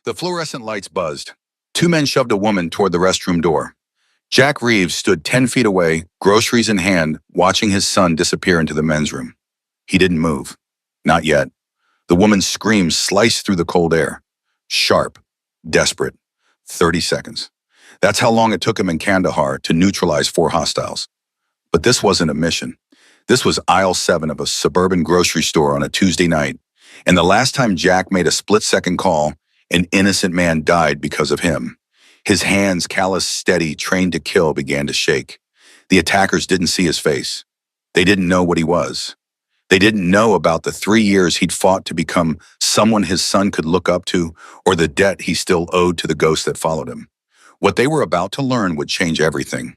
The fluorescent lights buzzed. Two men shoved a woman toward the restroom door. Jack Reeves stood 10 feet away, groceries in hand, watching his son disappear into the men's room. He didn't move. Not yet. The woman's scream sliced through the cold air. Sharp. Desperate. 30 seconds. That's how long it took him in Kandahar to neutralize 4 hostiles. But this wasn't a mission. This was aisle 7 of a suburban grocery store on a Tuesday night. And the last time Jack made a split-second call, an innocent man died because of him. His hands, callous, steady, trained to kill, began to shake. The attackers didn't see his face. They didn't know what he was. They didn't know about the 3 years he'd fought to become someone his son could look up to, or the debt he still owed to the ghost that followed him. What they were about to learn would change everything.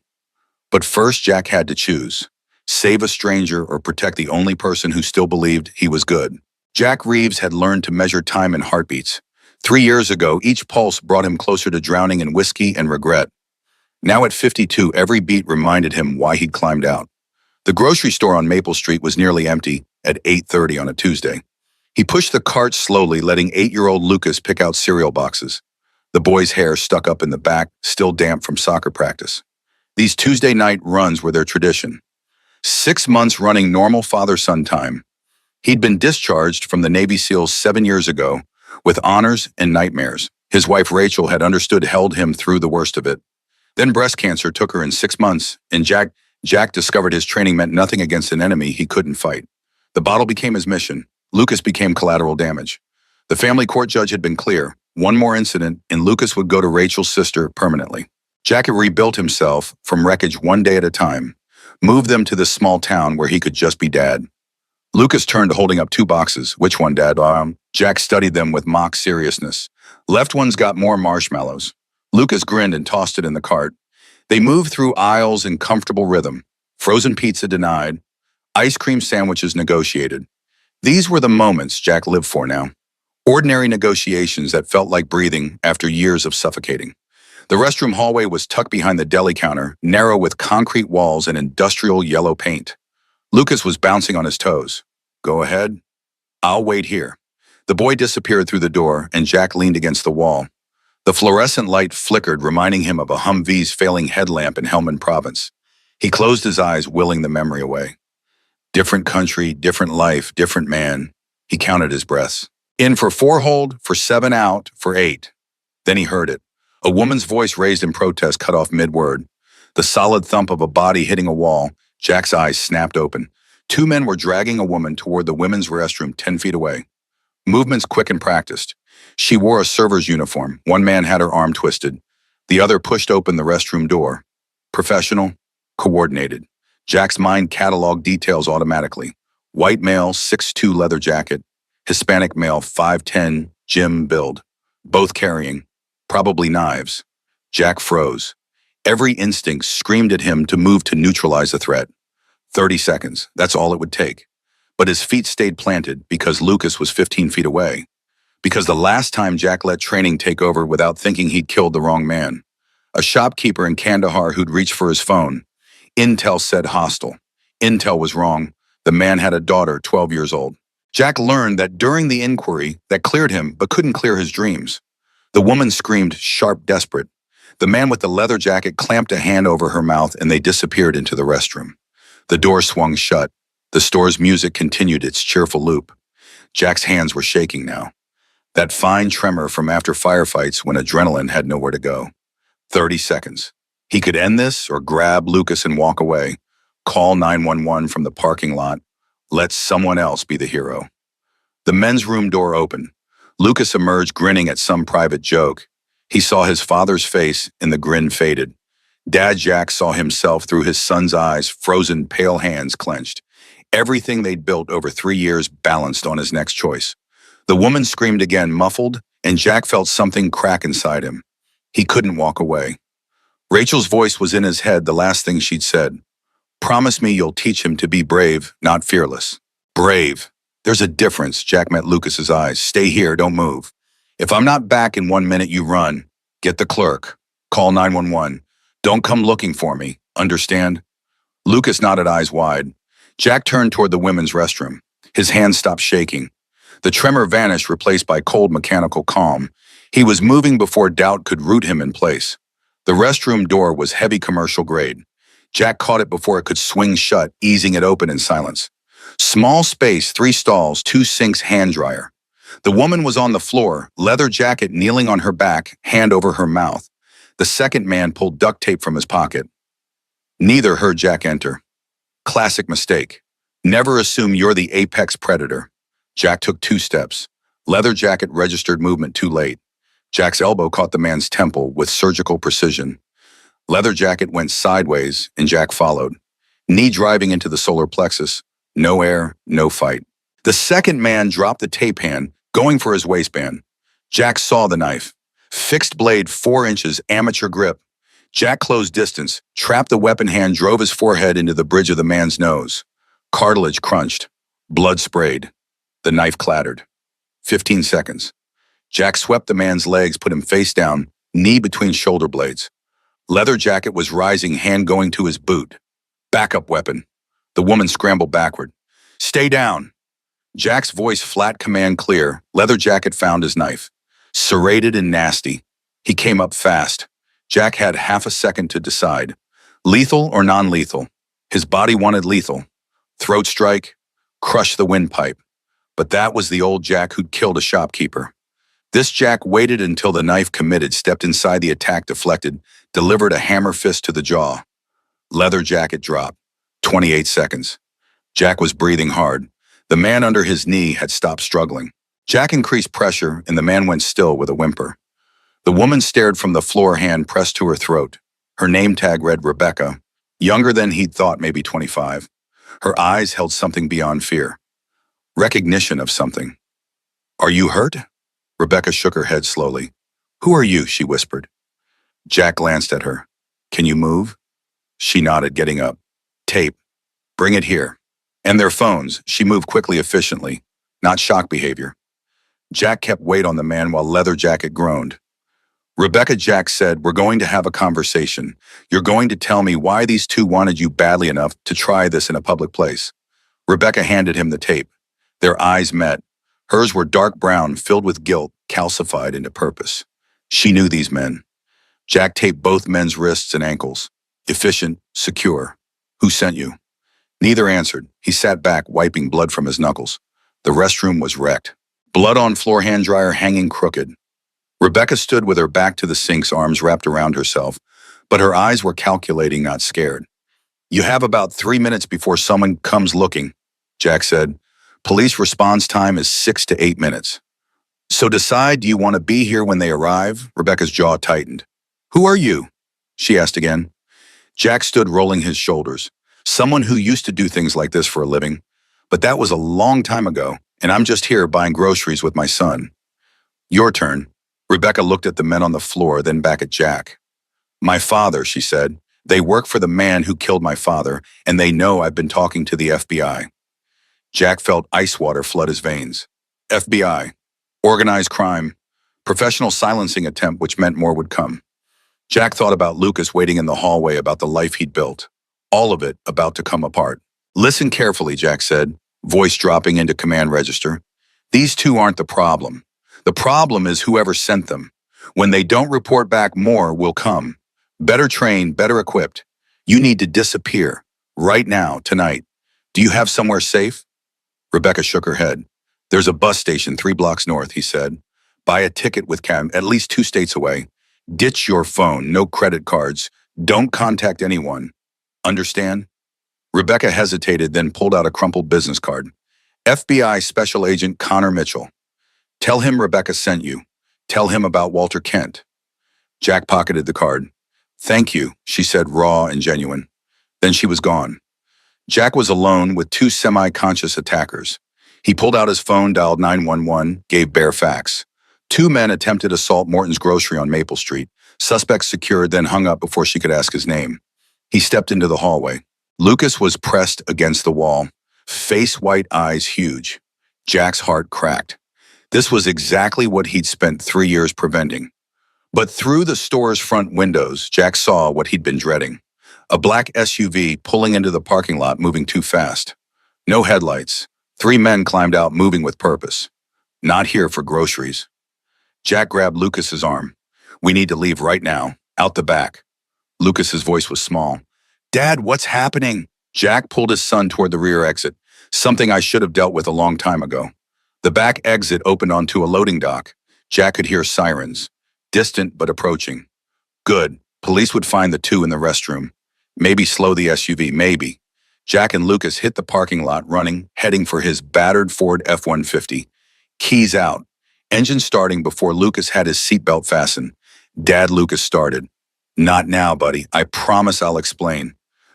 But first, Jack had to choose: save a stranger or protect the only person who still believed he was good. Jack Reeves had learned to measure time in heartbeats. 3 years ago, each pulse brought him closer to drowning in whiskey and regret. Now at 52, every beat reminded him why he'd climbed out. The grocery store on Maple Street was nearly empty at 8:30 on a Tuesday. He pushed the cart slowly, letting 8-year-old Lucas pick out cereal boxes. The boy's hair stuck up in the back, still damp from soccer practice. These Tuesday night runs were their tradition. 6 months running normal father-son time. He'd been discharged from the Navy SEALs 7 years ago, with honors and nightmares. His wife Rachel had understood, held him through the worst of it. Then breast cancer took her in 6 months, and Jack discovered his training meant nothing against an enemy he couldn't fight. The bottle became his mission. Lucas became collateral damage. The family court judge had been clear. One more incident, and Lucas would go to Rachel's sister permanently. Jack had rebuilt himself from wreckage one day at a time, moved them to this small town where he could just be dad. Lucas turned, holding up 2 boxes. "Which one, Dad?" Jack studied them with mock seriousness. "Left one's got more marshmallows." Lucas grinned and tossed it in the cart. They moved through aisles in comfortable rhythm. Frozen pizza denied. Ice cream sandwiches negotiated. These were the moments Jack lived for now. Ordinary negotiations that felt like breathing after years of suffocating. The restroom hallway was tucked behind the deli counter, narrow with concrete walls and industrial yellow paint. Lucas was bouncing on his toes. "Go ahead. I'll wait here." The boy disappeared through the door, and Jack leaned against the wall. The fluorescent light flickered, reminding him of a Humvee's failing headlamp in Helmand Province. He closed his eyes, willing the memory away. Different country, different life, different man. He counted his breaths. In for 4 hold, for 7 out, for 8. Then he heard it. A woman's voice, raised in protest, cut off mid-word. The solid thump of a body hitting a wall. Jack's eyes snapped open. 2 men were dragging a woman toward the women's restroom 10 feet away. Movements quick and practiced. She wore a server's uniform. One man had her arm twisted. The other pushed open the restroom door. Professional, coordinated. Jack's mind cataloged details automatically. White male, 6'2" leather jacket. Hispanic male, 5'10", gym build. Both carrying, probably, knives. Jack froze. Every instinct screamed at him to move to neutralize the threat. 30 seconds, that's all it would take. But his feet stayed planted because Lucas was 15 feet away. Because the last time Jack let training take over without thinking he'd killed the wrong man. A shopkeeper in Kandahar who'd reached for his phone. Intel said hostile. Intel was wrong. The man had a daughter, 12 years old. Jack learned that during the inquiry that cleared him but couldn't clear his dreams. The woman screamed, sharp, desperate. The man with the leather jacket clamped a hand over her mouth, and they disappeared into the restroom. The door swung shut. The store's music continued its cheerful loop. Jack's hands were shaking now. That fine tremor from after firefights when adrenaline had nowhere to go. 30 seconds. He could end this or grab Lucas and walk away. Call 911 from the parking lot. Let someone else be the hero. The men's room door opened. Lucas emerged, grinning at some private joke. He saw his father's face, and the grin faded. Dad Jack saw himself through his son's eyes, frozen, pale hands clenched. Everything they'd built over 3 years balanced on his next choice. The woman screamed again, muffled, and Jack felt something crack inside him. He couldn't walk away. Rachel's voice was in his head, the last thing she'd said. "Promise me you'll teach him to be brave, not fearless." Brave. There's a difference. Jack met Lucas's eyes. "Stay here, don't move. If I'm not back in 1 minute, you run. Get the clerk. Call 911. Don't come looking for me. Understand?" Lucas nodded, eyes wide. Jack turned toward the women's restroom. His hands stopped shaking. The tremor vanished, replaced by cold mechanical calm. He was moving before doubt could root him in place. The restroom door was heavy commercial grade. Jack caught it before it could swing shut, easing it open in silence. Small space, 3 stalls, 2 sinks, hand dryer. The woman was on the floor, leather jacket kneeling on her back, hand over her mouth. The second man pulled duct tape from his pocket. Neither heard Jack enter. Classic mistake. Never assume you're the apex predator. Jack took 2 steps. Leather jacket registered movement too late. Jack's elbow caught the man's temple with surgical precision. Leather jacket went sideways, and Jack followed. Knee driving into the solar plexus. No air, no fight. The second man dropped the tape hand, going for his waistband. Jack saw the knife. Fixed blade, 4 inches, amateur grip. Jack closed distance, trapped the weapon hand, drove his forehead into the bridge of the man's nose. Cartilage crunched. Blood sprayed. The knife clattered. 15 seconds. Jack swept the man's legs, put him face down, knee between shoulder blades. Leather jacket was rising, hand going to his boot. Backup weapon. The woman scrambled backward. Stay down. Jack's voice flat, command clear. Leather jacket found his knife. Serrated and nasty. He came up fast. Jack had half a second to decide. Lethal or non-lethal? His body wanted lethal. Throat strike, crush the windpipe. But that was the old Jack who'd killed a shopkeeper. This Jack waited until the knife committed, stepped inside the attack, deflected, delivered a hammer fist to the jaw. Leather jacket dropped. 28 seconds. Jack was breathing hard. The man under his knee had stopped struggling. Jack increased pressure, and the man went still with a whimper. The woman stared from the floor, hand pressed to her throat. Her name tag read Rebecca, younger than he'd thought, maybe 25. Her eyes held something beyond fear. Recognition of something. Are you hurt? Rebecca shook her head slowly. Who are you? She whispered. Jack glanced at her. Can you move? She nodded, getting up. Tape. Bring it here. And their phones. She moved quickly, efficiently. Not shock behavior. Jack kept weight on the man while Leather Jacket groaned. Rebecca, Jack said, we're going to have a conversation. You're going to tell me why these two wanted you badly enough to try this in a public place. Rebecca handed him the tape. Their eyes met. Hers were dark brown, filled with guilt, calcified into purpose. She knew these men. Jack taped both men's wrists and ankles. Efficient, secure. Who sent you? Neither answered. He sat back, wiping blood from his knuckles. The restroom was wrecked. Blood on floor, hand dryer hanging crooked. Rebecca stood with her back to the sinks, arms wrapped around herself, but her eyes were calculating, not scared. You have about 3 minutes before someone comes looking, Jack said. Police response time is 6 to 8 minutes. So decide, do you want to be here when they arrive? Rebecca's jaw tightened. Who are you? She asked again. Jack stood, rolling his shoulders. Someone who used to do things like this for a living. But that was a long time ago, and I'm just here buying groceries with my son. Your turn. Rebecca looked at the men on the floor, then back at Jack. My father, she said. They work for the man who killed my father, and they know I've been talking to the FBI. Jack felt ice water flood his veins. FBI. Organized crime. Professional silencing attempt, which meant more would come. Jack thought about Lucas waiting in the hallway, about the life he'd built. All of it about to come apart. Listen carefully, Jack said, voice dropping into command register. These two aren't the problem. The problem is whoever sent them. When they don't report back, more will come. Better trained, better equipped. You need to disappear. Right now, tonight. Do you have somewhere safe? Rebecca shook her head. There's a bus station 3 blocks north, he said. Buy a ticket with cab, at least 2 states away. Ditch your phone, no credit cards. Don't contact anyone. Understand? Rebecca hesitated, then pulled out a crumpled business card. FBI Special Agent Connor Mitchell. Tell him Rebecca sent you. Tell him about Walter Kent. Jack pocketed the card. Thank you, she said, raw and genuine. Then she was gone. Jack was alone with 2 semi-conscious attackers. He pulled out his phone, dialed 911, gave bare facts. 2 men attempted assault Morton's grocery on Maple Street. Suspect secured, then hung up before she could ask his name. He stepped into the hallway. Lucas was pressed against the wall, face white, eyes huge. Jack's heart cracked. This was exactly what he'd spent 3 years preventing. But through the store's front windows, Jack saw what he'd been dreading. A black SUV pulling into the parking lot, moving too fast. No headlights. 3 men climbed out, moving with purpose. Not here for groceries. Jack grabbed Lucas's arm. We need to leave right now, out the back. Lucas's voice was small. Dad, what's happening? Jack pulled his son toward the rear exit, something I should have dealt with a long time ago. The back exit opened onto a loading dock. Jack could hear sirens, distant but approaching. Good. Police would find the two in the restroom. Maybe slow the SUV, maybe. Jack and Lucas hit the parking lot running, heading for his battered Ford F-150. Keys out. Engine starting before Lucas had his seatbelt fastened. Dad, Lucas started. Not now, buddy. I promise I'll explain.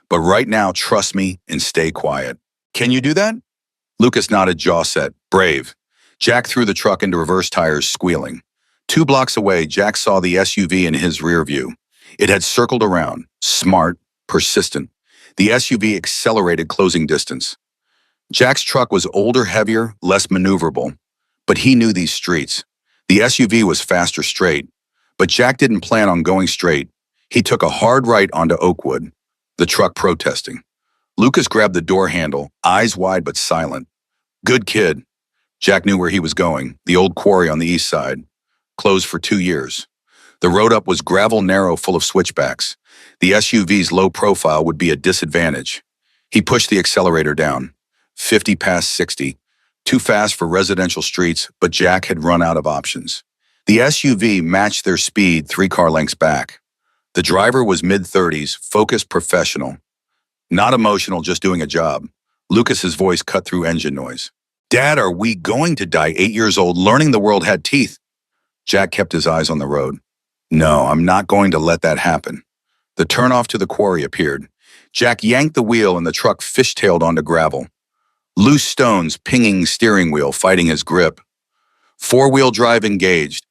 But right now, trust me and stay quiet. Can you do that? Lucas nodded, jaw set. Brave. Jack threw the truck into reverse tires, squealing. 2 blocks away, Jack saw the SUV in his rear view. It had circled around, smart, persistent. The SUV accelerated, closing distance. Jack's truck was older, heavier, less maneuverable. But he knew these streets. The SUV was faster straight. But Jack didn't plan on going straight. He took a hard right onto Oakwood, the truck protesting. Lucas grabbed the door handle, eyes wide but silent. Good kid. Jack knew where he was going, the old quarry on the east side. Closed for 2 years. The road up was gravel narrow, full of switchbacks. The SUV's low profile would be a disadvantage. He pushed the accelerator down. 50 past 60. Too fast for residential streets, but Jack had run out of options. The SUV matched their speed 3 car lengths back. The driver was mid-30s, focused, professional. Not emotional, just doing a job. Lucas's voice cut through engine noise. Dad, are we going to die 8 years old, learning the world had teeth? Jack kept his eyes on the road. No, I'm not going to let that happen. The turnoff to the quarry appeared. Jack yanked the wheel and the truck fishtailed onto gravel. Loose stones pinging steering wheel, fighting his grip. 4-wheel drive engaged.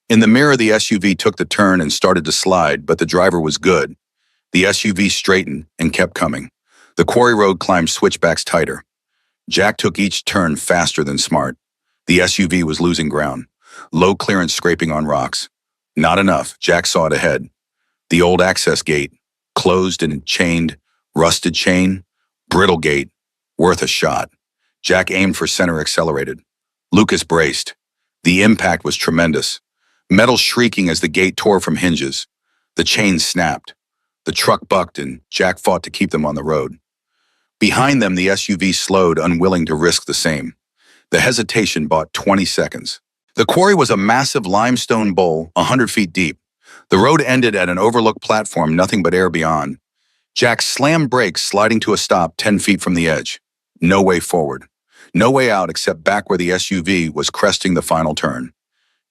In the mirror, the SUV took the turn and started to slide, but the driver was good. The SUV straightened and kept coming. The quarry road climbed switchbacks tighter. Jack took each turn faster than smart. The SUV was losing ground. Low clearance scraping on rocks. Not enough. Jack saw it ahead. The old access gate, closed and chained, rusted chain, brittle gate, worth a shot. Jack aimed for center, accelerated. Lucas braced. The impact was tremendous. Metal shrieking as the gate tore from hinges. The chain snapped. The truck bucked and Jack fought to keep them on the road. Behind them, the SUV slowed, unwilling to risk the same. The hesitation bought 20 seconds. The quarry was a massive limestone bowl, 100 feet deep. The road ended at an overlooked platform, nothing but air beyond. Jack slammed brakes, sliding to a stop 10 feet from the edge. No way forward. No way out except back where the SUV was cresting the final turn.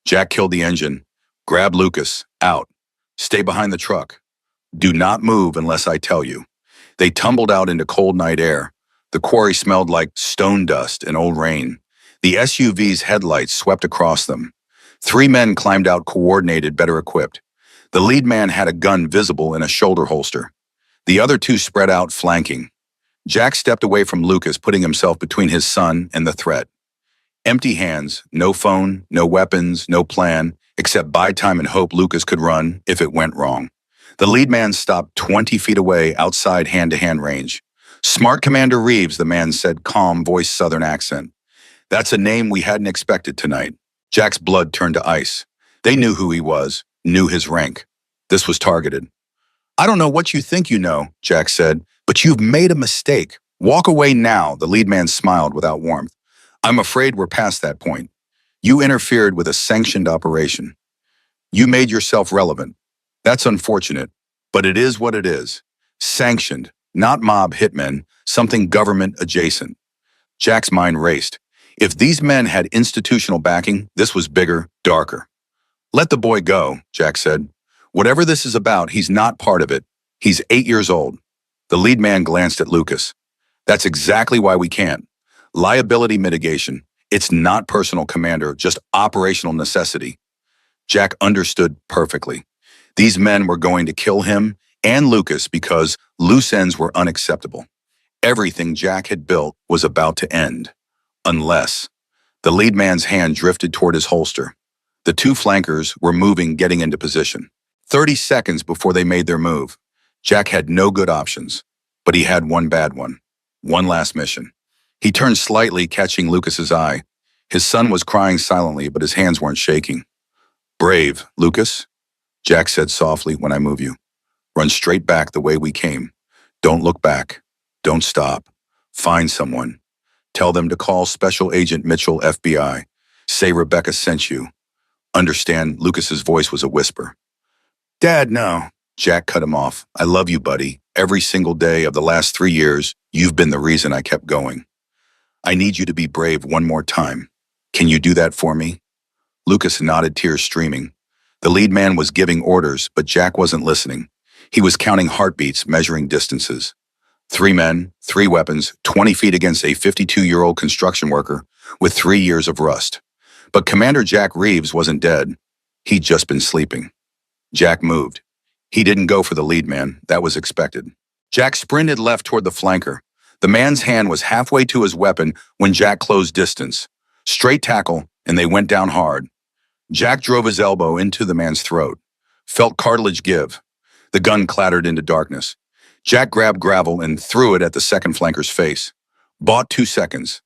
Jack killed the engine. Grab Lucas. Out. Stay behind the truck. Do not move unless I tell you. They tumbled out into cold night air. The quarry smelled like stone dust and old rain. The SUV's headlights swept across them. 3 men climbed out, coordinated, better equipped. The lead man had a gun visible in a shoulder holster. The other 2 spread out, flanking. Jack stepped away from Lucas, putting himself between his son and the threat. Empty hands, no phone, no weapons, no plan, except buy time and hope Lucas could run if it went wrong. The lead man stopped 20 feet away, outside hand-to-hand range. Smart Commander Reeves, the man said, calm voice, southern accent. That's a name we hadn't expected tonight. Jack's blood turned to ice. They knew who he was, knew his rank. This was targeted. I don't know what you think you know, Jack said, but you've made a mistake. Walk away now, the lead man smiled without warmth. I'm afraid we're past that point. You interfered with a sanctioned operation. You made yourself relevant. That's unfortunate, but it is what it is. Sanctioned, not mob hitmen, something government adjacent. Jack's mind raced. If these men had institutional backing, this was bigger, darker. Let the boy go, Jack said. Whatever this is about, he's not part of it. He's 8 years old. The lead man glanced at Lucas. That's exactly why we can't. Liability mitigation. It's not personal, Commander, just operational necessity. Jack understood perfectly. These men were going to kill him and Lucas because loose ends were unacceptable. Everything Jack had built was about to end. Unless. The lead man's hand drifted toward his holster. The 2 flankers were moving, getting into position. 30 seconds before they made their move. Jack had no good options, but he had one bad one. One last mission. He turned slightly, catching Lucas's eye. His son was crying silently, but his hands weren't shaking. Brave, Lucas, Jack said softly. When I move you, run straight back the way we came. Don't look back. Don't stop. Find someone. Tell them to call Special Agent Mitchell, FBI. Say Rebecca sent you. Understand, Lucas's voice was a whisper. Dad, no. Jack cut him off. I love you, buddy. Every single day of the last 3 years, you've been the reason I kept going. I need you to be brave one more time. Can you do that for me? Lucas nodded, tears streaming. The lead man was giving orders, but Jack wasn't listening. He was counting heartbeats, measuring distances. 3 men, 3 weapons, 20 feet against a 52-year-old construction worker with 3 years of rust. But Commander Jack Reeves wasn't dead. He'd just been sleeping. Jack moved. He didn't go for the lead man. That was expected. Jack sprinted left toward the flanker. The man's hand was halfway to his weapon when Jack closed distance. Straight tackle, and they went down hard. Jack drove his elbow into the man's throat. Felt cartilage give. The gun clattered into darkness. Jack grabbed gravel and threw it at the second flanker's face. Bought 2 seconds.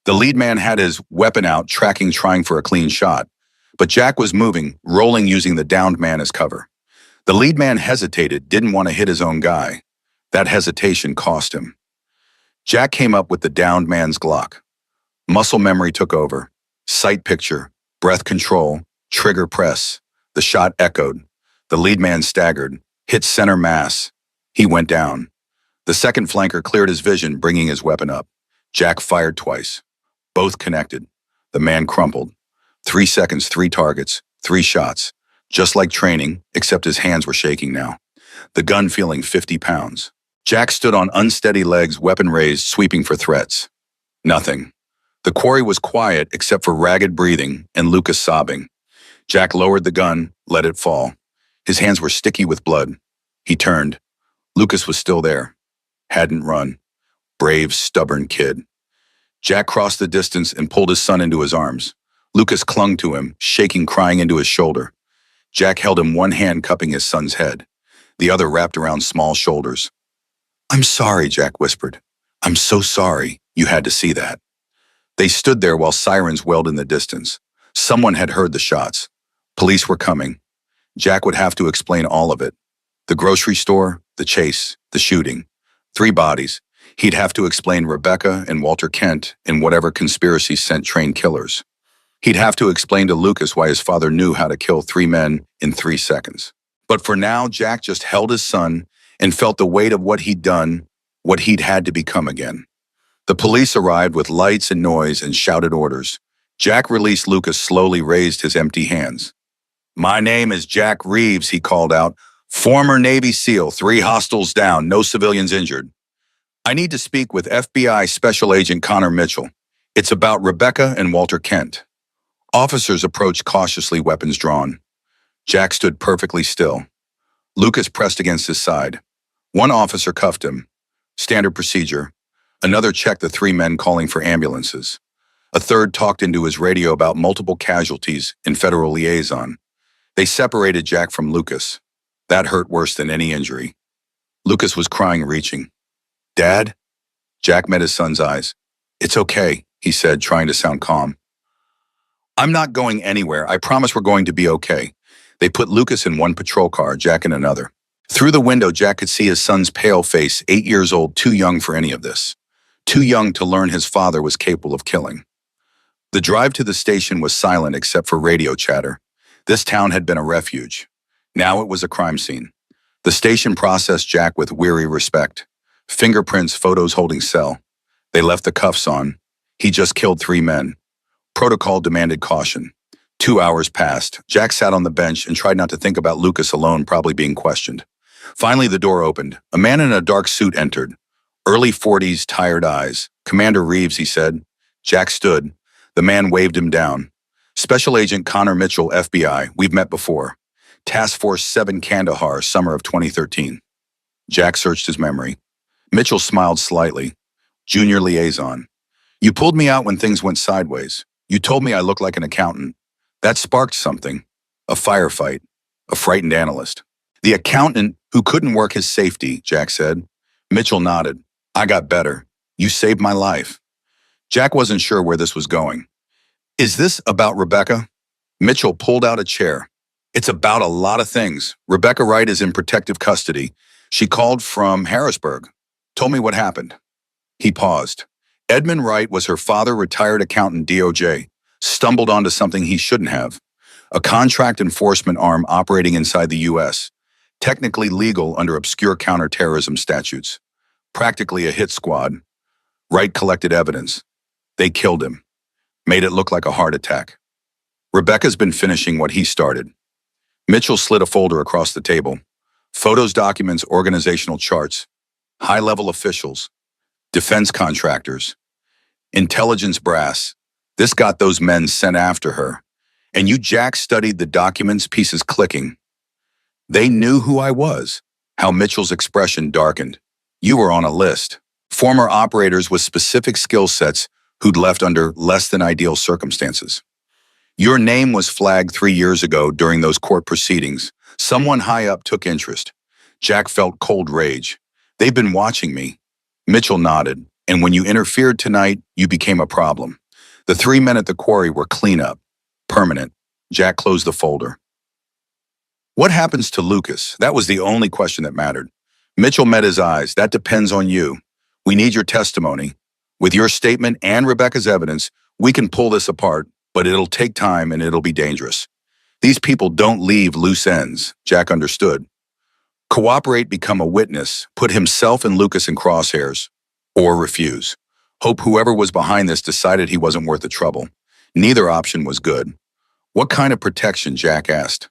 The lead man had his weapon out, tracking, trying for a clean shot. But Jack was moving, rolling, using the downed man as cover. The lead man hesitated, didn't want to hit his own guy. That hesitation cost him. Jack came up with the downed man's Glock. Muscle memory took over. Sight picture, breath control, trigger press. The shot echoed. The lead man staggered, hit center mass. He went down. The second flanker cleared his vision, bringing his weapon up. Jack fired twice. Both connected. The man crumpled. 3 seconds, 3 targets, 3 shots. Just like training, except his hands were shaking now. The gun feeling 50 pounds. Jack stood on unsteady legs, weapon raised, sweeping for threats. Nothing. The quarry was quiet except for ragged breathing and Lucas sobbing. Jack lowered the gun, let it fall. His hands were sticky with blood. He turned. Lucas was still there. Hadn't run. Brave, stubborn kid. Jack crossed the distance and pulled his son into his arms. Lucas clung to him, shaking, crying into his shoulder. Jack held him, one hand cupping his son's head, the other wrapped around small shoulders. I'm sorry, Jack whispered. I'm so sorry. You had to see that. They stood there while sirens wailed in the distance. Someone had heard the shots. Police were coming. Jack would have to explain all of it. The grocery store, the chase, the shooting. 3 bodies. He'd have to explain Rebecca and Walter Kent and whatever conspiracy sent trained killers. He'd have to explain to Lucas why his father knew how to kill 3 men in 3 seconds. But for now, Jack just held his son and felt the weight of what he'd done, what he'd had to become again. The police arrived with lights and noise and shouted orders. Jack released Lucas, slowly raised his empty hands. My name is Jack Reeves, he called out. Former Navy SEAL, 3 hostiles down, no civilians injured. I need to speak with FBI Special Agent Connor Mitchell. It's about Rebecca and Walter Kent. Officers approached cautiously, weapons drawn. Jack stood perfectly still. Lucas pressed against his side. One officer cuffed him. Standard procedure. Another checked the 3 men calling for ambulances. A third talked into his radio about multiple casualties in Federal Liaison. They separated Jack from Lucas. That hurt worse than any injury. Lucas was crying, reaching. Dad? Jack met his son's eyes. It's okay, he said, trying to sound calm. I'm not going anywhere. I promise we're going to be okay. They put Lucas in one patrol car, Jack in another. Through the window, Jack could see his son's pale face, 8 years old, too young for any of this. Too young to learn his father was capable of killing. The drive to the station was silent except for radio chatter. This town had been a refuge. Now it was a crime scene. The station processed Jack with weary respect. Fingerprints, photos holding cell. They left the cuffs on. He just killed 3 men. Protocol demanded caution. 2 hours passed. Jack sat on the bench and tried not to think about Lucas alone, probably being questioned. Finally, the door opened. A man in a dark suit entered. Early 40s, tired eyes. Commander Reeves, he said. Jack stood. The man waved him down. Special Agent Connor Mitchell, FBI. We've met before. Task Force 7 Kandahar, summer of 2013. Jack searched his memory. Mitchell smiled slightly. Junior liaison. You pulled me out when things went sideways. You told me I looked like an accountant. That sparked something. A firefight. A frightened analyst. The accountant who couldn't work his safety, Jack said. Mitchell nodded. I got better. You saved my life. Jack wasn't sure where this was going. Is this about Rebecca? Mitchell pulled out a chair. It's about a lot of things. Rebecca Wright is in protective custody. She called from Harrisburg. Told me what happened. He paused. Edmund Wright was her father, retired accountant DOJ. Stumbled onto something he shouldn't have. A contract enforcement arm operating inside the U.S. Technically legal under obscure counterterrorism statutes. Practically a hit squad. Wright collected evidence. They killed him. Made it look like a heart attack. Rebecca's been finishing what he started. Mitchell slid a folder across the table. Photos, documents, organizational charts. High-level officials. Defense contractors. Intelligence brass. This got those men sent after her. And you, Jack, studied the documents, pieces clicking. They knew who I was. How Mitchell's expression darkened. You were on a list. Former operators with specific skill sets who'd left under less than ideal circumstances. Your name was flagged 3 years ago during those court proceedings. Someone high up took interest. Jack felt cold rage. They've been watching me. Mitchell nodded. And when you interfered tonight, you became a problem. The 3 men at the quarry were cleanup. Permanent. Jack closed the folder. What happens to Lucas? That was the only question that mattered. Mitchell met his eyes. That depends on you. We need your testimony. With your statement and Rebecca's evidence, we can pull this apart, but it'll take time and it'll be dangerous. These people don't leave loose ends, Jack understood. Cooperate, become a witness, put himself and Lucas in crosshairs, or refuse. Hope whoever was behind this decided he wasn't worth the trouble. Neither option was good. What kind of protection, Jack asked.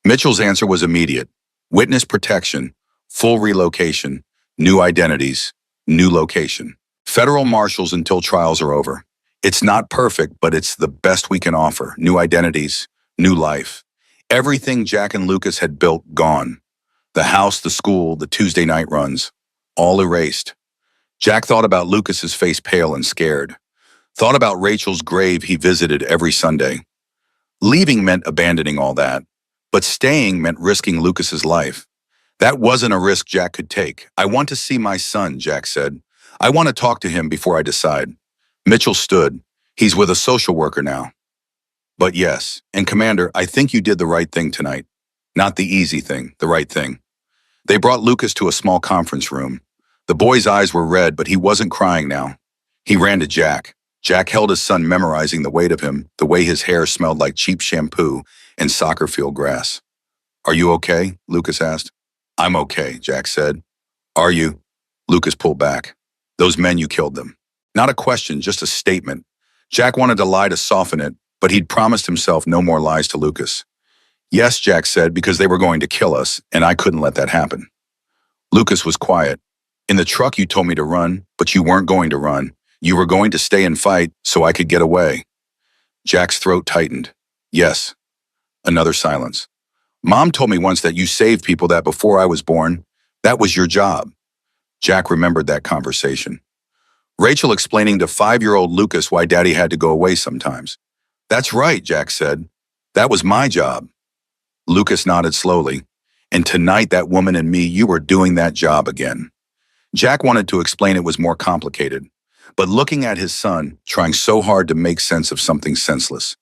Mitchell's answer was immediate. Witness protection, full relocation, new identities, new location. Federal marshals until trials are over. It's not perfect, but it's the best we can offer. New identities, new life. Everything Jack and Lucas had built, gone. The house, the school, the Tuesday night runs, all erased. Jack thought about Lucas's face, pale and scared. Thought about Rachel's grave he visited every Sunday. Leaving meant abandoning all that, but staying meant risking Lucas's life. That wasn't a risk Jack could take. I want to see my son, Jack said. I want to talk to him before I decide. Mitchell stood. He's with a social worker now. But yes, and Commander, I think you did the right thing tonight. Not the easy thing, the right thing. They brought Lucas to a small conference room. The boy's eyes were red, but he wasn't crying now. He ran to Jack. Jack held his son, memorizing the weight of him, the way his hair smelled like cheap shampoo and soccer field grass. Are you okay? Lucas asked. I'm okay, Jack said. Are you? Lucas pulled back. Those men, you killed them. Not a question, just a statement. Jack wanted to lie to soften it, but he'd promised himself no more lies to Lucas. Yes, Jack said, because they were going to kill us, and I couldn't let that happen. Lucas was quiet. In the truck, you told me to run, but you weren't going to run. You were going to stay and fight so I could get away. Jack's throat tightened. Yes. Another silence. Mom told me once that you saved people that before I was born, that was your job. Jack remembered that conversation. Rachel explaining to 5-year-old Lucas why Daddy had to go away sometimes. That's right, Jack said. That was my job. Lucas nodded slowly. And tonight, that woman and me, you were doing that job again. Jack wanted to explain it was more complicated. But looking at his son, trying so hard to make sense of something senseless,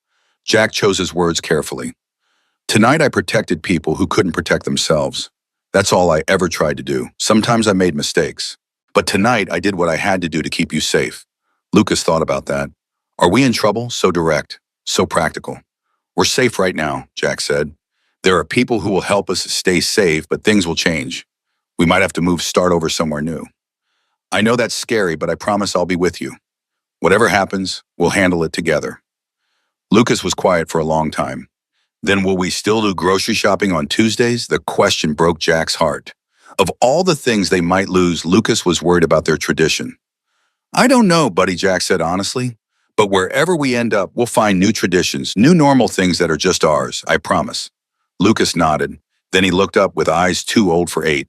Jack chose his words carefully. Tonight I protected people who couldn't protect themselves. That's all I ever tried to do. Sometimes I made mistakes. But tonight I did what I had to do to keep you safe. Lucas thought about that. Are we in trouble? So direct, so practical. We're safe right now, Jack said. There are people who will help us stay safe, but things will change. We might have to start over somewhere new. I know that's scary, but I promise I'll be with you. Whatever happens, we'll handle it together. Lucas was quiet for a long time. Then will we still do grocery shopping on Tuesdays? The question broke Jack's heart. Of all the things they might lose, Lucas was worried about their tradition. I don't know, buddy, Jack said honestly. But wherever we end up, we'll find new traditions, new normal things that are just ours, I promise. Lucas nodded. Then he looked up with eyes too old for 8.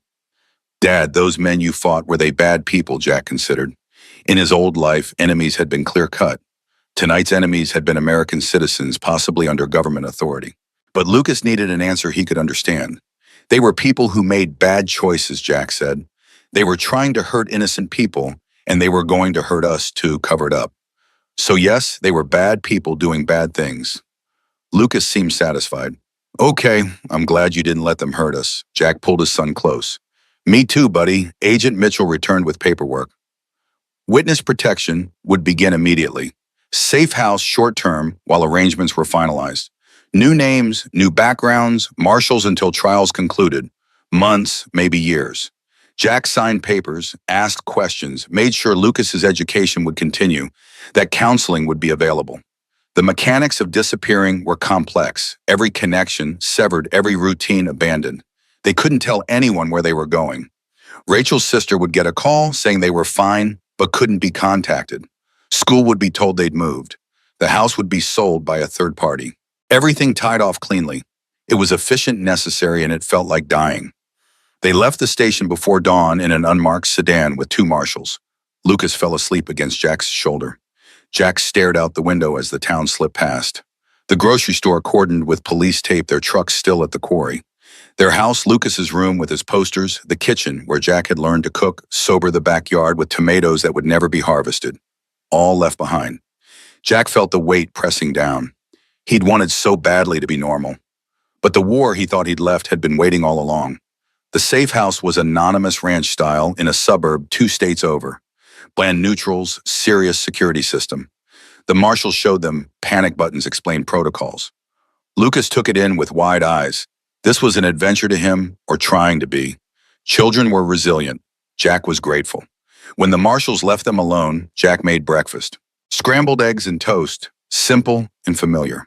Dad, those men you fought, were they bad people, Jack considered. In his old life, enemies had been clear-cut. Tonight's enemies had been American citizens, possibly under government authority. But Lucas needed an answer he could understand. They were people who made bad choices, Jack said. They were trying to hurt innocent people, and they were going to hurt us too, covered up. So yes, they were bad people doing bad things. Lucas seemed satisfied. Okay, I'm glad you didn't let them hurt us. Jack pulled his son close. Me too, buddy. Agent Mitchell returned with paperwork. Witness protection would begin immediately. Safe house short term while arrangements were finalized. New names, new backgrounds, marshals until trials concluded. Months, maybe years. Jack signed papers, asked questions, made sure Lucas's education would continue, that counseling would be available. The mechanics of disappearing were complex, every connection severed, every routine abandoned. They couldn't tell anyone where they were going. Rachel's sister would get a call saying they were fine but couldn't be contacted. School would be told they'd moved. The house would be sold by a third party. Everything tied off cleanly. It was efficient, necessary, and it felt like dying. They left the station before dawn in an unmarked sedan with two marshals. Lucas fell asleep against Jack's shoulder. Jack stared out the window as the town slipped past. The grocery store cordoned with police tape, their trucks still at the quarry. Their house, Lucas's room with his posters, the kitchen where Jack had learned to cook, sober the backyard with tomatoes that would never be harvested. All left behind. Jack felt the weight pressing down. He'd wanted so badly to be normal. But the war he thought he'd left had been waiting all along. The safe house was anonymous ranch style in a suburb 2 states over. Bland neutrals, serious security system. The marshals showed them panic buttons, explained protocols. Lucas took it in with wide eyes. This was an adventure to him, or trying to be. Children were resilient. Jack was grateful. When the marshals left them alone, Jack made breakfast. Scrambled eggs and toast, simple and familiar.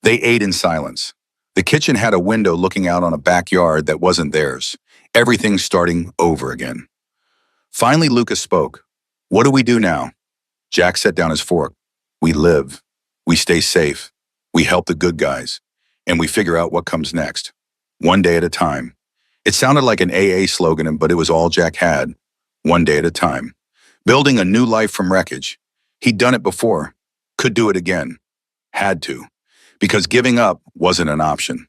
They ate in silence. The kitchen had a window looking out on a backyard that wasn't theirs. Everything starting over again. Finally, Lucas spoke. What do we do now? Jack set down his fork. We live. We stay safe. We help the good guys. And we figure out what comes next. One day at a time. It sounded like an AA slogan, but it was all Jack had. One day at a time. Building a new life from wreckage. He'd done it before. Could do it again. Had to. Because giving up wasn't an option.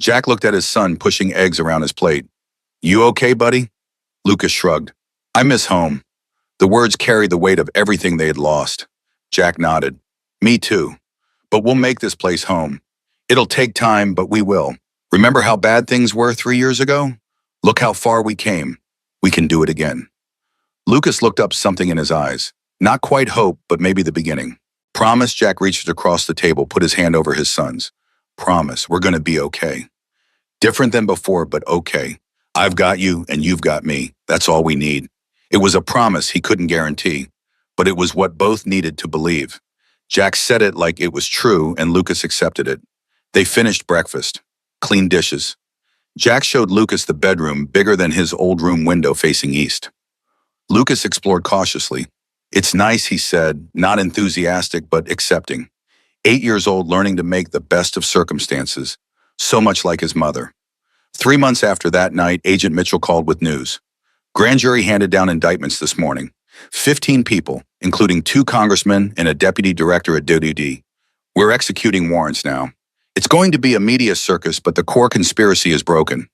Jack looked at his son pushing eggs around his plate. You okay, buddy? Lucas shrugged. I miss home. The words carried the weight of everything they had lost. Jack nodded. Me too. But we'll make this place home. It'll take time, but we will. Remember how bad things were 3 years ago? Look how far we came. We can do it again. Lucas looked up, something in his eyes. Not quite hope, but maybe the beginning. Promise. Jack reached across the table, put his hand over his son's. Promise, we're gonna be okay. Different than before, but okay. I've got you and you've got me. That's all we need. It was a promise he couldn't guarantee, but it was what both needed to believe. Jack said it like it was true, and Lucas accepted it. They finished breakfast. Clean dishes. Jack showed Lucas the bedroom, bigger than his old room window facing east. Lucas explored cautiously. It's nice, he said, not enthusiastic, but accepting. 8 years old, learning to make the best of circumstances, so much like his mother. 3 months after that night, Agent Mitchell called with news. Grand jury handed down indictments this morning. 15 people, including 2 congressmen and a deputy director at DOD. We're executing warrants now. It's going to be a media circus, but the core conspiracy is broken.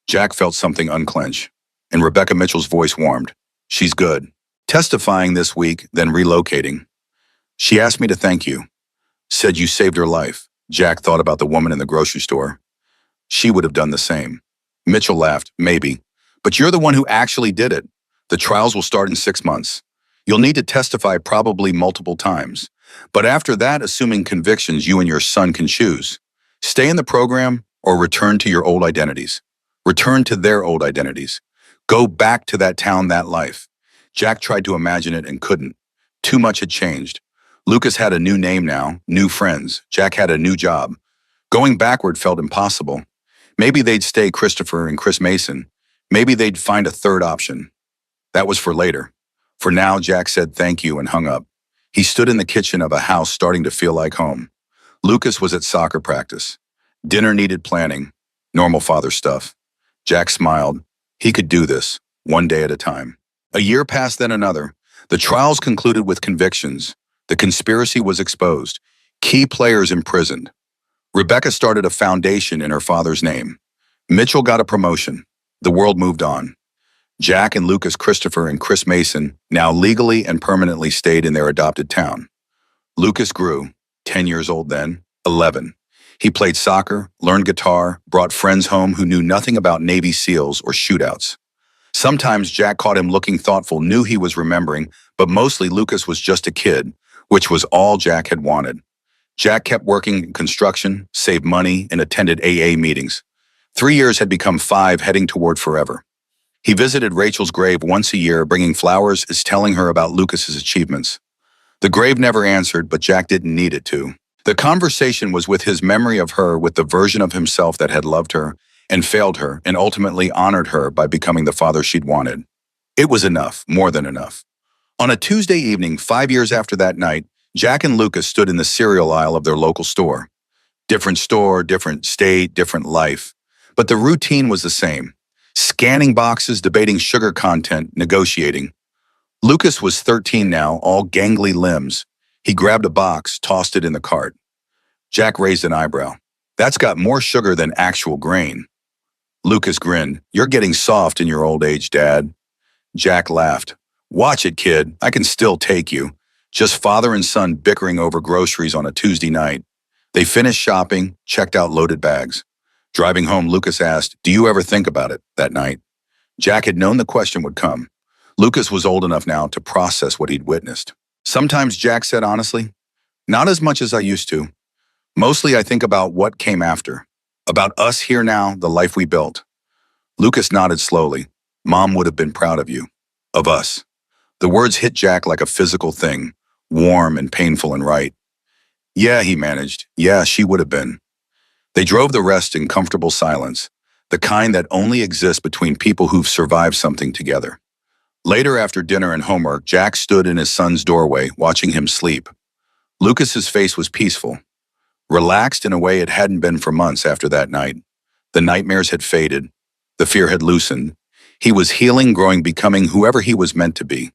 Jack felt something unclench, and Rebecca Mitchell's voice warmed. She's good. Testifying this week, then relocating. She asked me to thank you. Said you saved her life. Jack thought about the woman in the grocery store. She would have done the same. Mitchell laughed. Maybe. But you're the one who actually did it. The trials will start in 6 months. You'll need to testify probably multiple times. But after that, assuming convictions, you and your son can choose. Stay in the program or return to your old identities. Return to their old identities. Go back to that town, that life. Jack tried to imagine it and couldn't. Too much had changed. Lucas had a new name now, new friends. Jack had a new job. Going backward felt impossible. Maybe they'd stay Christopher and Chris Mason. Maybe they'd find a third option. That was for later. For now, Jack said thank you and hung up. He stood in the kitchen of a house starting to feel like home. Lucas was at soccer practice. Dinner needed planning. Normal father stuff. Jack smiled. He could do this, one day at a time. A year passed, then another. The trials concluded with convictions. The conspiracy was exposed. Key players imprisoned. Rebecca started a foundation in her father's name. Mitchell got a promotion. The world moved on. Jack and Lucas Christopher and Chris Mason now legally and permanently stayed in their adopted town. Lucas grew, 10 years old then, 11. He played soccer, learned guitar, brought friends home who knew nothing about Navy SEALs or shootouts. Sometimes Jack caught him looking thoughtful, knew he was remembering, but mostly Lucas was just a kid, which was all Jack had wanted. Jack kept working in construction, saved money, and attended AA meetings. 3 years had become 5, heading toward forever. He visited Rachel's grave once a year, bringing flowers as telling her about Lucas's achievements. The grave never answered, but Jack didn't need it to. The conversation was with his memory of her, with the version of himself that had loved her and failed her and ultimately honored her by becoming the father she'd wanted. It was enough, more than enough. On a Tuesday evening, 5 years after that night, Jack and Lucas stood in the cereal aisle of their local store. Different store, different state, different life. But the routine was the same. Scanning boxes, debating sugar content, negotiating. Lucas was 13 now, all gangly limbs. He grabbed a box, tossed it in the cart. Jack raised an eyebrow. That's got more sugar than actual grain. Lucas grinned. You're getting soft in your old age, Dad. Jack laughed. Watch it, kid. I can still take you. Just father and son bickering over groceries on a Tuesday night. They finished shopping, checked out loaded bags. Driving home, Lucas asked, do you ever think about it that night? Jack had known the question would come. Lucas was old enough now to process what he'd witnessed. Sometimes, Jack said honestly, not as much as I used to. Mostly I think about what came after. About us here now, the life we built. Lucas nodded slowly. Mom would have been proud of you. Of us. The words hit Jack like a physical thing, warm and painful and right. Yeah, he managed. Yeah, she would have been. They drove the rest in comfortable silence, the kind that only exists between people who've survived something together. Later, after dinner and homework, Jack stood in his son's doorway, watching him sleep. Lucas's face was peaceful, relaxed in a way it hadn't been for months after that night. The nightmares had faded. The fear had loosened. He was healing, growing, becoming whoever he was meant to be.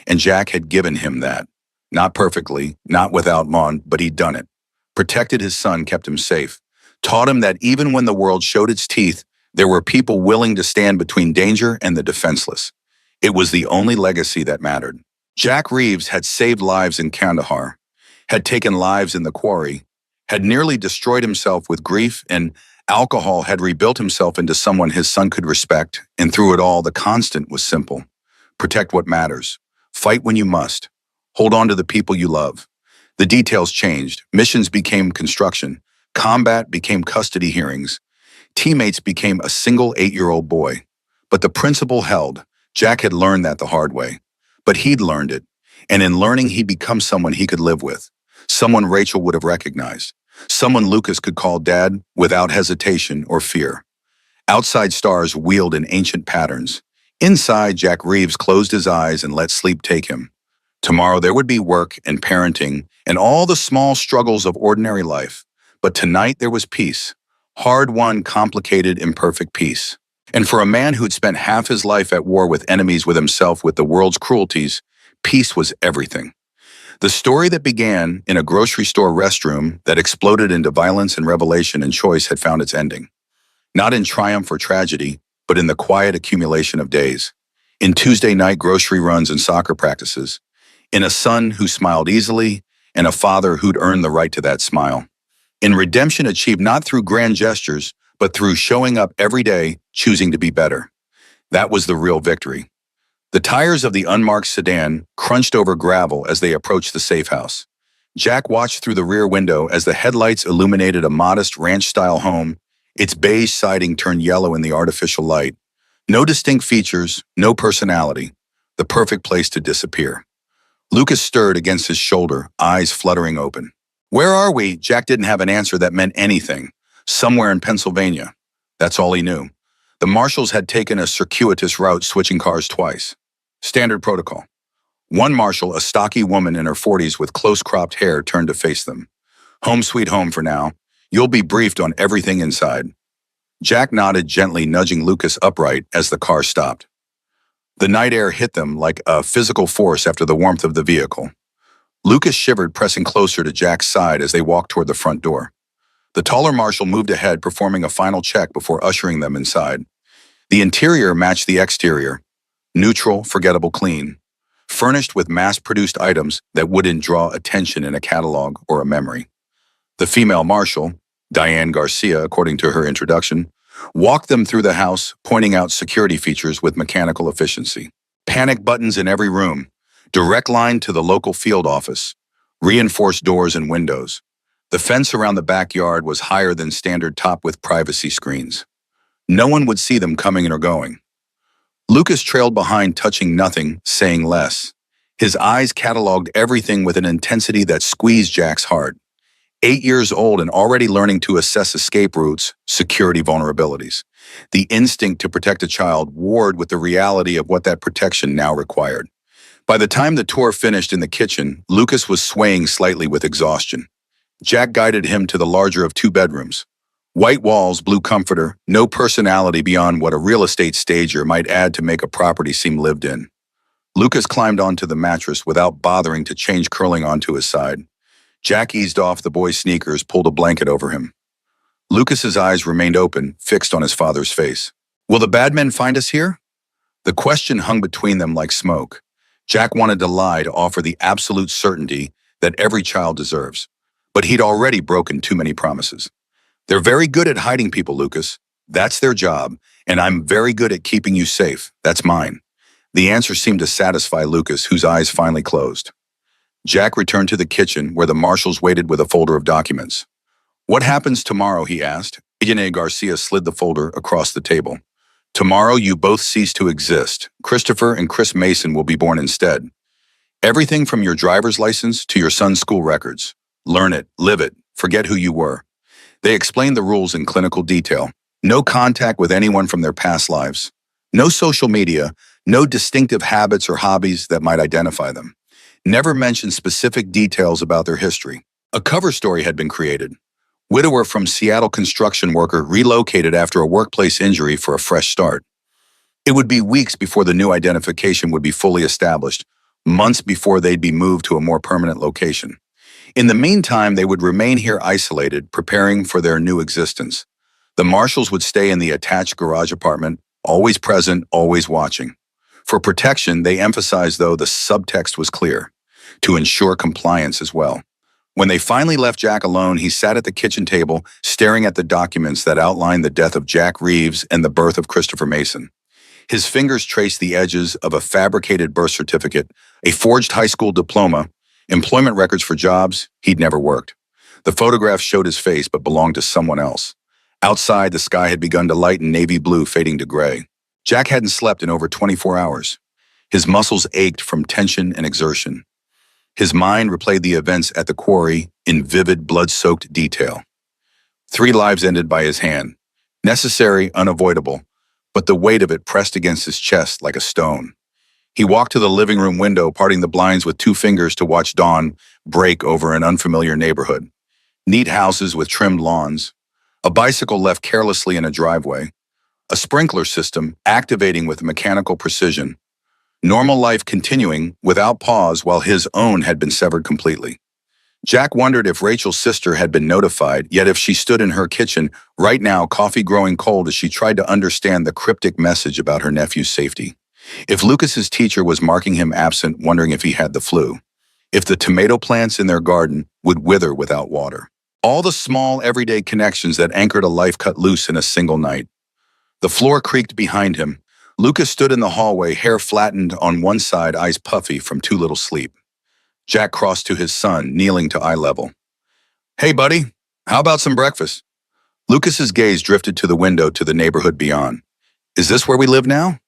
And Jack had given him that. Not perfectly, not without Mon, but he'd done it. Protected his son, kept him safe. Taught him that even when the world showed its teeth, there were people willing to stand between danger and the defenseless. It was the only legacy that mattered. Jack Reeves had saved lives in Kandahar, had taken lives in the quarry, had nearly destroyed himself with grief and alcohol, had rebuilt himself into someone his son could respect, and through it all, the constant was simple. Protect what matters. Fight when you must. Hold on to the people you love. The details changed. Missions became construction. Combat became custody hearings. Teammates became a single 8-year-old boy. But the principle held. Jack had learned that the hard way. But he'd learned it. And in learning, he'd become someone he could live with. Someone Rachel would have recognized. Someone Lucas could call Dad without hesitation or fear. Outside stars wheeled in ancient patterns. Inside, Jack Reeves closed his eyes and let sleep take him. Tomorrow there would be work and parenting and all the small struggles of ordinary life. But tonight there was peace. Hard-won, complicated, imperfect peace. And for a man who'd spent half his life at war with enemies, with himself, with the world's cruelties, peace was everything. The story that began in a grocery store restroom that exploded into violence and revelation and choice had found its ending. Not in triumph or tragedy, but in the quiet accumulation of days. In Tuesday night grocery runs and soccer practices. In a son who smiled easily and a father who'd earned the right to that smile. In redemption achieved not through grand gestures, but through showing up every day, choosing to be better. That was the real victory. The tires of the unmarked sedan crunched over gravel as they approached the safe house. Jack watched through the rear window as the headlights illuminated a modest ranch-style home, its beige siding turned yellow in the artificial light. No distinct features, no personality. The perfect place to disappear. Lucas stirred against his shoulder, eyes fluttering open. Where are we? Jack didn't have an answer that meant anything. Somewhere in Pennsylvania. That's all he knew. The marshals had taken a circuitous route, switching cars twice. Standard protocol. One marshal, a stocky woman in her 40s with close-cropped hair, turned to face them. Home sweet home for now. You'll be briefed on everything inside. Jack nodded, gently nudging Lucas upright as the car stopped. The night air hit them like a physical force after the warmth of the vehicle. Lucas shivered, pressing closer to Jack's side as they walked toward the front door. The taller marshal moved ahead, performing a final check before ushering them inside. The interior matched the exterior. Neutral, forgettable, clean. Furnished with mass-produced items that wouldn't draw attention in a catalog or a memory. The female marshal, Diane Garcia, according to her introduction, walked them through the house, pointing out security features with mechanical efficiency. Panic buttons in every room, direct line to the local field office, reinforced doors and windows. The fence around the backyard was higher than standard, topped with privacy screens. No one would see them coming or going. Lucas trailed behind, touching nothing, saying less. His eyes cataloged everything with an intensity that squeezed Jack's heart. 8 years old and already learning to assess escape routes, security vulnerabilities. The instinct to protect a child warred with the reality of what that protection now required. By the time the tour finished in the kitchen, Lucas was swaying slightly with exhaustion. Jack guided him to the larger of 2 bedrooms. White walls, blue comforter, no personality beyond what a real estate stager might add to make a property seem lived in. Lucas climbed onto the mattress without bothering to change, curling onto his side. Jack eased off the boy's sneakers, pulled a blanket over him. Lucas's eyes remained open, fixed on his father's face. "Will the bad men find us here?" The question hung between them like smoke. Jack wanted to lie, to offer the absolute certainty that every child deserves. But he'd already broken too many promises. "They're very good at hiding people, Lucas. That's their job, and I'm very good at keeping you safe. That's mine." The answer seemed to satisfy Lucas, whose eyes finally closed. Jack returned to the kitchen, where the marshals waited with a folder of documents. "What happens tomorrow?" he asked. Diane Garcia slid the folder across the table. "Tomorrow you both cease to exist. Christopher and Chris Mason will be born instead. Everything from your driver's license to your son's school records. Learn it, live it, forget who you were." They explained the rules in clinical detail. No contact with anyone from their past lives. No social media, no distinctive habits or hobbies that might identify them. Never mentioned specific details about their history. A cover story had been created. Widower from Seattle construction worker relocated after a workplace injury for a fresh start. It would be weeks before the new identification would be fully established, months before they'd be moved to a more permanent location. In the meantime, they would remain here isolated, preparing for their new existence. The marshals would stay in the attached garage apartment, always present, always watching. For protection, they emphasized, though, the subtext was clear, to ensure compliance as well. When they finally left Jack alone, he sat at the kitchen table, staring at the documents that outlined the death of Jack Reeves and the birth of Christopher Mason. His fingers traced the edges of a fabricated birth certificate, a forged high school diploma, employment records for jobs he'd never worked. The photograph showed his face but belonged to someone else. Outside, the sky had begun to lighten navy blue, fading to gray. Jack hadn't slept in over 24 hours. His muscles ached from tension and exertion. His mind replayed the events at the quarry in vivid, blood-soaked detail. 3 lives ended by his hand. Necessary, unavoidable, but the weight of it pressed against his chest like a stone. He walked to the living room window, parting the blinds with 2 fingers to watch dawn break over an unfamiliar neighborhood. Neat houses with trimmed lawns. A bicycle left carelessly in a driveway. A sprinkler system activating with mechanical precision. Normal life continuing without pause while his own had been severed completely. Jack wondered if Rachel's sister had been notified, yet if she stood in her kitchen right now, coffee growing cold, as she tried to understand the cryptic message about her nephew's safety. If Lucas's teacher was marking him absent, wondering if he had the flu. If the tomato plants in their garden would wither without water. All the small, everyday connections that anchored a life cut loose in a single night. The floor creaked behind him. Lucas stood in the hallway, hair flattened on one side, eyes puffy from too little sleep. Jack crossed to his son, kneeling to eye level. "Hey, buddy, how about some breakfast?" Lucas's gaze drifted to the window, to the neighborhood beyond. "Is this where we live now?"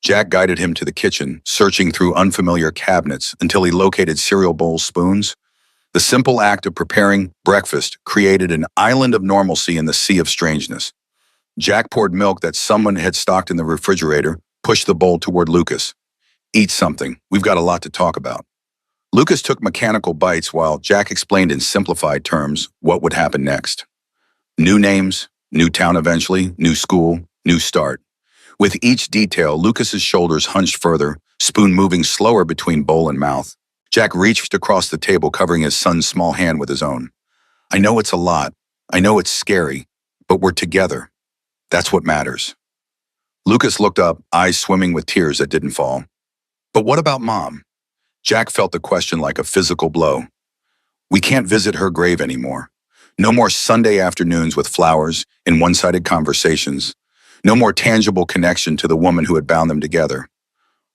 Jack guided him to the kitchen, searching through unfamiliar cabinets until he located cereal bowls, spoons. The simple act of preparing breakfast created an island of normalcy in the sea of strangeness. Jack poured milk that someone had stocked in the refrigerator, pushed the bowl toward Lucas. "Eat something. We've got a lot to talk about." Lucas took mechanical bites while Jack explained in simplified terms what would happen next. New names, new town eventually, new school, new start. With each detail, Lucas's shoulders hunched further, spoon moving slower between bowl and mouth. Jack reached across the table, covering his son's small hand with his own. "I know it's a lot. I know it's scary, but we're together. That's what matters." Lucas looked up, eyes swimming with tears that didn't fall. "But what about Mom?" Jack felt the question like a physical blow. "We can't visit her grave anymore. No more Sunday afternoons with flowers and one-sided conversations. No more tangible connection to the woman who had bound them together.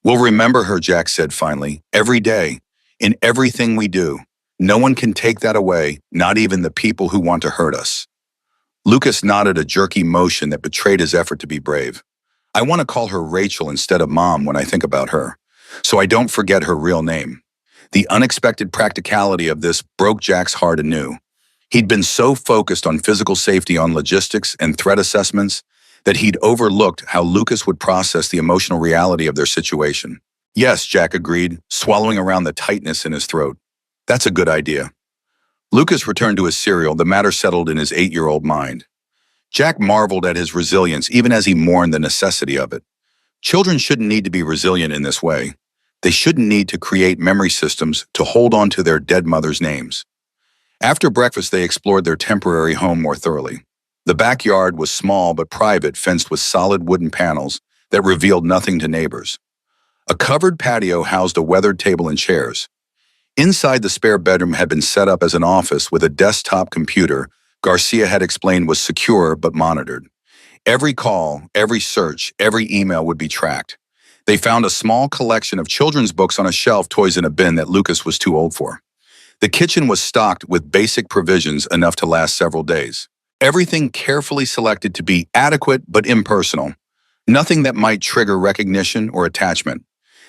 We'll remember her, Jack said finally, every day, in everything we do. No one can take that away, not even the people who want to hurt us. Lucas nodded a jerky motion that betrayed his effort to be brave. I want to call her Rachel instead of Mom when I think about her, so I don't forget her real name. The unexpected practicality of this broke Jack's heart anew. He'd been so focused on physical safety on logistics and threat assessments that he'd overlooked how Lucas would process the emotional reality of their situation. Yes, Jack agreed, swallowing around the tightness in his throat. That's a good idea. Lucas returned to his cereal, the matter settled in his 8-year-old mind. Jack marveled at his resilience even as he mourned the necessity of it. Children shouldn't need to be resilient in this way. They shouldn't need to create memory systems to hold on to their dead mother's names. After breakfast, they explored their temporary home more thoroughly. The backyard was small but private, fenced with solid wooden panels that revealed nothing to neighbors. A covered patio housed a weathered table and chairs. Inside, the spare bedroom had been set up as an office with a desktop computer Garcia had explained was secure but monitored. Every call, every search, every email would be tracked. They found a small collection of children's books on a shelf, toys in a bin that Lucas was too old for. The kitchen was stocked with basic provisions enough to last several days. Everything carefully selected to be adequate but impersonal. Nothing that might trigger recognition or attachment.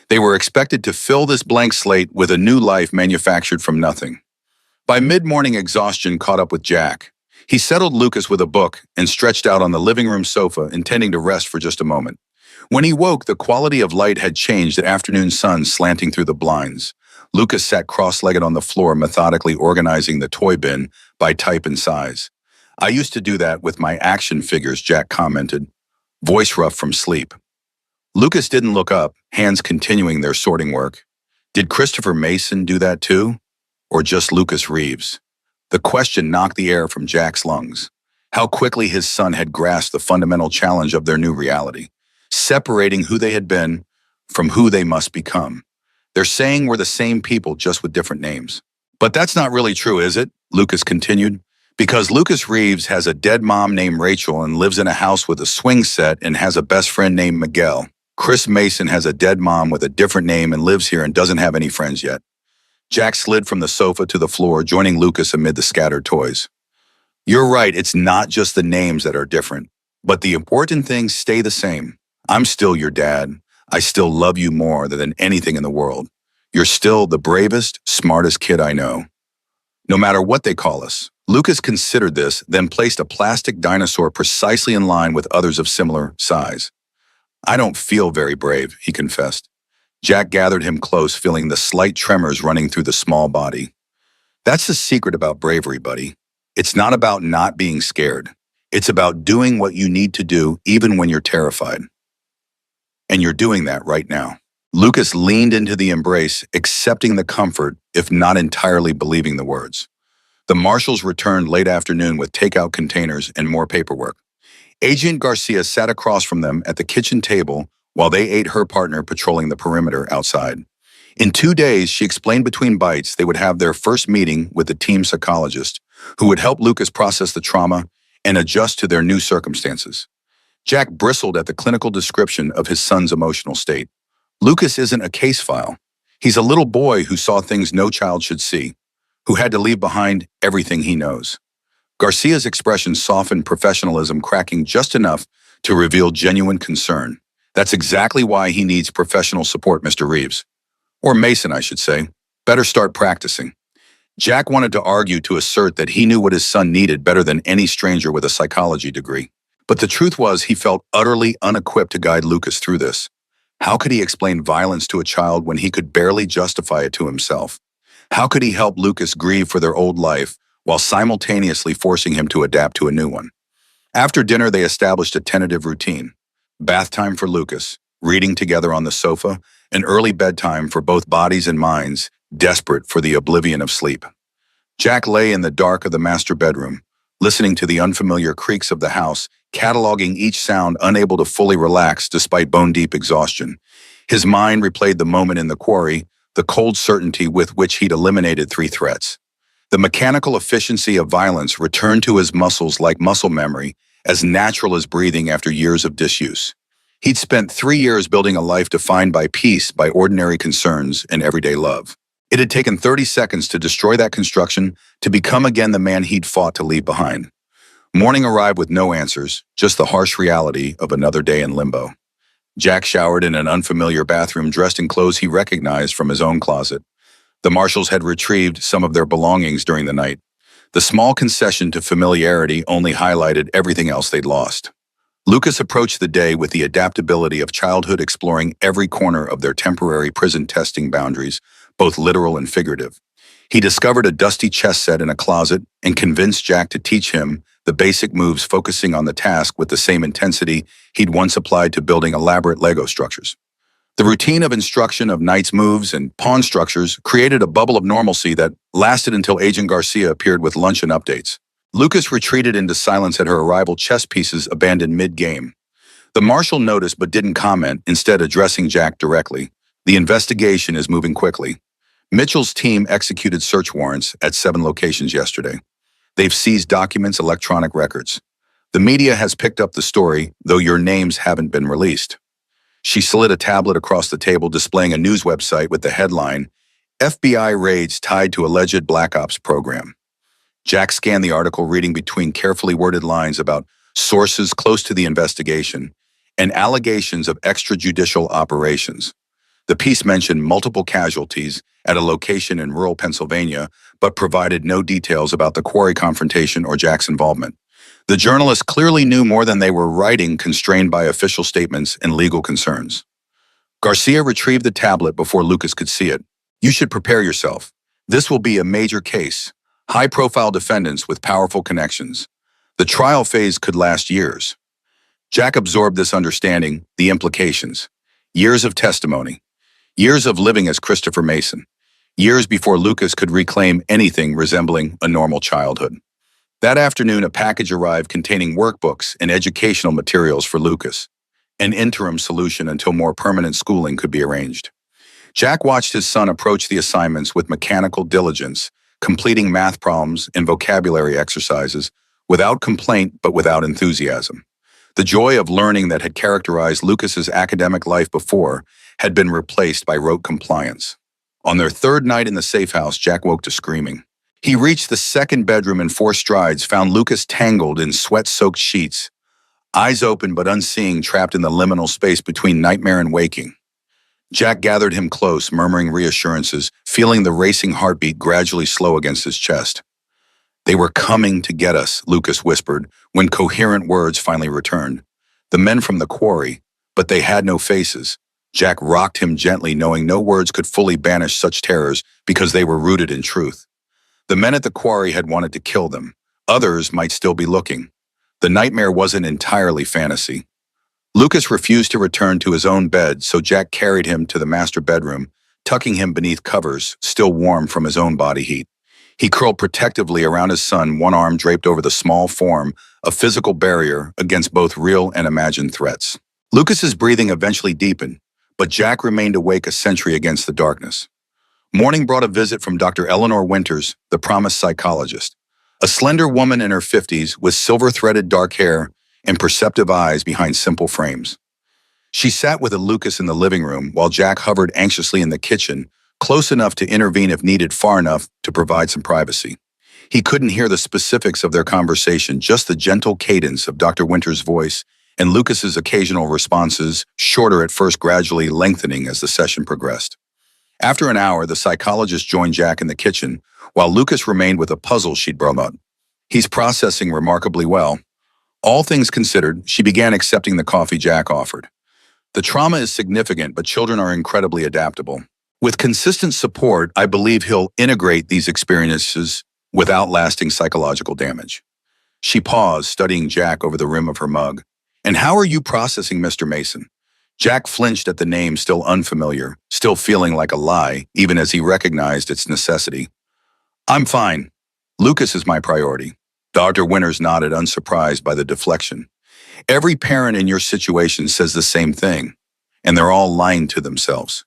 They were expected to fill this blank slate with a new life manufactured from nothing. By mid-morning, exhaustion caught up with Jack. He settled Lucas with a book and stretched out on the living room sofa, intending to rest for just a moment. When he woke, the quality of light had changed, the afternoon sun slanting through the blinds. Lucas sat cross-legged on the floor, methodically organizing the toy bin by type and size. I used to do that with my action figures, Jack commented, voice rough from sleep. Lucas didn't look up, hands continuing their sorting work. Did Christopher Mason do that too? Or just Lucas Reeves? The question knocked the air from Jack's lungs. How quickly his son had grasped the fundamental challenge of their new reality, separating who they had been from who they must become. They're saying we're the same people, just with different names. But that's not really true, is it? Lucas continued. Because Lucas Reeves has a dead mom named Rachel and lives in a house with a swing set and has a best friend named Miguel. Chris Mason has a dead mom with a different name and lives here and doesn't have any friends yet. Jack slid from the sofa to the floor, joining Lucas amid the scattered toys. You're right, it's not just the names that are different, but the important things stay the same. I'm still your dad. I still love you more than anything in the world. You're still the bravest, smartest kid I know. No matter what they call us. Lucas considered this, then placed a plastic dinosaur precisely in line with others of similar size. I don't feel very brave, he confessed. Jack gathered him close, feeling the slight tremors running through the small body. That's the secret about bravery, buddy. It's not about not being scared. It's about doing what you need to do even when you're terrified. And you're doing that right now. Lucas leaned into the embrace, accepting the comfort, if not entirely believing the words. The marshals returned late afternoon with takeout containers and more paperwork. Agent Garcia sat across from them at the kitchen table while they ate, her partner patrolling the perimeter outside. In 2 days, she explained between bites, they would have their first meeting with the team psychologist, who would help Lucas process the trauma and adjust to their new circumstances. Jack bristled at the clinical description of his son's emotional state. Lucas isn't a case file. He's a little boy who saw things no child should see, who had to leave behind everything he knows. Garcia's expression softened, professionalism cracking just enough to reveal genuine concern. That's exactly why he needs professional support, Mr. Reeves. Or Mason, I should say. Better start practicing. Jack wanted to argue, to assert that he knew what his son needed better than any stranger with a psychology degree. But the truth was, he felt utterly unequipped to guide Lucas through this. How could he explain violence to a child when he could barely justify it to himself? How could he help Lucas grieve for their old life while simultaneously forcing him to adapt to a new one? After dinner, they established a tentative routine. Bath time for Lucas, reading together on the sofa, and early bedtime for both bodies and minds, desperate for the oblivion of sleep. Jack lay in the dark of the master bedroom, listening to the unfamiliar creaks of the house, cataloging each sound, unable to fully relax despite bone-deep exhaustion. His mind replayed the moment in the quarry, the cold certainty with which he'd eliminated 3 threats. The mechanical efficiency of violence returned to his muscles like muscle memory, as natural as breathing after years of disuse. He'd spent 3 years building a life defined by peace, by ordinary concerns, and everyday love. It had taken 30 seconds to destroy that construction, to become again the man he'd fought to leave behind. Morning arrived with no answers, just the harsh reality of another day in limbo. Jack showered in an unfamiliar bathroom, dressed in clothes he recognized from his own closet. The marshals had retrieved some of their belongings during the night. The small concession to familiarity only highlighted everything else they'd lost. Lucas approached the day with the adaptability of childhood, exploring every corner of their temporary prison, testing boundaries, both literal and figurative. He discovered a dusty chess set in a closet and convinced Jack to teach him the basic moves, focusing on the task with the same intensity he'd once applied to building elaborate Lego structures. The routine of instruction of knights' moves and pawn structures created a bubble of normalcy that lasted until Agent Garcia appeared with luncheon updates. Lucas retreated into silence at her arrival, chess pieces abandoned mid-game. The marshal noticed but didn't comment, instead addressing Jack directly. The investigation is moving quickly. Mitchell's team executed search warrants at 7 locations yesterday. They've seized documents, electronic records. The media has picked up the story, though your names haven't been released. She slid a tablet across the table, displaying a news website with the headline, FBI raids tied to alleged Black Ops program. Jack scanned the article, reading between carefully worded lines about sources close to the investigation and allegations of extrajudicial operations. The piece mentioned multiple casualties at a location in rural Pennsylvania, but provided no details about the quarry confrontation or Jack's involvement. The journalists clearly knew more than they were writing, constrained by official statements and legal concerns. Garcia retrieved the tablet before Lucas could see it. You should prepare yourself. This will be a major case. High-profile defendants with powerful connections. The trial phase could last years. Jack absorbed this understanding, the implications. Years of testimony. Years of living as Christopher Mason. Years before Lucas could reclaim anything resembling a normal childhood. That afternoon, a package arrived containing workbooks and educational materials for Lucas, an interim solution until more permanent schooling could be arranged. Jack watched his son approach the assignments with mechanical diligence, completing math problems and vocabulary exercises without complaint but without enthusiasm. The joy of learning that had characterized Lucas's academic life before had been replaced by rote compliance. On their 3rd night in the safe house, Jack woke to screaming. He reached the 2nd bedroom in 4 strides, found Lucas tangled in sweat-soaked sheets, eyes open but unseeing, trapped in the liminal space between nightmare and waking. Jack gathered him close, murmuring reassurances, feeling the racing heartbeat gradually slow against his chest. They were coming to get us, Lucas whispered, when coherent words finally returned. The men from the quarry, but they had no faces. Jack rocked him gently, knowing no words could fully banish such terrors because they were rooted in truth. The men at the quarry had wanted to kill them. Others might still be looking. The nightmare wasn't entirely fantasy. Lucas refused to return to his own bed, so Jack carried him to the master bedroom, tucking him beneath covers, still warm from his own body heat. He curled protectively around his son, one arm draped over the small form, a physical barrier against both real and imagined threats. Lucas's breathing eventually deepened, but Jack remained awake, a sentry against the darkness. Morning brought a visit from Dr. Eleanor Winters, the promised psychologist, a slender woman in her 50s with silver-threaded dark hair and perceptive eyes behind simple frames. She sat with Lucas in the living room while Jack hovered anxiously in the kitchen, close enough to intervene if needed, far enough to provide some privacy. He couldn't hear the specifics of their conversation, just the gentle cadence of Dr. Winters' voice and Lucas's occasional responses, shorter at first, gradually lengthening as the session progressed. After an hour, the psychologist joined Jack in the kitchen, while Lucas remained with a puzzle she'd brought up. He's processing remarkably well. All things considered, she began accepting the coffee Jack offered. The trauma is significant, but children are incredibly adaptable. With consistent support, I believe he'll integrate these experiences without lasting psychological damage. She paused, studying Jack over the rim of her mug. And how are you processing Mr. Mason? Jack flinched at the name, still unfamiliar, still feeling like a lie, even as he recognized its necessity. I'm fine. Lucas is my priority. Dr. Winters nodded, unsurprised by the deflection. Every parent in your situation says the same thing, and they're all lying to themselves.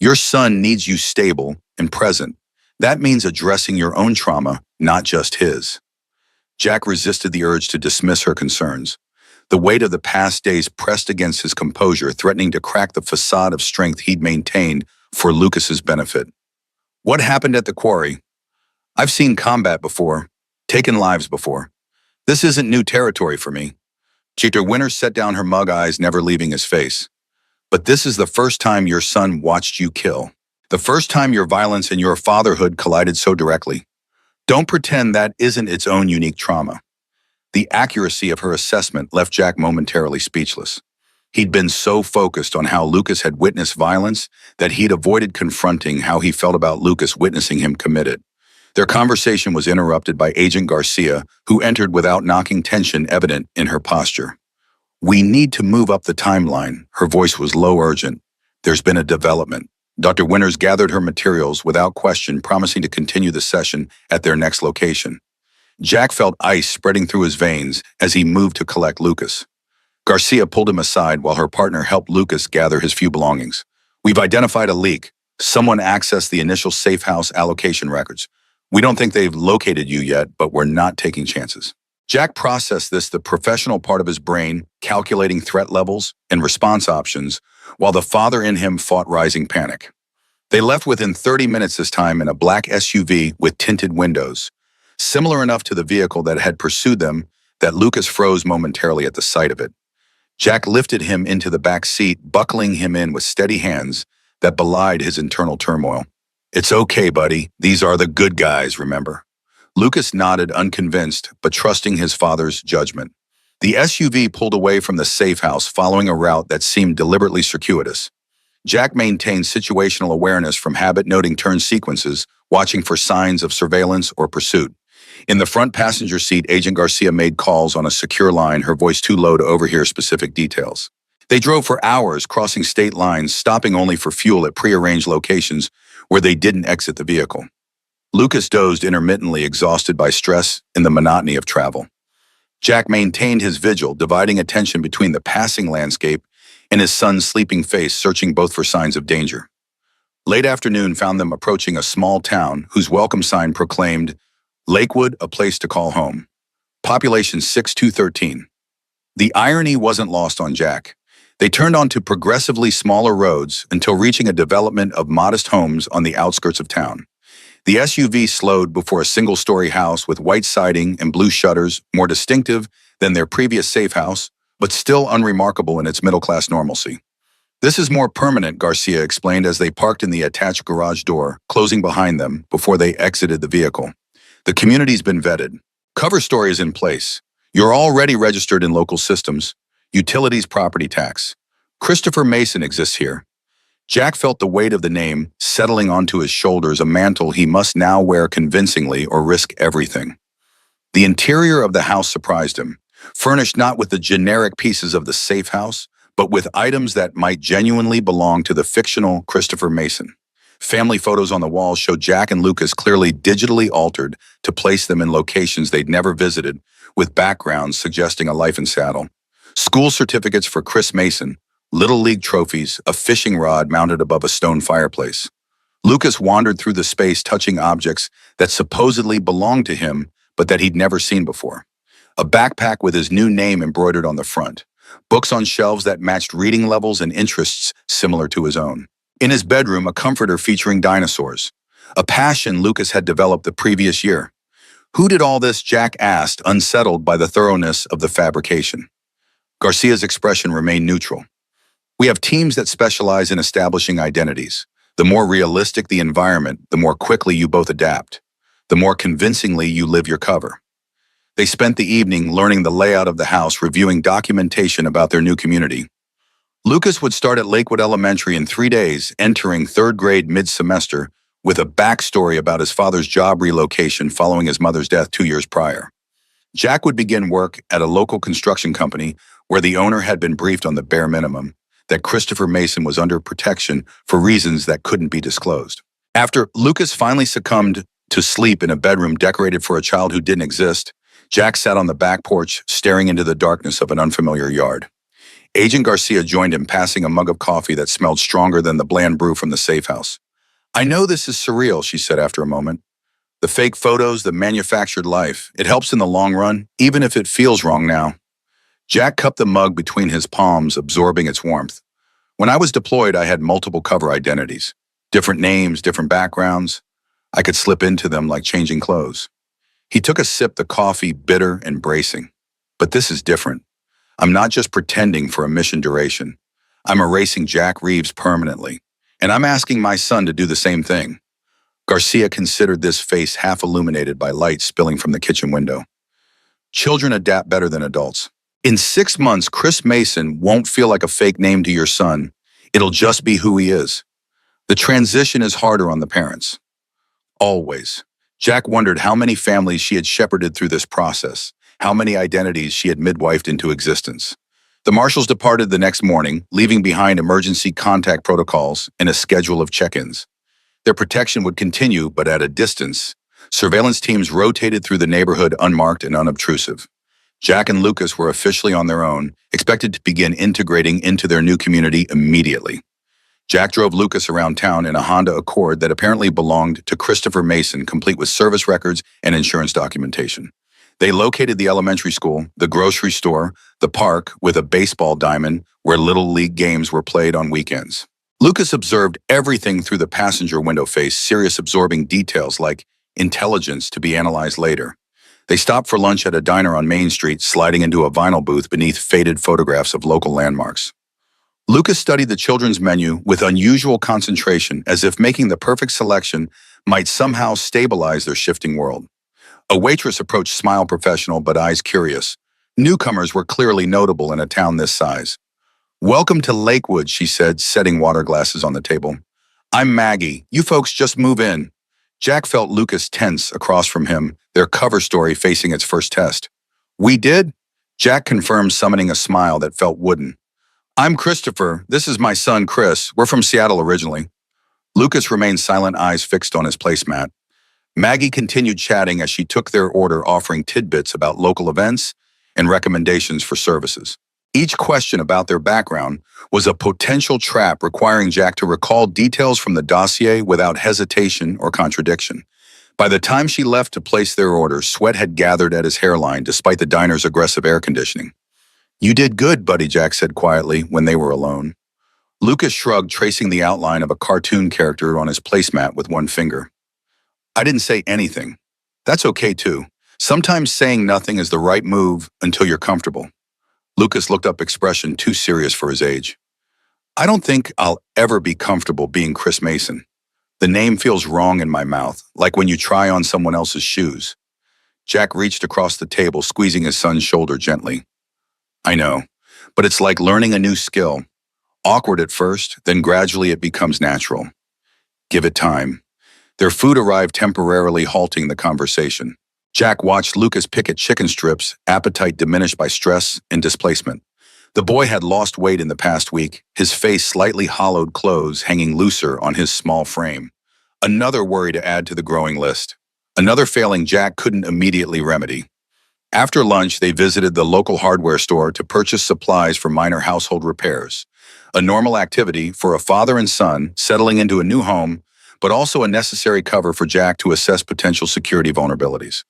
Your son needs you stable and present, That means addressing your own trauma, not just his. Jack resisted the urge to dismiss her concerns. The weight of the past days pressed against his composure, threatening to crack the facade of strength he'd maintained for Lucas's benefit. What happened at the quarry? I've seen combat before, taken lives before. This isn't new territory for me. Cheater Winters set down her mug eyes, never leaving his face. But this is the first time your son watched you kill. The first time your violence and your fatherhood collided so directly. Don't pretend that isn't its own unique trauma. The accuracy of her assessment left Jack momentarily speechless. He'd been so focused on how Lucas had witnessed violence that he'd avoided confronting how he felt about Lucas witnessing him commit it. Their conversation was interrupted by Agent Garcia, who entered without knocking, tension evident in her posture. We need to move up the timeline. Her voice was low, urgent. There's been a development. Dr. Winters gathered her materials without question, promising to continue the session at their next location. Jack felt ice spreading through his veins as he moved to collect Lucas. Garcia pulled him aside while her partner helped Lucas gather his few belongings. We've identified a leak. Someone accessed the initial safe house allocation records. We don't think they've located you yet, but we're not taking chances. Jack processed this, the professional part of his brain, calculating threat levels and response options, while the father in him fought rising panic. They left within 30 minutes this time in a black SUV with tinted windows, similar enough to the vehicle that had pursued them that Lucas froze momentarily at the sight of it. Jack lifted him into the back seat, buckling him in with steady hands that belied his internal turmoil. It's okay, buddy. These are the good guys, remember? Lucas nodded, unconvinced, but trusting his father's judgment. The SUV pulled away from the safe house, following a route that seemed deliberately circuitous. Jack maintained situational awareness from habit, noting turn sequences, watching for signs of surveillance or pursuit. In the front passenger seat, Agent Garcia made calls on a secure line, her voice too low to overhear specific details. They drove for hours, crossing state lines, stopping only for fuel at prearranged locations where they didn't exit the vehicle. Lucas dozed intermittently, exhausted by stress and the monotony of travel. Jack maintained his vigil, dividing attention between the passing landscape and his son's sleeping face, searching both for signs of danger. Late afternoon found them approaching a small town whose welcome sign proclaimed, Lakewood, a place to call home. Population 6213. The irony wasn't lost on Jack. They turned onto progressively smaller roads until reaching a development of modest homes on the outskirts of town. The SUV slowed before a single-story house with white siding and blue shutters, more distinctive than their previous safe house, but still unremarkable in its middle-class normalcy. This is more permanent, Garcia explained as they parked in the attached garage door, closing behind them before they exited the vehicle. The community's been vetted. Cover story is in place. You're already registered in local systems. Utilities, property tax. Christopher Mason exists here. Jack felt the weight of the name settling onto his shoulders, a mantle he must now wear convincingly or risk everything. The interior of the house surprised him, furnished not with the generic pieces of the safe house, but with items that might genuinely belong to the fictional Christopher Mason. Family photos on the wall showed Jack and Lucas clearly digitally altered to place them in locations they'd never visited, with backgrounds suggesting a life in Seattle. School certificates for Chris Mason, Little League trophies, a fishing rod mounted above a stone fireplace. Lucas wandered through the space, touching objects that supposedly belonged to him, but that he'd never seen before. A backpack with his new name embroidered on the front. Books on shelves that matched reading levels and interests similar to his own. In his bedroom, a comforter featuring dinosaurs. A passion Lucas had developed the previous year. Who did all this, Jack asked, unsettled by the thoroughness of the fabrication. Garcia's expression remained neutral. We have teams that specialize in establishing identities. The more realistic the environment, the more quickly you both adapt. The more convincingly you live your cover. They spent the evening learning the layout of the house, reviewing documentation about their new community. Lucas would start at Lakewood Elementary in 3 days, entering third grade mid-semester with a backstory about his father's job relocation following his mother's death 2 years prior. Jack would begin work at a local construction company where the owner had been briefed on the bare minimum, that Christopher Mason was under protection for reasons that couldn't be disclosed. After Lucas finally succumbed to sleep in a bedroom decorated for a child who didn't exist, Jack sat on the back porch, staring into the darkness of an unfamiliar yard. Agent Garcia joined him, passing a mug of coffee that smelled stronger than the bland brew from the safe house. I know this is surreal, she said after a moment. The fake photos, the manufactured life, it helps in the long run, even if it feels wrong now. Jack cupped the mug between his palms, absorbing its warmth. When I was deployed, I had multiple cover identities. Different names, different backgrounds. I could slip into them like changing clothes. He took a sip, the coffee bitter and bracing. But this is different. I'm not just pretending for a mission duration. I'm erasing Jack Reeves permanently. And I'm asking my son to do the same thing. Garcia considered this face half illuminated by light spilling from the kitchen window. Children adapt better than adults. In 6 months, Chris Mason won't feel like a fake name to your son. It'll just be who he is. The transition is harder on the parents. Always. Jack wondered how many families she had shepherded through this process, how many identities she had midwifed into existence. The marshals departed the next morning, leaving behind emergency contact protocols and a schedule of check-ins. Their protection would continue, but at a distance. Surveillance teams rotated through the neighborhood unmarked and unobtrusive. Jack and Lucas were officially on their own, expected to begin integrating into their new community immediately. Jack drove Lucas around town in a Honda Accord that apparently belonged to Christopher Mason, complete with service records and insurance documentation. They located the elementary school, the grocery store, the park with a baseball diamond where Little League games were played on weekends. Lucas observed everything through the passenger window face, serious absorbing details like intelligence to be analyzed later. They stopped for lunch at a diner on Main Street, sliding into a vinyl booth beneath faded photographs of local landmarks. Lucas studied the children's menu with unusual concentration, as if making the perfect selection might somehow stabilize their shifting world. A waitress approached, smile professional but eyes curious. Newcomers were clearly notable in a town this size. "Welcome to Lakewood," she said, setting water glasses on the table. "I'm Maggie. You folks just move in." Jack felt Lucas tense across from him, their cover story facing its first test. "We did?" Jack confirmed, summoning a smile that felt wooden. "I'm Christopher. This is my son, Chris. We're from Seattle originally." Lucas remained silent, eyes fixed on his placemat. Maggie continued chatting as she took their order, offering tidbits about local events and recommendations for services. Each question about their background was a potential trap, requiring Jack to recall details from the dossier without hesitation or contradiction. By the time she left to place their order, sweat had gathered at his hairline despite the diner's aggressive air conditioning. "You did good, buddy," Jack said quietly when they were alone. Lucas shrugged, tracing the outline of a cartoon character on his placemat with one finger. "I didn't say anything. That's okay too. Sometimes saying nothing is the right move until you're comfortable." Lucas looked up, expression too serious for his age. "I don't think I'll ever be comfortable being Chris Mason. The name feels wrong in my mouth, like when you try on someone else's shoes." Jack reached across the table, squeezing his son's shoulder gently. "I know, but it's like learning a new skill. Awkward at first, then gradually it becomes natural. Give it time." Their food arrived, temporarily halting the conversation. Jack watched Lucas pick at chicken strips, appetite diminished by stress and displacement. The boy had lost weight in the past week, his face slightly hollowed, clothes hanging looser on his small frame. Another worry to add to the growing list. Another failing Jack couldn't immediately remedy. After lunch, they visited the local hardware store to purchase supplies for minor household repairs. A normal activity for a father and son settling into a new home, but also a necessary cover for Jack to assess potential security vulnerabilities.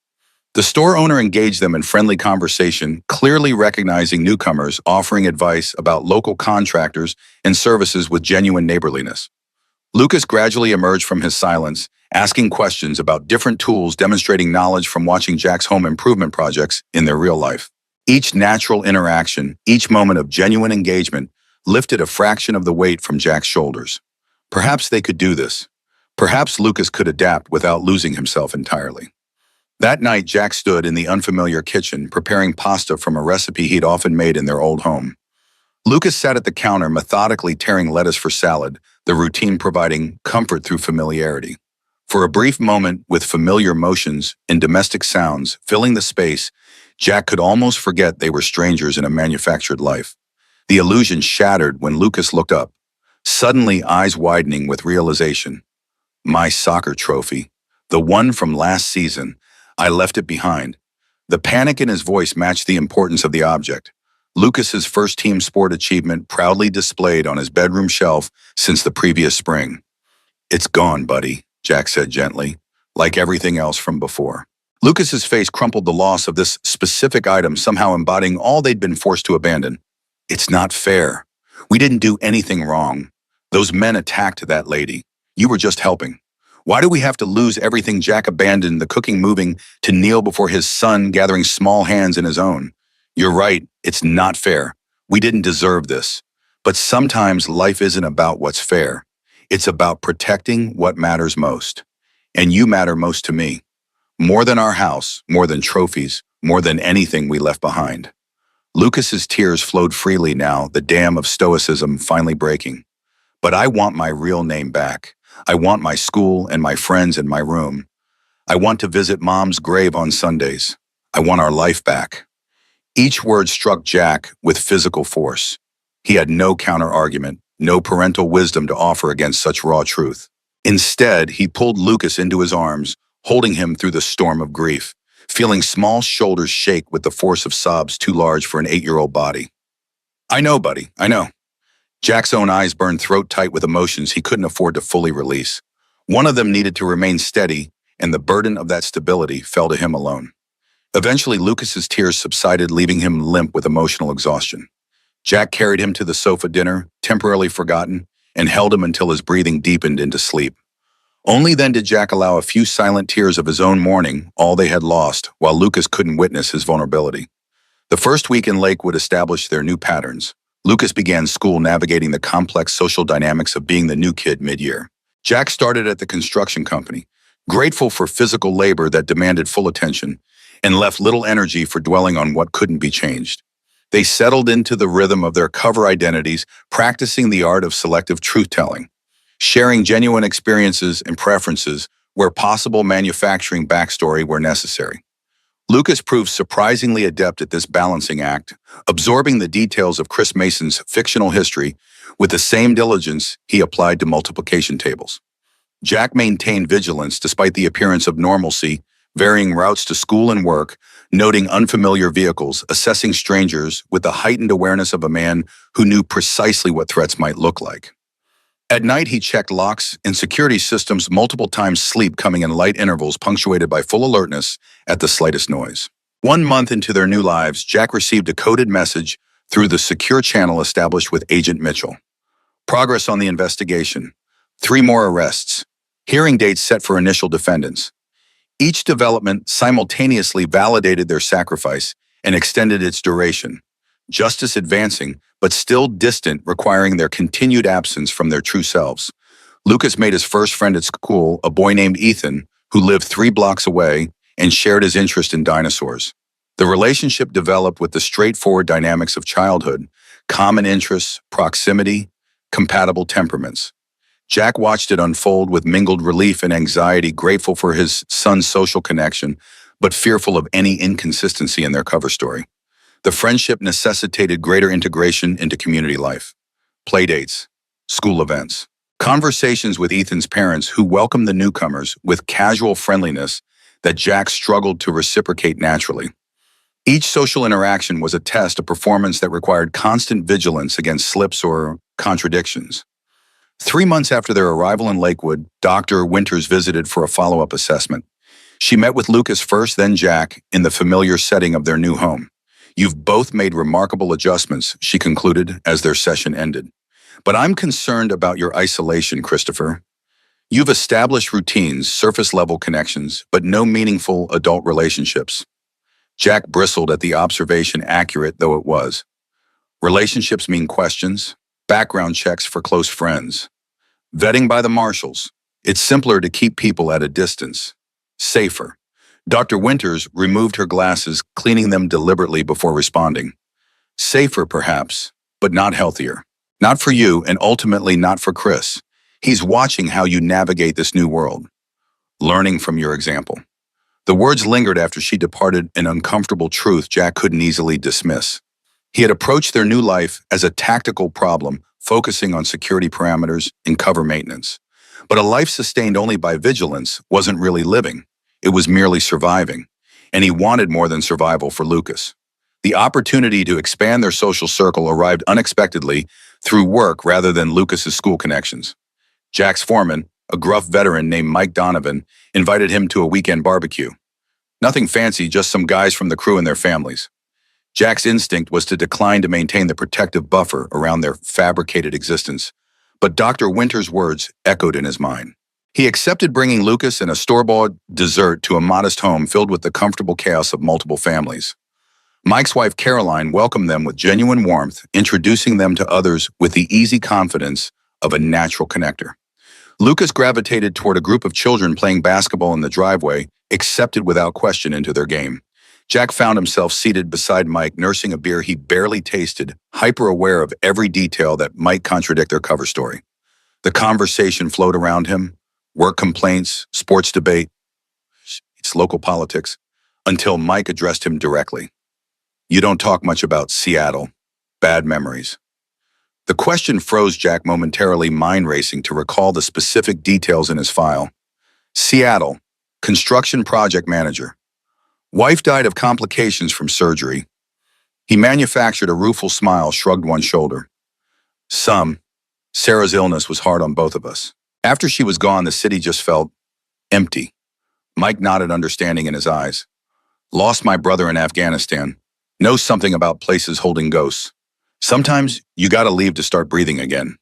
The store owner engaged them in friendly conversation, clearly recognizing newcomers, offering advice about local contractors and services with genuine neighborliness. Lucas gradually emerged from his silence, asking questions about different tools, demonstrating knowledge from watching Jack's home improvement projects in their real life. Each natural interaction, each moment of genuine engagement, lifted a fraction of the weight from Jack's shoulders. Perhaps they could do this. Perhaps Lucas could adapt without losing himself entirely. That night, Jack stood in the unfamiliar kitchen, preparing pasta from a recipe he'd often made in their old home. Lucas sat at the counter, methodically tearing lettuce for salad, the routine providing comfort through familiarity. For a brief moment, with familiar motions and domestic sounds filling the space, Jack could almost forget they were strangers in a manufactured life. The illusion shattered when Lucas looked up, suddenly eyes widening with realization. My soccer trophy, the one from last season. I left it behind. The panic in his voice matched the importance of the object. Lucas's first team sport achievement, proudly displayed on his bedroom shelf since the previous spring. It's gone, buddy, Jack said gently, like everything else from before. Lucas's face crumpled, the loss of this specific item somehow embodying all they'd been forced to abandon. It's not fair. We didn't do anything wrong. Those men attacked that lady. You were just helping. Why do we have to lose everything? Jack abandoned the cooking, moving to kneel before his son, gathering small hands in his own. You're right, it's not fair. We didn't deserve this. But sometimes life isn't about what's fair. It's about protecting what matters most. And you matter most to me. More than our house, more than trophies, more than anything we left behind. Lucas's tears flowed freely now, the dam of stoicism finally breaking. But I want my real name back. I want my school and my friends in my room. I want to visit Mom's grave on Sundays. I want our life back. Each word struck Jack with physical force. He had no counter-argument, no parental wisdom to offer against such raw truth. Instead, he pulled Lucas into his arms, holding him through the storm of grief, feeling small shoulders shake with the force of sobs too large for an 8-year-old body. I know, buddy, I know. Jack's own eyes burned throat-tight with emotions he couldn't afford to fully release. One of them needed to remain steady, and the burden of that stability fell to him alone. Eventually, Lucas's tears subsided, leaving him limp with emotional exhaustion. Jack carried him to the sofa dinner, temporarily forgotten, and held him until his breathing deepened into sleep. Only then did Jack allow a few silent tears of his own mourning, all they had lost, while Lucas couldn't witness his vulnerability. The first week in Lakewood established their new patterns. Lucas began school navigating the complex social dynamics of being the new kid mid-year. Jack started at the construction company, grateful for physical labor that demanded full attention, and left little energy for dwelling on what couldn't be changed. They settled into the rhythm of their cover identities, practicing the art of selective truth-telling, sharing genuine experiences and preferences where possible, manufacturing backstory where necessary. Lucas proved surprisingly adept at this balancing act, absorbing the details of Chris Mason's fictional history with the same diligence he applied to multiplication tables. Jack maintained vigilance despite the appearance of normalcy, varying routes to school and work, noting unfamiliar vehicles, assessing strangers with the heightened awareness of a man who knew precisely what threats might look like. At night, he checked locks and security systems multiple times, sleep coming in light intervals punctuated by full alertness at the slightest noise. 1 month into their new lives, Jack received a coded message through the secure channel established with Agent Mitchell. Progress on the investigation. 3 more arrests. Hearing dates set for initial defendants. Each development simultaneously validated their sacrifice and extended its duration. Justice advancing, but still distant, requiring their continued absence from their true selves. Lucas made his first friend at school, a boy named Ethan, who lived 3 blocks away and shared his interest in dinosaurs. The relationship developed with the straightforward dynamics of childhood, common interests, proximity, compatible temperaments. Jack watched it unfold with mingled relief and anxiety, grateful for his son's social connection, but fearful of any inconsistency in their cover story. The friendship necessitated greater integration into community life. Playdates, school events, conversations with Ethan's parents who welcomed the newcomers with casual friendliness that Jack struggled to reciprocate naturally. Each social interaction was a test, a performance that required constant vigilance against slips or contradictions. 3 months after their arrival in Lakewood, Dr. Winters visited for a follow-up assessment. She met with Lucas first, then Jack, in the familiar setting of their new home. You've both made remarkable adjustments, she concluded as their session ended. But I'm concerned about your isolation, Christopher. You've established routines, surface-level connections, but no meaningful adult relationships. Jack bristled at the observation, accurate though it was. Relationships mean questions, background checks for close friends, vetting by the marshals. It's simpler to keep people at a distance. Safer. Dr. Winters removed her glasses, cleaning them deliberately before responding. Safer, perhaps, but not healthier. Not for you, and ultimately not for Chris. He's watching how you navigate this new world, learning from your example. The words lingered after she departed, an uncomfortable truth Jack couldn't easily dismiss. He had approached their new life as a tactical problem, focusing on security parameters and cover maintenance. But a life sustained only by vigilance wasn't really living. It was merely surviving, and he wanted more than survival for Lucas. The opportunity to expand their social circle arrived unexpectedly through work rather than Lucas's school connections. Jack's foreman, a gruff veteran named Mike Donovan, invited him to a weekend barbecue. Nothing fancy, just some guys from the crew and their families. Jack's instinct was to decline to maintain the protective buffer around their fabricated existence, but Dr. Winter's words echoed in his mind. He accepted bringing Lucas and a store-bought dessert to a modest home filled with the comfortable chaos of multiple families. Mike's wife Caroline welcomed them with genuine warmth, introducing them to others with the easy confidence of a natural connector. Lucas gravitated toward a group of children playing basketball in the driveway, accepted without question into their game. Jack found himself seated beside Mike, nursing a beer he barely tasted, hyper-aware of every detail that might contradict their cover story. The conversation flowed around him, work complaints, sports debate, it's local politics, until Mike addressed him directly. "You don't talk much about Seattle. Bad memories." The question froze Jack momentarily, mind racing to recall the specific details in his file. Seattle, construction project manager. Wife died of complications from surgery. He manufactured a rueful smile, shrugged one shoulder. Sarah's illness was hard on both of us. After she was gone, the city just felt empty. Mike nodded, understanding in his eyes. Lost my brother in Afghanistan. Knows something about places holding ghosts. Sometimes you gotta leave to start breathing again.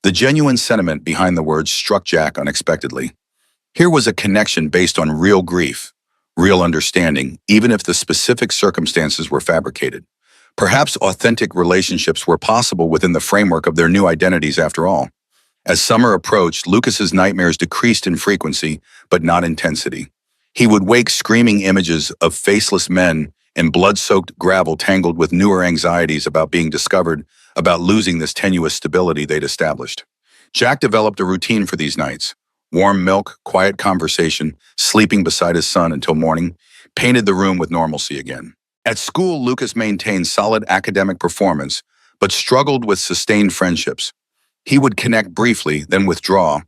The genuine sentiment behind the words struck Jack unexpectedly. Here was a connection based on real grief, real understanding, even if the specific circumstances were fabricated. Perhaps authentic relationships were possible within the framework of their new identities after all. As summer approached, Lucas's nightmares decreased in frequency, but not intensity. He would wake screaming images of faceless men and blood-soaked gravel tangled with newer anxieties about being discovered, about losing this tenuous stability they'd established. Jack developed a routine for these nights. Warm milk, quiet conversation, sleeping beside his son until morning, painted the room with normalcy again. At school, Lucas maintained solid academic performance, but struggled with sustained friendships. He would connect briefly, then withdraw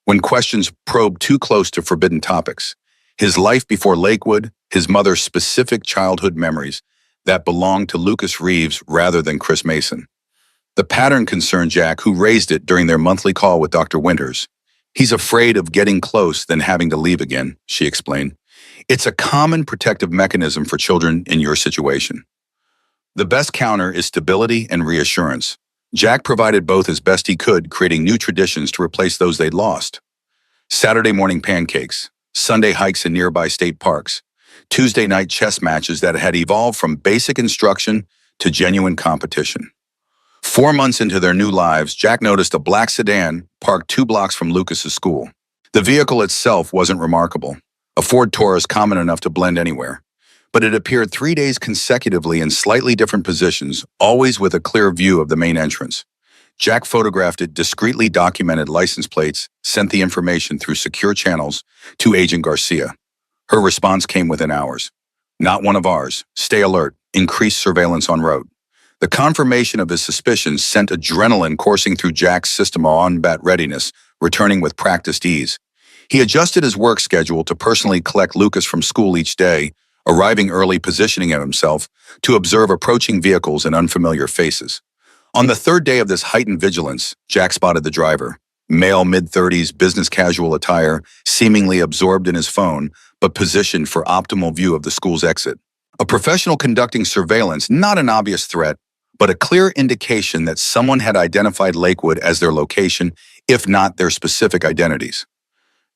when questions probed too close to forbidden topics. His life before Lakewood, his mother's specific childhood memories that belonged to Lucas Reeves rather than Chris Mason. The pattern concerned Jack, who raised it during their monthly call with Dr. Winters. "He's afraid of getting close, then having to leave again," she explained. "It's a common protective mechanism for children in your situation." The best counter is stability and reassurance. Jack provided both as best he could, creating new traditions to replace those they'd lost. Saturday morning pancakes, Sunday hikes in nearby state parks, Tuesday night chess matches that had evolved from basic instruction to genuine competition. 4 months into their new lives, Jack noticed a black sedan parked 2 blocks from Lucas's school. The vehicle itself wasn't remarkable, a Ford Taurus common enough to blend anywhere. But it appeared 3 days consecutively in slightly different positions, always with a clear view of the main entrance. Jack photographed it, discreetly documented license plates, sent the information through secure channels to Agent Garcia. Her response came within hours. "Not one of ours. Stay alert. Increase surveillance en route." The confirmation of his suspicions sent adrenaline coursing through Jack's system of on-bat readiness, returning with practiced ease. He adjusted his work schedule to personally collect Lucas from school each day, arriving early, positioning himself to observe approaching vehicles and unfamiliar faces. On the 3rd day of this heightened vigilance, Jack spotted the driver. Male, mid-30s, business casual attire, seemingly absorbed in his phone, but positioned for optimal view of the school's exit. A professional conducting surveillance, not an obvious threat, but a clear indication that someone had identified Lakewood as their location, if not their specific identities.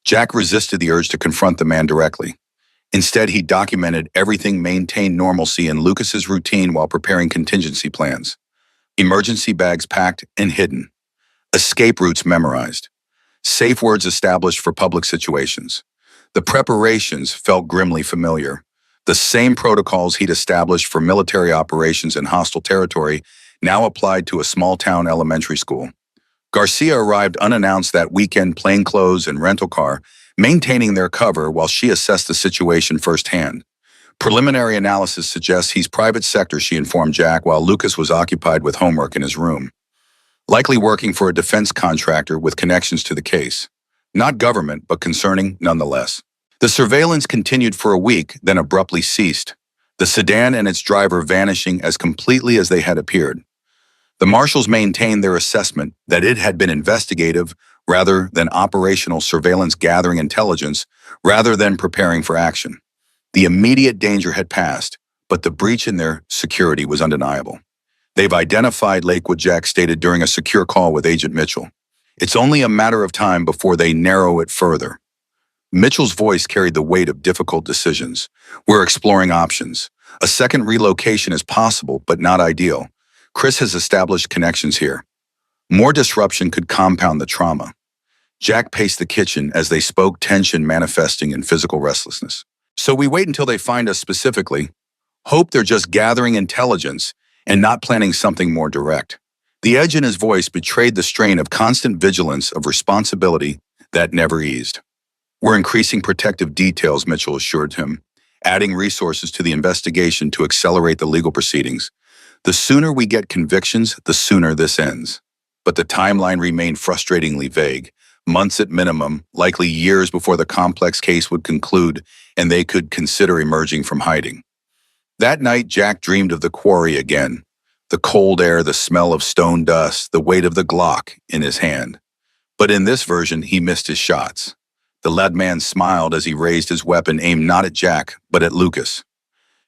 Jack resisted the urge to confront the man directly. Instead, he documented everything, maintained normalcy in Lucas's routine while preparing contingency plans. Emergency bags packed and hidden. Escape routes memorized. Safe words established for public situations. The preparations felt grimly familiar. The same protocols he'd established for military operations in hostile territory now applied to a small-town elementary school. Garcia arrived unannounced that weekend, plainclothes and rental car, maintaining their cover while she assessed the situation firsthand. Preliminary analysis suggests he's private sector, she informed Jack, while Lucas was occupied with homework in his room. Likely working for a defense contractor with connections to the case. Not government, but concerning nonetheless. The surveillance continued for a week, then abruptly ceased, the sedan and its driver vanishing as completely as they had appeared. The marshals maintained their assessment that it had been investigative rather than operational surveillance gathering intelligence, rather than preparing for action. The immediate danger had passed, but the breach in their security was undeniable. They've identified Lakewood, Jack stated during a secure call with Agent Mitchell. It's only a matter of time before they narrow it further. Mitchell's voice carried the weight of difficult decisions. We're exploring options. A second relocation is possible, but not ideal. Chris has established connections here. More disruption could compound the trauma. Jack paced the kitchen as they spoke, tension manifesting in physical restlessness. So we wait until they find us specifically. Hope they're just gathering intelligence and not planning something more direct. The edge in his voice betrayed the strain of constant vigilance, of responsibility that never eased. We're increasing protective details, Mitchell assured him, adding resources to the investigation to accelerate the legal proceedings. The sooner we get convictions, the sooner this ends. But the timeline remained frustratingly vague. Months at minimum, likely years before the complex case would conclude and they could consider emerging from hiding. That night, Jack dreamed of the quarry again. The cold air, the smell of stone dust, the weight of the Glock in his hand. But in this version, he missed his shots. The lead man smiled as he raised his weapon, aimed not at Jack, but at Lucas.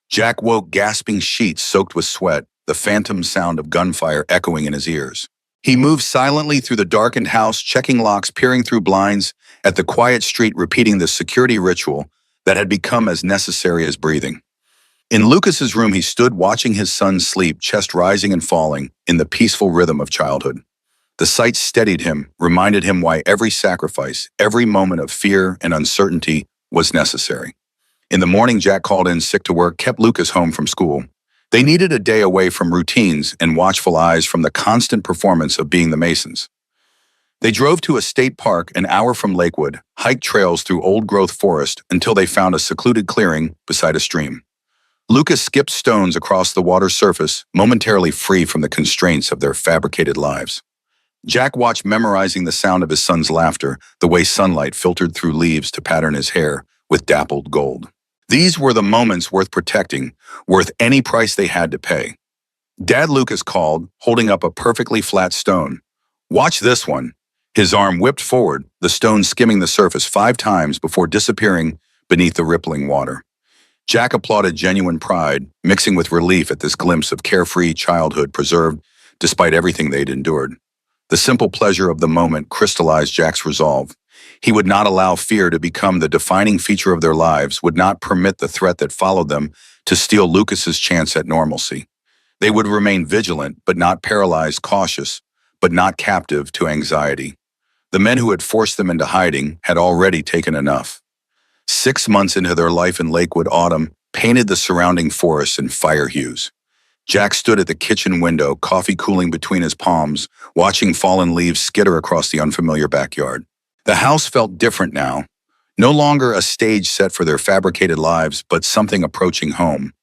Jack woke, gasping, sheets soaked with sweat, the phantom sound of gunfire echoing in his ears. He moved silently through the darkened house, checking locks, peering through blinds, at the quiet street, repeating the security ritual that had become as necessary as breathing. In Lucas's room, he stood watching his son sleep, chest rising and falling, in the peaceful rhythm of childhood. The sight steadied him, reminded him why every sacrifice, every moment of fear and uncertainty was necessary. In the morning, Jack called in sick to work, kept Lucas home from school. They needed a day away from routines and watchful eyes from the constant performance of being the Masons. They drove to a state park an hour from Lakewood, hiked trails through old-growth forest until they found a secluded clearing beside a stream. Lucas skipped stones across the water's surface, momentarily free from the constraints of their fabricated lives. Jack watched, memorizing the sound of his son's laughter, the way sunlight filtered through leaves to pattern his hair with dappled gold. These were the moments worth protecting, worth any price they had to pay. Dad, Lucas called, holding up a perfectly flat stone. Watch this one. His arm whipped forward, the stone skimming the surface 5 times before disappearing beneath the rippling water. Jack applauded, genuine pride, mixing with relief at this glimpse of carefree childhood preserved despite everything they'd endured. The simple pleasure of the moment crystallized Jack's resolve. He would not allow fear to become the defining feature of their lives, would not permit the threat that followed them to steal Lucas's chance at normalcy. They would remain vigilant, but not paralyzed, cautious, but not captive to anxiety. The men who had forced them into hiding had already taken enough. 6 months into their life in Lakewood, autumn painted the surrounding forests in fire hues. Jack stood at the kitchen window, coffee cooling between his palms, watching fallen leaves skitter across the unfamiliar backyard. The house felt different now, no longer a stage set for their fabricated lives, but something approaching home.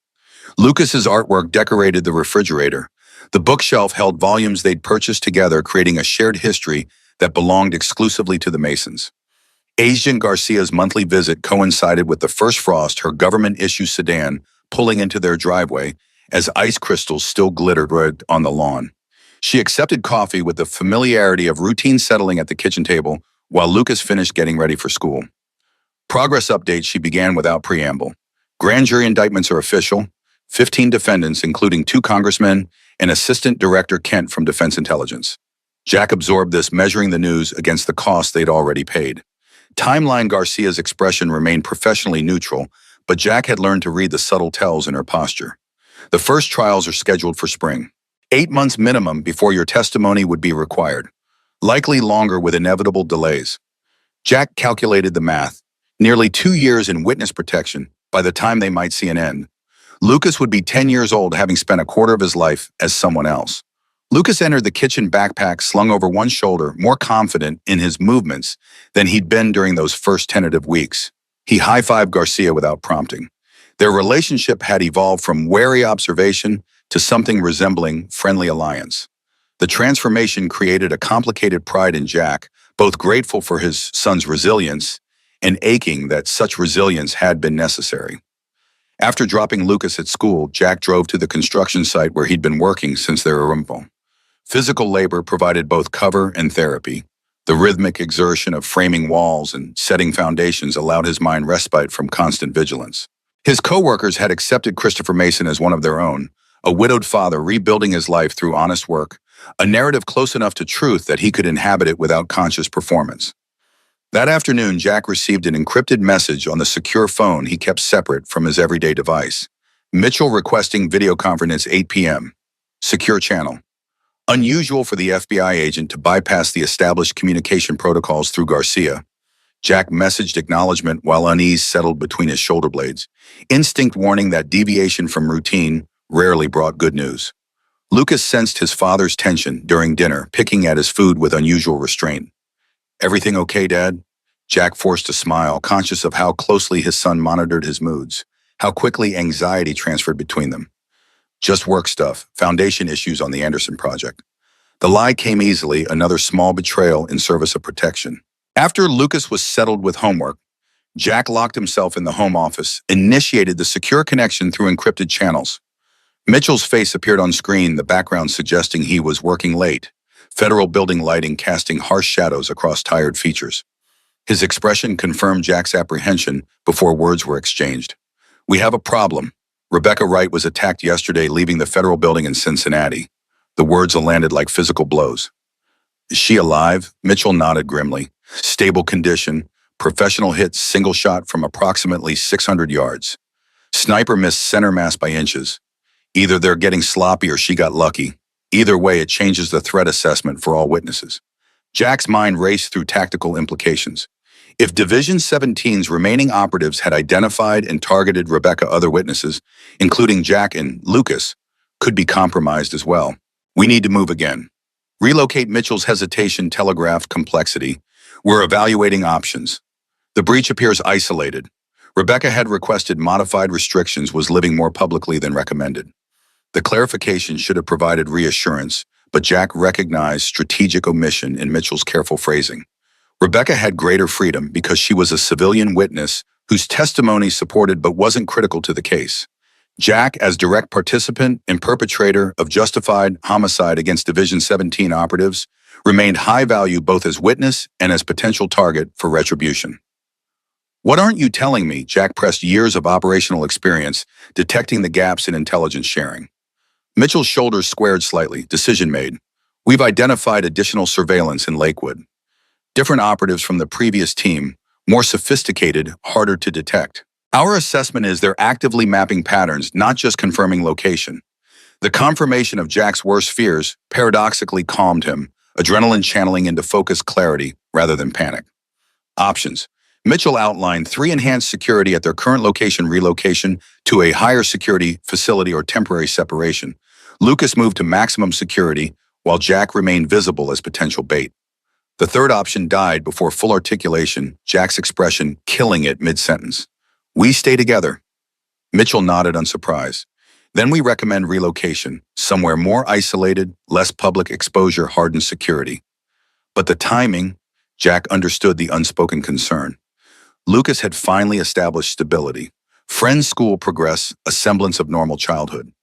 Lucas's artwork decorated the refrigerator. The bookshelf held volumes they'd purchased together, creating a shared history that belonged exclusively to the Masons. Agent Garcia's monthly visit coincided with the first frost, her government-issue sedan pulling into their driveway as ice crystals still glittered red on the lawn. She accepted coffee with the familiarity of routine settling at the kitchen table while Lucas finished getting ready for school. Progress updates she began without preamble. Grand jury indictments are official. 15 defendants, including 2 congressmen and Assistant Director Kent from Defense Intelligence. Jack absorbed this, measuring the news against the cost they'd already paid. Timeline Garcia's expression remained professionally neutral, but Jack had learned to read the subtle tells in her posture. The first trials are scheduled for spring. 8 months minimum before your testimony would be required. Likely longer with inevitable delays. Jack calculated the math. Nearly 2 years in witness protection by the time they might see an end. Lucas would be 10 years old, having spent a quarter of his life as someone else. Lucas entered the kitchen, backpack slung over one shoulder, more confident in his movements than he'd been during those first tentative weeks. He high-fived Garcia without prompting. Their relationship had evolved from wary observation to something resembling friendly alliance. The transformation created a complicated pride in Jack, both grateful for his son's resilience and aching that such resilience had been necessary. After dropping Lucas at school, Jack drove to the construction site where he'd been working since their arrival. Physical labor provided both cover and therapy. The rhythmic exertion of framing walls and setting foundations allowed his mind respite from constant vigilance. His co-workers had accepted Christopher Mason as one of their own, a widowed father rebuilding his life through honest work, a narrative close enough to truth that he could inhabit it without conscious performance. That afternoon, Jack received an encrypted message on the secure phone he kept separate from his everyday device. Mitchell requesting video conference 8 p.m. Secure channel. Unusual for the FBI agent to bypass the established communication protocols through Garcia. Jack messaged acknowledgement while unease settled between his shoulder blades, instinct warning that deviation from routine rarely brought good news. Lucas sensed his father's tension during dinner, picking at his food with unusual restraint. "Everything okay, Dad?" Jack forced a smile, conscious of how closely his son monitored his moods, how quickly anxiety transferred between them. "Just work stuff, foundation issues on the Anderson project." The lie came easily, another small betrayal in service of protection. After Lucas was settled with homework, Jack locked himself in the home office, initiated the secure connection through encrypted channels. Mitchell's face appeared on screen, the background suggesting he was working late, federal building lighting casting harsh shadows across tired features. His expression confirmed Jack's apprehension before words were exchanged. "We have a problem. Rebecca Wright was attacked yesterday leaving the federal building in Cincinnati." The words landed like physical blows. "Is she alive?" Mitchell nodded grimly. "Stable condition, professional hit, single shot from approximately 600 yards. Sniper missed center mass by inches. Either they're getting sloppy or she got lucky. Either way, it changes the threat assessment for all witnesses." Jack's mind raced through tactical implications. If Division 17's remaining operatives had identified and targeted Rebecca, other witnesses, including Jack and Lucas, could be compromised as well. "We need to move again." Relocate. Mitchell's hesitation telegraphed complexity. "We're evaluating options. The breach appears isolated. Rebecca had requested modified restrictions, was living more publicly than recommended." The clarification should have provided reassurance, but Jack recognized strategic omission in Mitchell's careful phrasing. Rebecca had greater freedom because she was a civilian witness whose testimony supported but wasn't critical to the case. Jack, as direct participant and perpetrator of justified homicide against Division 17 operatives, remained high value both as witness and as potential target for retribution. "What aren't you telling me?" Jack pressed years of operational experience, detecting the gaps in intelligence sharing. Mitchell's shoulders squared slightly. "Decision made. We've identified additional surveillance in Lakewood. Different operatives from the previous team, more sophisticated, harder to detect. Our assessment is they're actively mapping patterns, not just confirming location." The confirmation of Jack's worst fears paradoxically calmed him, adrenaline channeling into focused clarity rather than panic. Options. Mitchell outlined 3: enhanced security at their current location, relocation to a higher security facility, or temporary separation. Lucas moved to maximum security, while Jack remained visible as potential bait. The third option died before full articulation, Jack's expression killing it mid-sentence. "We stay together." Mitchell nodded unsurprised. "Then we recommend relocation, somewhere more isolated, less public exposure, hardened security." But the timing, Jack understood the unspoken concern. Lucas had finally established stability. Friends' school progress, a semblance of normal childhood.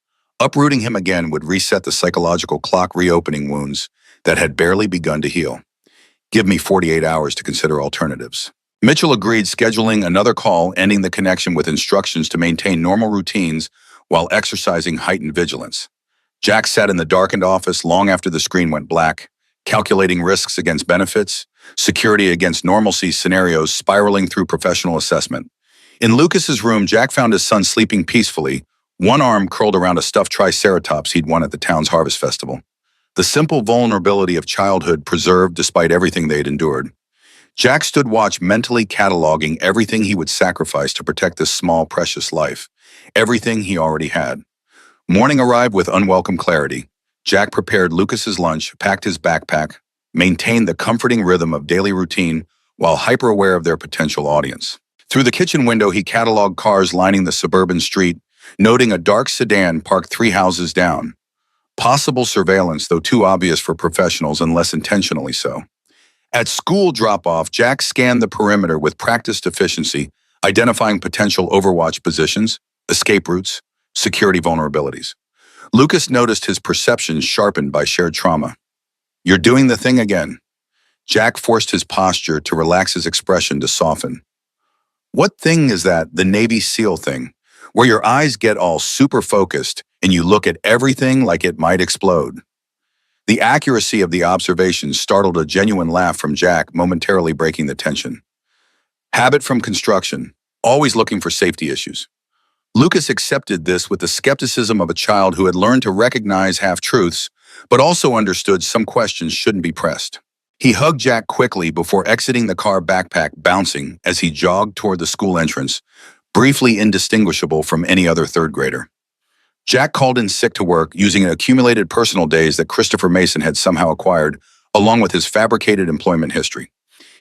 Uprooting him again would reset the psychological clock, reopening wounds that had barely begun to heal. "Give me 48 hours to consider alternatives." Mitchell agreed, scheduling another call, ending the connection with instructions to maintain normal routines while exercising heightened vigilance. Jack sat in the darkened office long after the screen went black, calculating risks against benefits, security against normalcy, scenarios spiraling through professional assessment. In Lucas's room, Jack found his son sleeping peacefully, one arm curled around a stuffed triceratops he'd won at the town's harvest festival. The simple vulnerability of childhood preserved despite everything they'd endured. Jack stood watch, mentally cataloging everything he would sacrifice to protect this small, precious life, everything he already had. Morning arrived with unwelcome clarity. Jack prepared Lucas's lunch, packed his backpack, maintained the comforting rhythm of daily routine while hyper-aware of their potential audience. Through the kitchen window, he cataloged cars lining the suburban street, noting a dark sedan parked 3 houses down. Possible surveillance, though too obvious for professionals unless intentionally so. At school drop-off, Jack scanned the perimeter with practiced efficiency, identifying potential overwatch positions, escape routes, security vulnerabilities. Lucas noticed his perceptions sharpened by shared trauma. "You're doing the thing again." Jack forced his posture to relax, his expression to soften. What thing is that, the Navy SEAL thing, where your eyes get all super focused and you look at everything like it might explode? The accuracy of the observation startled a genuine laugh from Jack, momentarily breaking the tension. Habit from construction, always looking for safety issues. Lucas accepted this with the skepticism of a child who had learned to recognize half-truths, but also understood some questions shouldn't be pressed. He hugged Jack quickly before exiting the car, backpack bouncing as he jogged toward the school entrance, briefly indistinguishable from any other third grader. Jack called in sick to work, using accumulated personal days that Christopher Mason had somehow acquired, along with his fabricated employment history.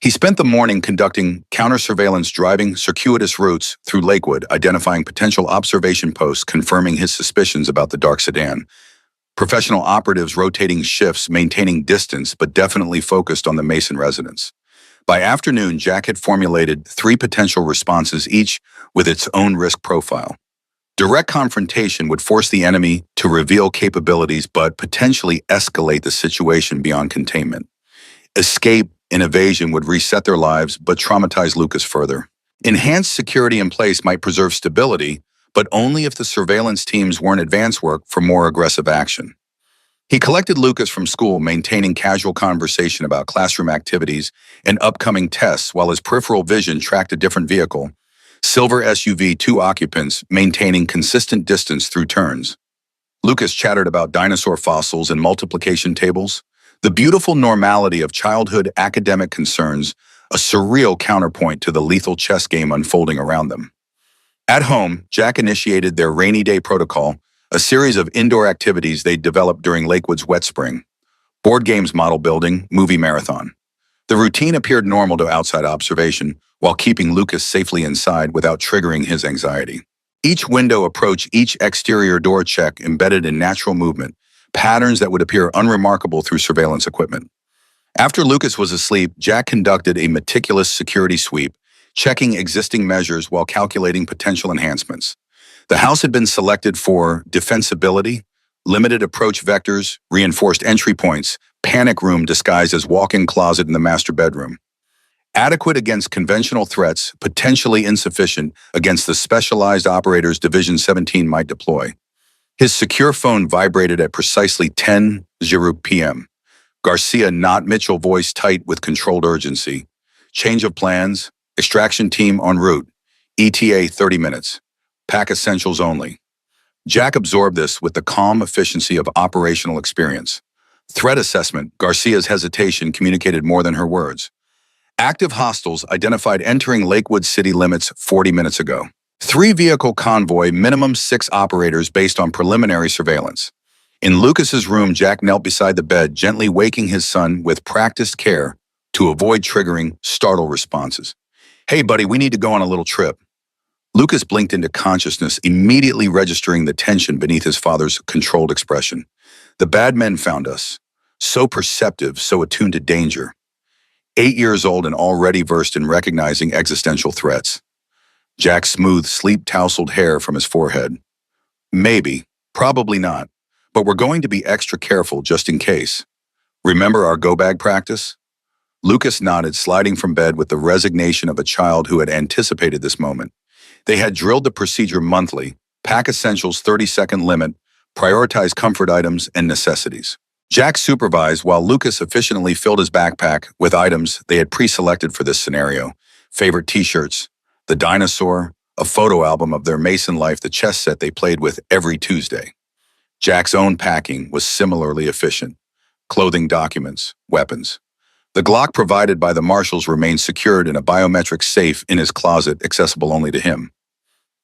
He spent the morning conducting counter-surveillance, driving circuitous routes through Lakewood, identifying potential observation posts, confirming his suspicions about the dark sedan. Professional operatives rotating shifts, maintaining distance, but definitely focused on the Mason residence. By afternoon, Jack had formulated 3 potential responses, each with its own risk profile. Direct confrontation would force the enemy to reveal capabilities but potentially escalate the situation beyond containment. Escape and evasion would reset their lives but traumatize Lucas further. Enhanced security in place might preserve stability, but only if the surveillance teams weren't advance work for more aggressive action. He collected Lucas from school, maintaining casual conversation about classroom activities and upcoming tests, while his peripheral vision tracked a different vehicle, silver SUV, 2 occupants, maintaining consistent distance through turns. Lucas chattered about dinosaur fossils and multiplication tables, the beautiful normality of childhood academic concerns, a surreal counterpoint to the lethal chess game unfolding around them. At home, Jack initiated their rainy day protocol, a series of indoor activities they'd developed during Lakewood's wet spring. Board games, model building, movie marathon. The routine appeared normal to outside observation, while keeping Lucas safely inside without triggering his anxiety. Each window approach, each exterior door check embedded in natural movement, patterns that would appear unremarkable through surveillance equipment. After Lucas was asleep, Jack conducted a meticulous security sweep, checking existing measures while calculating potential enhancements. The house had been selected for defensibility, limited approach vectors, reinforced entry points, panic room disguised as walk-in closet in the master bedroom. Adequate against conventional threats, potentially insufficient against the specialized operators Division 17 might deploy. His secure phone vibrated at precisely 10:00 p.m. Garcia, not Mitchell, voice tight with controlled urgency. Change of plans, extraction team en route, ETA 30 minutes, pack essentials only. Jack absorbed this with the calm efficiency of operational experience. Threat assessment, Garcia's hesitation communicated more than her words. Active hostiles identified entering Lakewood city limits 40 minutes ago. 3-vehicle convoy, minimum 6 operators based on preliminary surveillance. In Lucas's room, Jack knelt beside the bed, gently waking his son with practiced care to avoid triggering startle responses. Hey, buddy, we need to go on a little trip. Lucas blinked into consciousness, immediately registering the tension beneath his father's controlled expression. The bad men found us. So perceptive, so attuned to danger. 8 years old and already versed in recognizing existential threats. Jack smoothed sleep-tousled hair from his forehead. Maybe, probably not, but we're going to be extra careful just in case. Remember our go-bag practice? Lucas nodded, sliding from bed with the resignation of a child who had anticipated this moment. They had drilled the procedure monthly, pack essentials 30-second limit, prioritize comfort items and necessities. Jack supervised while Lucas efficiently filled his backpack with items they had pre-selected for this scenario. Favorite t-shirts, the dinosaur, a photo album of their Mason life, the chess set they played with every Tuesday. Jack's own packing was similarly efficient. Clothing, documents, weapons. The Glock provided by the marshals remained secured in a biometric safe in his closet, accessible only to him.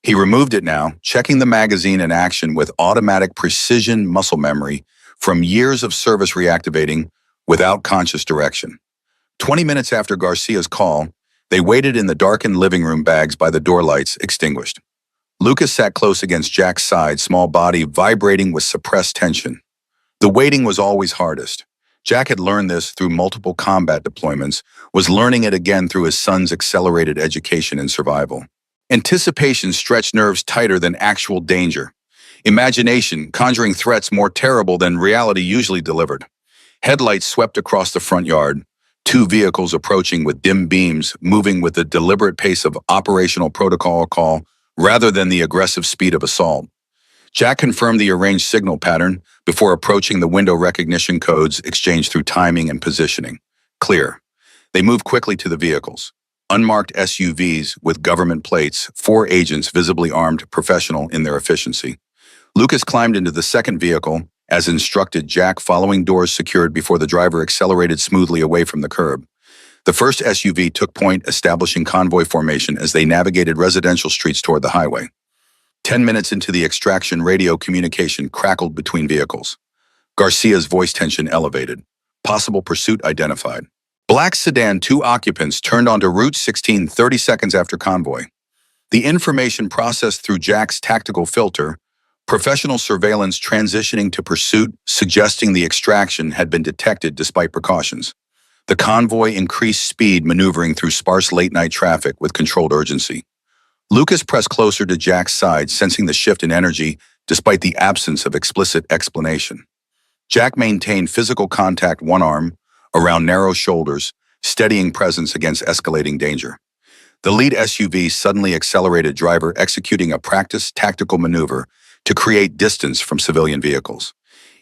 He removed it now, checking the magazine in action with automatic precision muscle memory from years of service, reactivating without conscious direction. 20 minutes after Garcia's call, they waited in the darkened living room, bags by the door, lights extinguished. Lucas sat close against Jack's side, small body vibrating with suppressed tension. The waiting was always hardest. Jack had learned this through multiple combat deployments, was learning it again through his son's accelerated education and survival. Anticipation stretched nerves tighter than actual danger. Imagination conjuring threats more terrible than reality usually delivered. Headlights swept across the front yard. Two vehicles approaching with dim beams, moving with the deliberate pace of operational protocol call rather than the aggressive speed of assault. Jack confirmed the arranged signal pattern before approaching the window recognition codes exchanged through timing and positioning. Clear. They moved quickly to the vehicles. Unmarked SUVs with government plates, 4 agents visibly armed, professional in their efficiency. Lucas climbed into the second vehicle, as instructed, Jack following doors secured before the driver accelerated smoothly away from the curb. The first SUV took point, establishing convoy formation as they navigated residential streets toward the highway. 10 minutes into the extraction, radio communication crackled between vehicles. Garcia's voice tension elevated. Possible pursuit identified. Black sedan, 2 occupants turned onto Route 16 30 seconds after convoy. The information processed through Jack's tactical filter, professional surveillance transitioning to pursuit, suggesting the extraction had been detected despite precautions. The convoy increased speed, maneuvering through sparse late-night traffic with controlled urgency. Lucas pressed closer to Jack's side, sensing the shift in energy despite the absence of explicit explanation. Jack maintained physical contact, one arm around narrow shoulders, steadying presence against escalating danger. The lead SUV suddenly accelerated, driver executing a practiced tactical maneuver to create distance from civilian vehicles.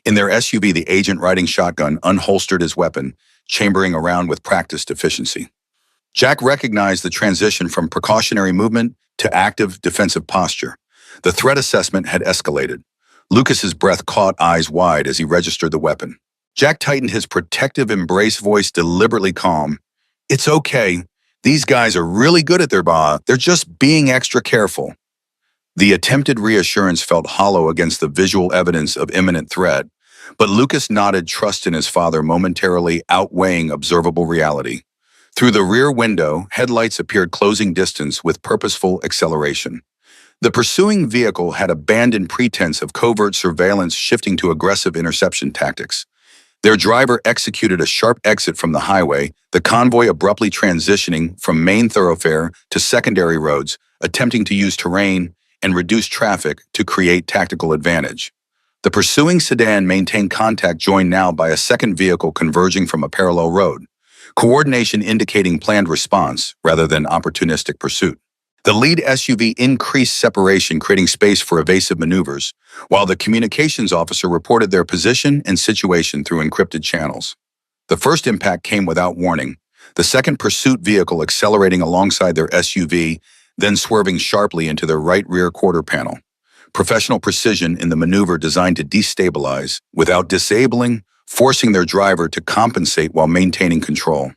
In their SUV, the agent riding shotgun unholstered his weapon, chambering around with practiced efficiency. Jack recognized the transition from precautionary movement to active defensive posture. The threat assessment had escalated. Lucas's breath caught, eyes wide as he registered the weapon. Jack tightened his protective embrace, voice deliberately calm. "It's okay. These guys are really good at their job. They're just being extra careful." The attempted reassurance felt hollow against the visual evidence of imminent threat, but Lucas nodded, trust in his father momentarily outweighing observable reality. Through the rear window, headlights appeared closing distance with purposeful acceleration. The pursuing vehicle had abandoned pretense of covert surveillance, shifting to aggressive interception tactics. Their driver executed a sharp exit from the highway, the convoy abruptly transitioning from main thoroughfare to secondary roads, attempting to use terrain and reduce traffic to create tactical advantage. The pursuing sedan maintained contact, joined now by a second vehicle converging from a parallel road. Coordination indicating planned response rather than opportunistic pursuit. The lead SUV increased separation, creating space for evasive maneuvers, while the communications officer reported their position and situation through encrypted channels. The first impact came without warning, the second pursuit vehicle accelerating alongside their SUV, then swerving sharply into their right rear quarter panel. Professional precision in the maneuver designed to destabilize without disabling, forcing their driver to compensate while maintaining control.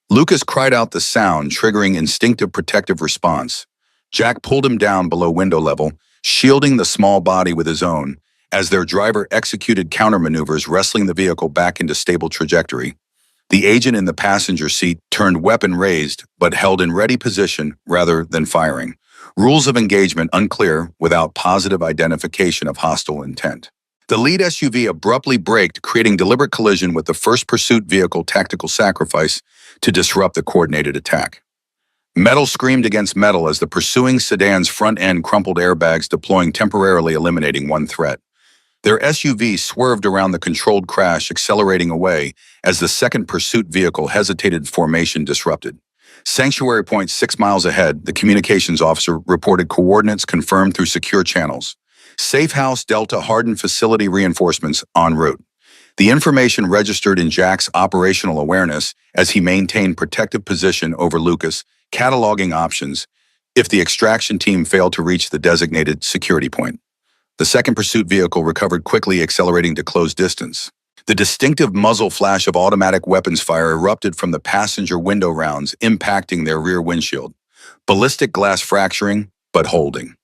Lucas cried out the sound, triggering instinctive protective response. Jack pulled him down below window level, shielding the small body with his own, as their driver executed countermaneuvers, wrestling the vehicle back into stable trajectory. The agent in the passenger seat turned, weapon raised, but held in ready position rather than firing. Rules of engagement unclear without positive identification of hostile intent. The lead SUV abruptly braked, creating deliberate collision with the first pursuit vehicle, tactical sacrifice to disrupt the coordinated attack. Metal screamed against metal as the pursuing sedan's front end crumpled, airbags deploying, temporarily eliminating one threat. Their SUV swerved around the controlled crash, accelerating away as the second pursuit vehicle hesitated, formation disrupted. Sanctuary Point 6 miles ahead, the communications officer reported coordinates confirmed through secure channels. Safe House Delta hardened facility reinforcements en route. The information registered in Jack's operational awareness as he maintained protective position over Lucas, cataloging options if the extraction team failed to reach the designated security point. The second pursuit vehicle recovered quickly, accelerating to close distance. The distinctive muzzle flash of automatic weapons fire erupted from the passenger window rounds, impacting their rear windshield. Ballistic glass fracturing, but holding.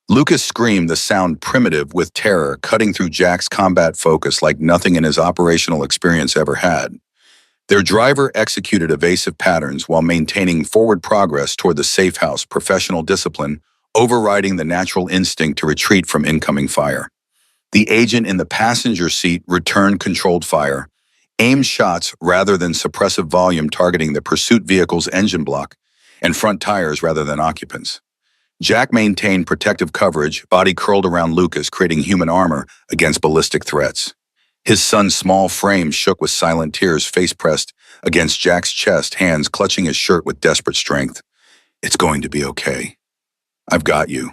Lucas screamed, the sound primitive with terror, cutting through Jack's combat focus like nothing in his operational experience ever had. Their driver executed evasive patterns while maintaining forward progress toward the safe house, professional discipline overriding the natural instinct to retreat from incoming fire. The agent in the passenger seat returned controlled fire, aimed shots rather than suppressive volume, targeting the pursuit vehicle's engine block and front tires rather than occupants. Jack maintained protective coverage, body curled around Lucas, creating human armor against ballistic threats. His son's small frame shook with silent tears, face pressed against Jack's chest, hands clutching his shirt with desperate strength. "It's going to be okay. I've got you.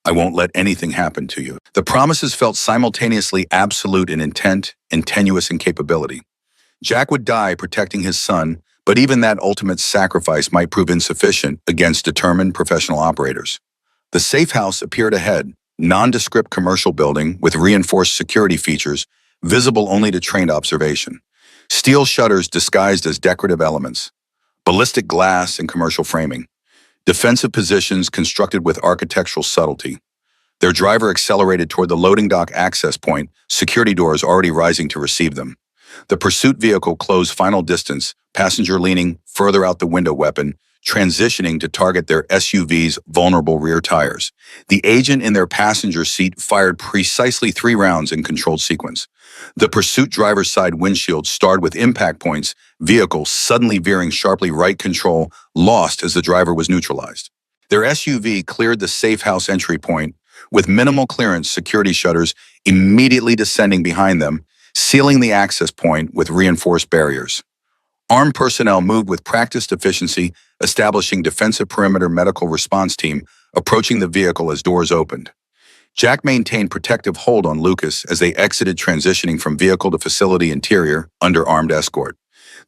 I won't let anything happen to you." The promises felt simultaneously absolute in intent and tenuous in capability. Jack would die protecting his son, but even that ultimate sacrifice might prove insufficient against determined professional operators. The safe house appeared ahead, nondescript commercial building with reinforced security features, visible only to trained observation. Steel shutters disguised as decorative elements, ballistic glass and commercial framing, defensive positions constructed with architectural subtlety. Their driver accelerated toward the loading dock access point, security doors already rising to receive them. The pursuit vehicle closed final distance, passenger leaning further out the window, weapon transitioning to target their SUV's vulnerable rear tires. The agent in their passenger seat fired precisely 3 rounds in controlled sequence. The pursuit driver's side windshield starred with impact points, vehicle suddenly veering sharply right, control lost as the driver was neutralized. Their SUV cleared the safe house entry point, with minimal clearance, security shutters immediately descending behind them, sealing the access point with reinforced barriers. Armed personnel moved with practiced efficiency, establishing defensive perimeter medical response team, approaching the vehicle as doors opened. Jack maintained protective hold on Lucas as they exited, transitioning from vehicle to facility interior under armed escort.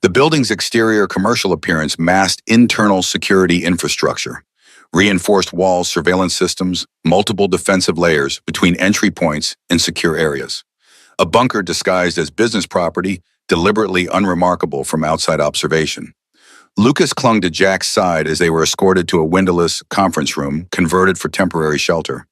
The building's exterior commercial appearance masked internal security infrastructure. Reinforced walls, surveillance systems, multiple defensive layers between entry points and secure areas. A bunker disguised as business property, deliberately unremarkable from outside observation. Lucas clung to Jack's side as they were escorted to a windowless conference room converted for temporary shelter.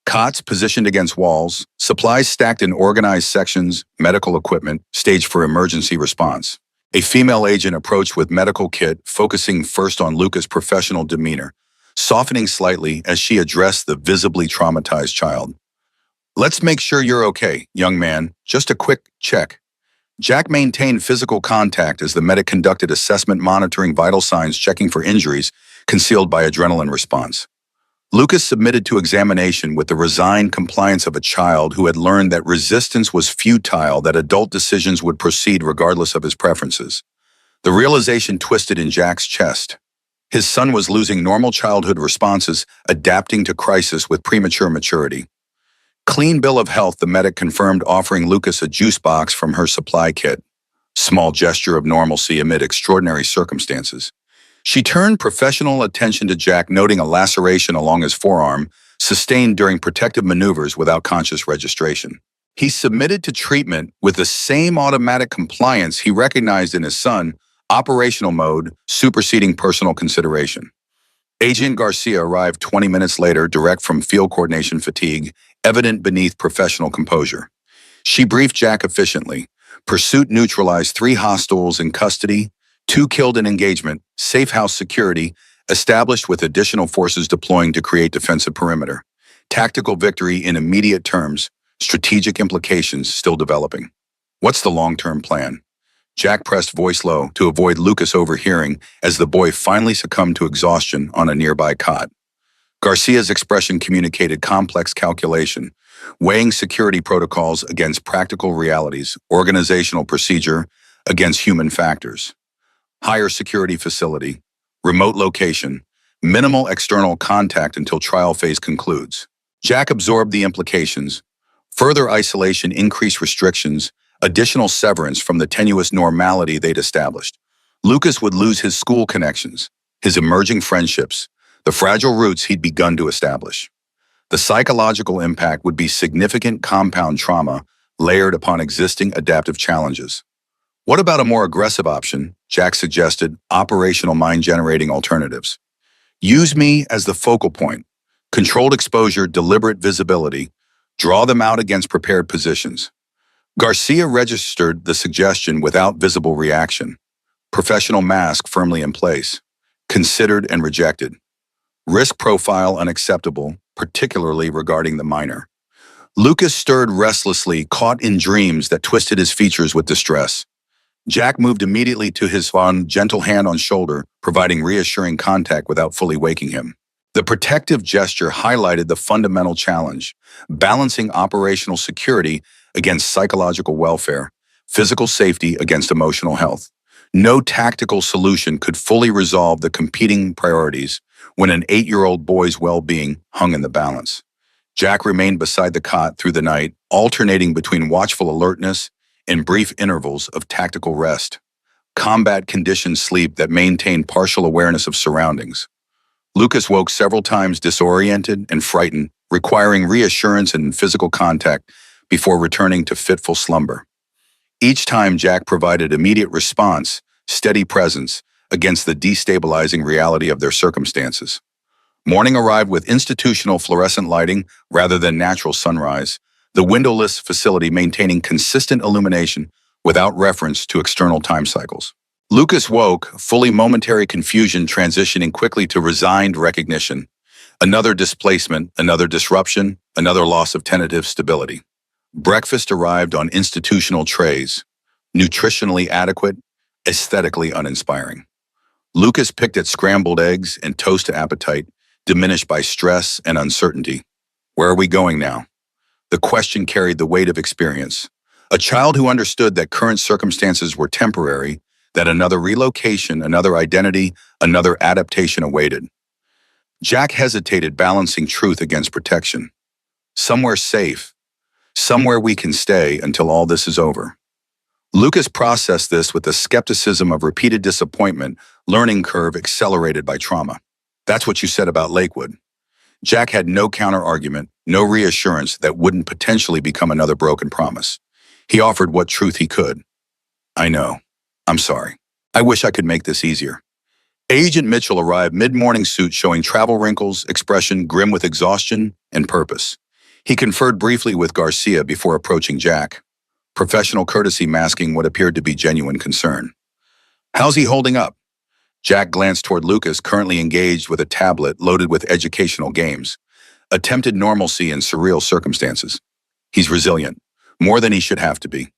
Cots positioned against walls, supplies stacked in organized sections, medical equipment staged for emergency response. A female agent approached with medical kit, focusing first on Lucas' professional demeanor, softening slightly as she addressed the visibly traumatized child. "Let's make sure you're okay, young man. Just a quick check." Jack maintained physical contact as the medic conducted assessment, monitoring vital signs, checking for injuries concealed by adrenaline response. Lucas submitted to examination with the resigned compliance of a child who had learned that resistance was futile, that adult decisions would proceed regardless of his preferences. The realization twisted in Jack's chest. His son was losing normal childhood responses, adapting to crisis with premature maturity. "Clean bill of health," the medic confirmed, offering Lucas a juice box from her supply kit. Small gesture of normalcy amid extraordinary circumstances. She turned professional attention to Jack, noting a laceration along his forearm, sustained during protective maneuvers without conscious registration. He submitted to treatment with the same automatic compliance he recognized in his son, operational mode superseding personal consideration. Agent Garcia arrived 20 minutes later, direct from field coordination, fatigue evident beneath professional composure. She briefed Jack efficiently. Pursuit neutralized 3 hostiles in custody, 2 killed in engagement, safe house security established with additional forces deploying to create defensive perimeter. Tactical victory in immediate terms, strategic implications still developing. "What's the long-term plan?" Jack pressed voice low to avoid Lucas overhearing as the boy finally succumbed to exhaustion on a nearby cot. Garcia's expression communicated complex calculation, weighing security protocols against practical realities, organizational procedure against human factors. Higher security facility, remote location, minimal external contact until trial phase concludes. Jack absorbed the implications. Further isolation, increased restrictions, additional severance from the tenuous normality they'd established. Lucas would lose his school connections, his emerging friendships, the fragile roots he'd begun to establish. The psychological impact would be significant compound trauma layered upon existing adaptive challenges. "What about a more aggressive option?" Jack suggested, operational mind-generating alternatives. "Use me as the focal point. Controlled exposure, deliberate visibility. Draw them out against prepared positions." Garcia registered the suggestion without visible reaction. Professional mask firmly in place. Considered and rejected. Risk profile unacceptable, particularly regarding the minor. Lucas stirred restlessly, caught in dreams that twisted his features with distress. Jack moved immediately to his gentle hand on shoulder, providing reassuring contact without fully waking him. The protective gesture highlighted the fundamental challenge, balancing operational security against psychological welfare, physical safety against emotional health. No tactical solution could fully resolve the competing priorities when an 8-year-old boy's well-being hung in the balance. Jack remained beside the cot through the night, alternating between watchful alertness and brief intervals of tactical rest, combat-conditioned sleep that maintained partial awareness of surroundings. Lucas woke several times disoriented and frightened, requiring reassurance and physical contact before returning to fitful slumber. Each time Jack provided immediate response, steady presence against the destabilizing reality of their circumstances. Morning arrived with institutional fluorescent lighting rather than natural sunrise, the windowless facility maintaining consistent illumination without reference to external time cycles. Lucas woke, fully momentary confusion transitioning quickly to resigned recognition. Another displacement, another disruption, another loss of tentative stability. Breakfast arrived on institutional trays, nutritionally adequate, aesthetically uninspiring. Lucas picked at scrambled eggs and toast appetite, diminished by stress and uncertainty. Where are we going now? The question carried the weight of experience. A child who understood that current circumstances were temporary, that another relocation, another identity, another adaptation awaited. Jack hesitated, balancing truth against protection. Somewhere safe, somewhere we can stay until all this is over. Lucas processed this with the skepticism of repeated disappointment, learning curve accelerated by trauma. That's what you said about Lakewood. Jack had no counter-argument, no reassurance that wouldn't potentially become another broken promise. He offered what truth he could. I know. I'm sorry. I wish I could make this easier. Agent Mitchell arrived mid-morning suit showing travel wrinkles, expression grim with exhaustion and purpose. He conferred briefly with Garcia before approaching Jack, professional courtesy masking what appeared to be genuine concern. How's he holding up? Jack glanced toward Lucas, currently engaged with a tablet loaded with educational games. Attempted normalcy in surreal circumstances. He's resilient, more than he should have to be.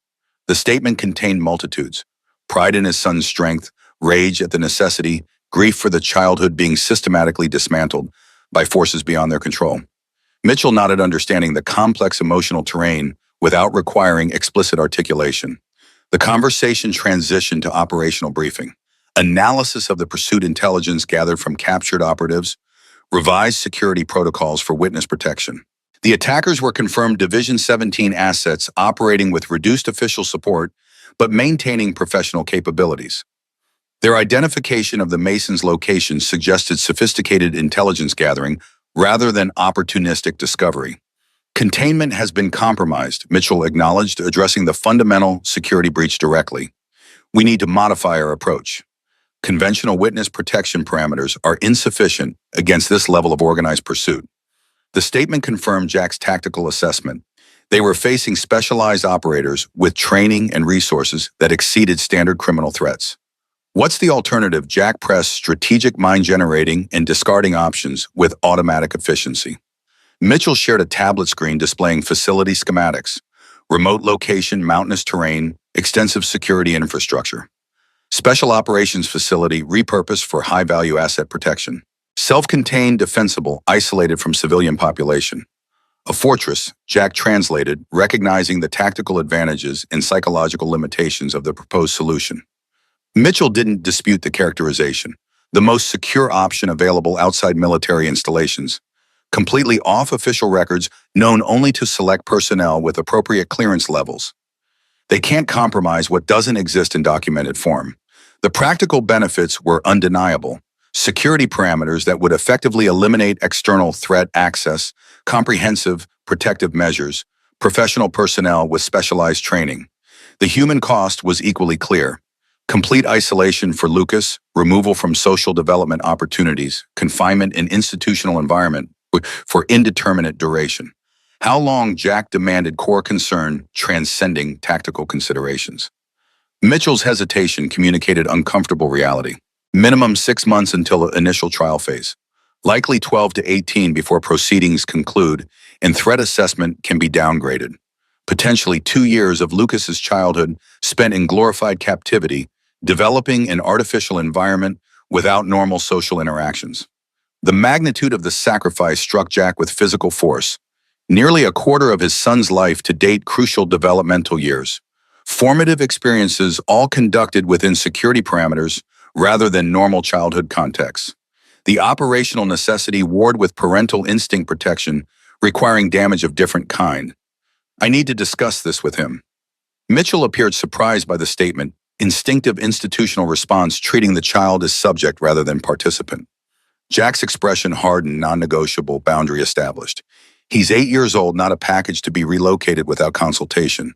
The statement contained multitudes. Pride in his son's strength, rage at the necessity, grief for the childhood being systematically dismantled by forces beyond their control. Mitchell nodded, understanding the complex emotional terrain without requiring explicit articulation. The conversation transitioned to operational briefing. Analysis of the pursuit intelligence gathered from captured operatives, revised security protocols for witness protection. The attackers were confirmed Division 17 assets operating with reduced official support but maintaining professional capabilities. Their identification of the Masons' location suggested sophisticated intelligence gathering rather than opportunistic discovery. Containment has been compromised, Mitchell acknowledged, addressing the fundamental security breach directly. We need to modify our approach. Conventional witness protection parameters are insufficient against this level of organized pursuit. The statement confirmed Jack's tactical assessment. They were facing specialized operators with training and resources that exceeded standard criminal threats. What's the alternative? Jack pressed strategic mind-generating and discarding options with automatic efficiency. Mitchell shared a tablet screen displaying facility schematics, remote location, mountainous terrain, extensive security infrastructure. Special operations facility repurposed for high-value asset protection. Self-contained, defensible, isolated from civilian population. A fortress, Jack translated, recognizing the tactical advantages and psychological limitations of the proposed solution. Mitchell didn't dispute the characterization. The most secure option available outside military installations, completely off official records, known only to select personnel with appropriate clearance levels. They can't compromise what doesn't exist in documented form. The practical benefits were undeniable. Security parameters that would effectively eliminate external threat access, comprehensive protective measures, professional personnel with specialized training. The human cost was equally clear. Complete isolation for Lucas, removal from social development opportunities, confinement in institutional environment for indeterminate duration. How long? Jack demanded, core concern transcending tactical considerations. Mitchell's hesitation communicated uncomfortable reality. Minimum 6 months until initial trial phase. Likely 12 to 18 before proceedings conclude, and threat assessment can be downgraded. Potentially 2 years of Lucas's childhood spent in glorified captivity, developing an artificial environment without normal social interactions. The magnitude of the sacrifice struck Jack with physical force. Nearly a quarter of his son's life to date, crucial developmental years. Formative experiences all conducted within security parameters rather than normal childhood contexts. The operational necessity warred with parental instinct protection, requiring damage of different kind. I need to discuss this with him. Mitchell appeared surprised by the statement, instinctive institutional response treating the child as subject rather than participant. Jack's expression hardened, non-negotiable, boundary established. He's 8 years old, not a package to be relocated without consultation.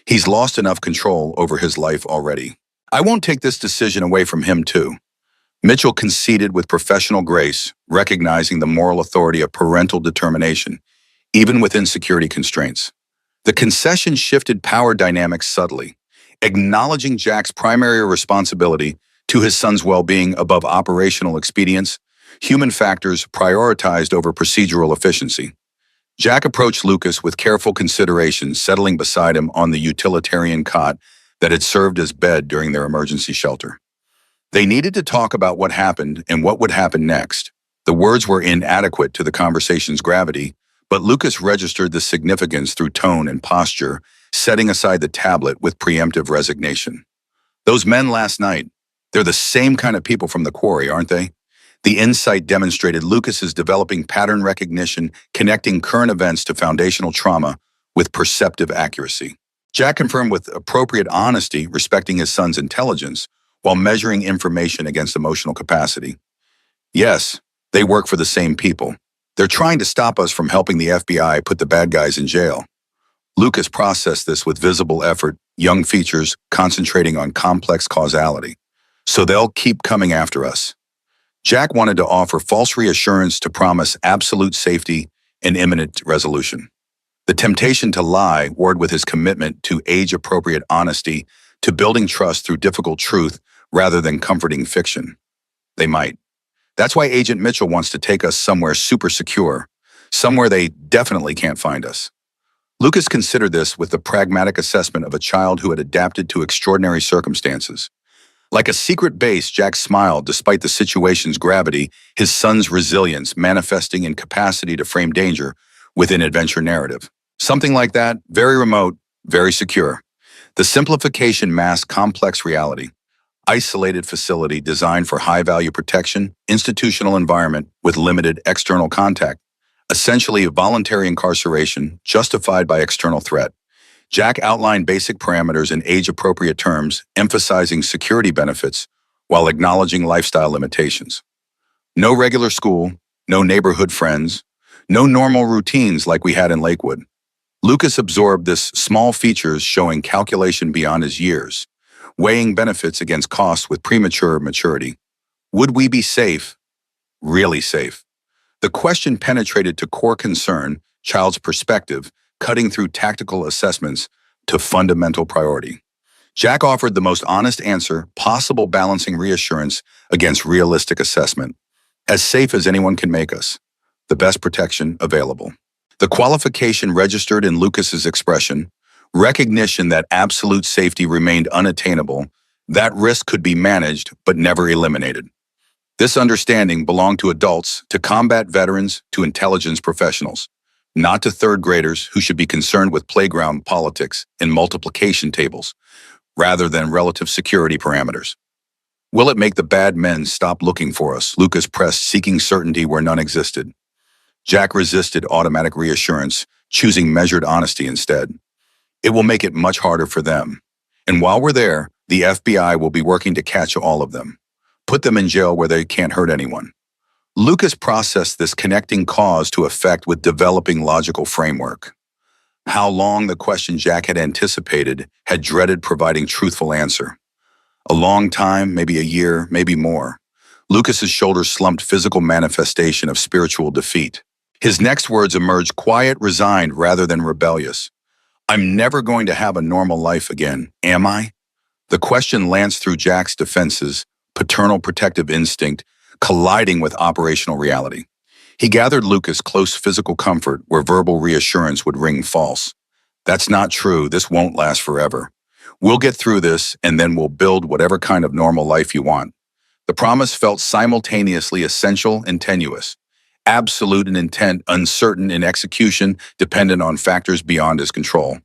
He's lost enough control over his life already. I won't take this decision away from him too. Mitchell conceded with professional grace, recognizing the moral authority of parental determination, even within security constraints. The concession shifted power dynamics subtly, acknowledging Jack's primary responsibility to his son's well-being above operational expedience, human factors prioritized over procedural efficiency. Jack approached Lucas with careful consideration, settling beside him on the utilitarian cot that had served as bed during their emergency shelter. They needed to talk about what happened and what would happen next. The words were inadequate to the conversation's gravity, but Lucas registered the significance through tone and posture, setting aside the tablet with preemptive resignation. Those men last night, they're the same kind of people from the quarry, aren't they? The insight demonstrated Lucas's developing pattern recognition, connecting current events to foundational trauma with perceptive accuracy. Jack confirmed with appropriate honesty, respecting his son's intelligence, while measuring information against emotional capacity. Yes, they work for the same people. They're trying to stop us from helping the FBI put the bad guys in jail. Lucas processed this with visible effort, young features concentrating on complex causality. So they'll keep coming after us. Jack wanted to offer false reassurance to promise absolute safety and imminent resolution. The temptation to lie warred with his commitment to age-appropriate honesty, to building trust through difficult truth rather than comforting fiction. They might. That's why Agent Mitchell wants to take us somewhere super secure, somewhere they definitely can't find us. Lucas considered this with the pragmatic assessment of a child who had adapted to extraordinary circumstances. Like a secret base, Jack smiled despite the situation's gravity, his son's resilience manifesting in capacity to frame danger within adventure narrative. Something like that, very remote, very secure. The simplification masked complex reality. Isolated facility designed for high-value protection, institutional environment with limited external contact. Essentially voluntary incarceration justified by external threat. Jack outlined basic parameters in age-appropriate terms, emphasizing security benefits while acknowledging lifestyle limitations. No regular school, no neighborhood friends, no normal routines like we had in Lakewood. Lucas absorbed this small features showing calculation beyond his years, weighing benefits against costs with premature maturity. Would we be safe? Really safe? The question penetrated to core concern, child's perspective, cutting through tactical assessments to fundamental priority. Jack offered the most honest answer possible, balancing reassurance against realistic assessment. As safe as anyone can make us. The best protection available. The qualification registered in Lucas's expression, recognition that absolute safety remained unattainable, that risk could be managed but never eliminated. This understanding belonged to adults, to combat veterans, to intelligence professionals, not to third graders who should be concerned with playground politics and multiplication tables, rather than relative security parameters. Will it make the bad men stop looking for us? Lucas pressed, seeking certainty where none existed. Jack resisted automatic reassurance, choosing measured honesty instead. It will make it much harder for them. And while we're there, the FBI will be working to catch all of them. Put them in jail where they can't hurt anyone. Lucas processed this connecting cause to effect with developing logical framework. How long, the question Jack had anticipated, had dreaded providing truthful answer. A long time, maybe a year, maybe more. Lucas's shoulders slumped, physical manifestation of spiritual defeat. His next words emerged quiet, resigned rather than rebellious. I'm never going to have a normal life again, am I? The question lanced through Jack's defenses, paternal protective instinct, colliding with operational reality. He gathered Lucas close physical comfort where verbal reassurance would ring false. That's not true. This won't last forever. We'll get through this, and then we'll build whatever kind of normal life you want. The promise felt simultaneously essential and tenuous, absolute in intent, uncertain in execution, dependent on factors beyond his control.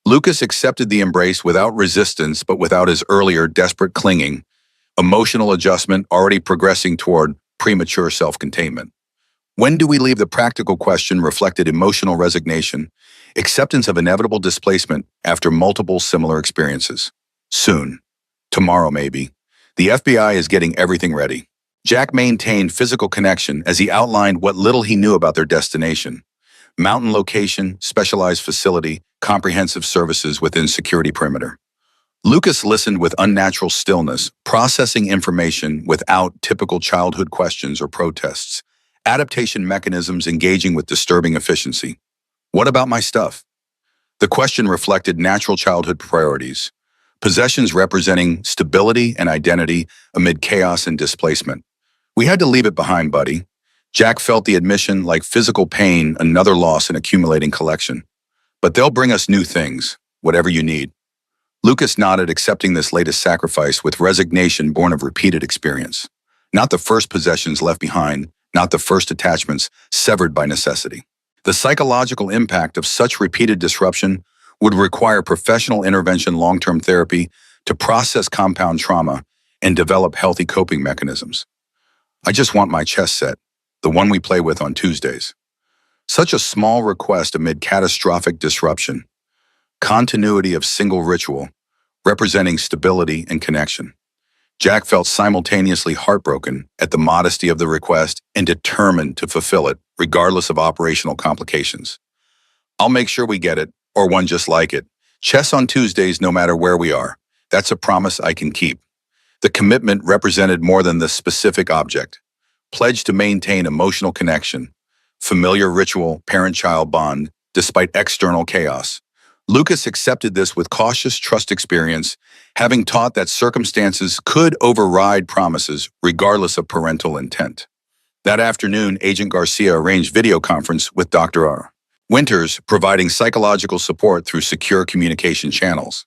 Lucas accepted the embrace without resistance, but without his earlier desperate clinging, emotional adjustment already progressing toward premature self-containment. When do we leave? The practical question reflected emotional resignation, acceptance of inevitable displacement after multiple similar experiences. Soon. Tomorrow, maybe. The FBI is getting everything ready. Jack maintained physical connection as he outlined what little he knew about their destination. Mountain location, specialized facility, comprehensive services within security perimeter. Lucas listened with unnatural stillness, processing information without typical childhood questions or protests. Adaptation mechanisms engaging with disturbing efficiency. What about my stuff? The question reflected natural childhood priorities. Possessions representing stability and identity amid chaos and displacement. We had to leave it behind, buddy. Jack felt the admission like physical pain, another loss in accumulating collection. But they'll bring us new things, whatever you need. Lucas nodded, accepting this latest sacrifice with resignation born of repeated experience. Not the first possessions left behind, not the first attachments severed by necessity. The psychological impact of such repeated disruption would require professional intervention, long-term therapy to process compound trauma and develop healthy coping mechanisms. I just want my chess set, the one we play with on Tuesdays. Such a small request amid catastrophic disruption. Continuity of single ritual, representing stability and connection. Jack felt simultaneously heartbroken at the modesty of the request and determined to fulfill it, regardless of operational complications. I'll make sure we get it, or one just like it. Chess on Tuesdays no matter where we are. That's a promise I can keep. The commitment represented more than the specific object. Pledge to maintain emotional connection, familiar ritual, parent-child bond, despite external chaos. Lucas accepted this with cautious trust experience, having taught that circumstances could override promises regardless of parental intent. That afternoon, Agent Garcia arranged video conference with Dr. R. Winters, providing psychological support through secure communication channels.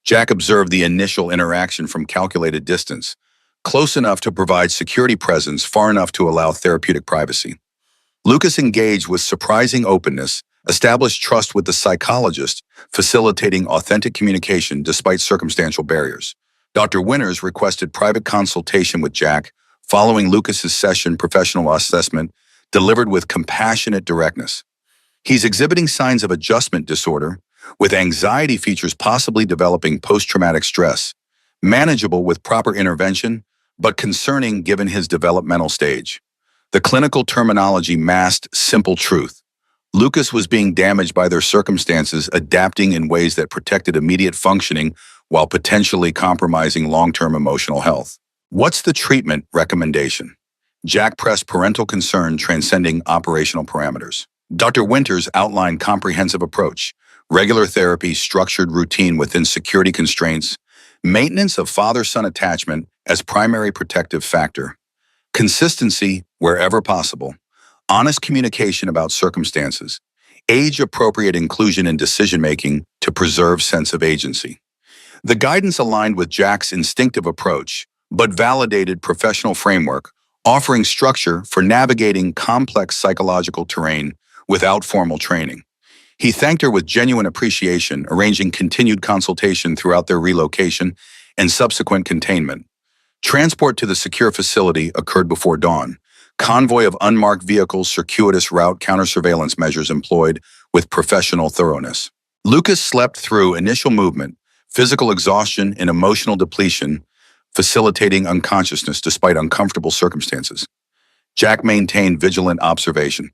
Jack observed the initial interaction from calculated distance, close enough to provide security presence, far enough to allow therapeutic privacy. Lucas engaged with surprising openness, established trust with the psychologist, facilitating authentic communication despite circumstantial barriers. Dr. Winters requested private consultation with Jack, following Lucas's session. Professional assessment delivered with compassionate directness. He's exhibiting signs of adjustment disorder, with anxiety features possibly developing post-traumatic stress, manageable with proper intervention, but concerning given his developmental stage. The clinical terminology masked simple truth. Lucas was being damaged by their circumstances, adapting in ways that protected immediate functioning while potentially compromising long-term emotional health. What's the treatment recommendation? Jack pressed parental concern transcending operational parameters. Dr. Winters outlined comprehensive approach, regular therapy, structured routine within security constraints, maintenance of father-son attachment as primary protective factor, consistency wherever possible, honest communication about circumstances, age-appropriate inclusion in decision-making to preserve sense of agency. The guidance aligned with Jack's instinctive approach, but validated professional framework, offering structure for navigating complex psychological terrain without formal training. He thanked her with genuine appreciation, arranging continued consultation throughout their relocation and subsequent containment. Transport to the secure facility occurred before dawn. Convoy of unmarked vehicles, circuitous route counter-surveillance measures employed with professional thoroughness. Lucas slept through initial movement, physical exhaustion, and emotional depletion, facilitating unconsciousness despite uncomfortable circumstances. Jack maintained vigilant observation.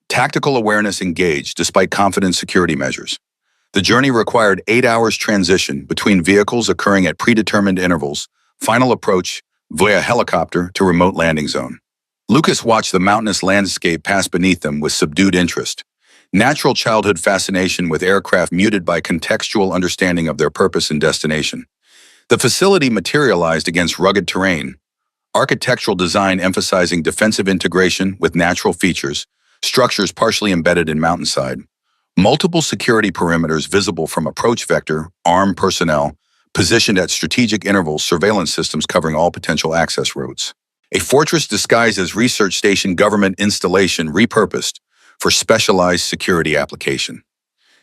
Tactical awareness engaged despite confident security measures. The journey required 8 hours transition between vehicles occurring at predetermined intervals, final approach via helicopter to remote landing zone. Lucas watched the mountainous landscape pass beneath them with subdued interest. Natural childhood fascination with aircraft muted by contextual understanding of their purpose and destination. The facility materialized against rugged terrain, architectural design emphasizing defensive integration with natural features, structures partially embedded in mountainside, multiple security perimeters visible from approach vector, armed personnel, positioned at strategic intervals, surveillance systems covering all potential access routes. A fortress disguised as research station, government installation repurposed for specialized security application.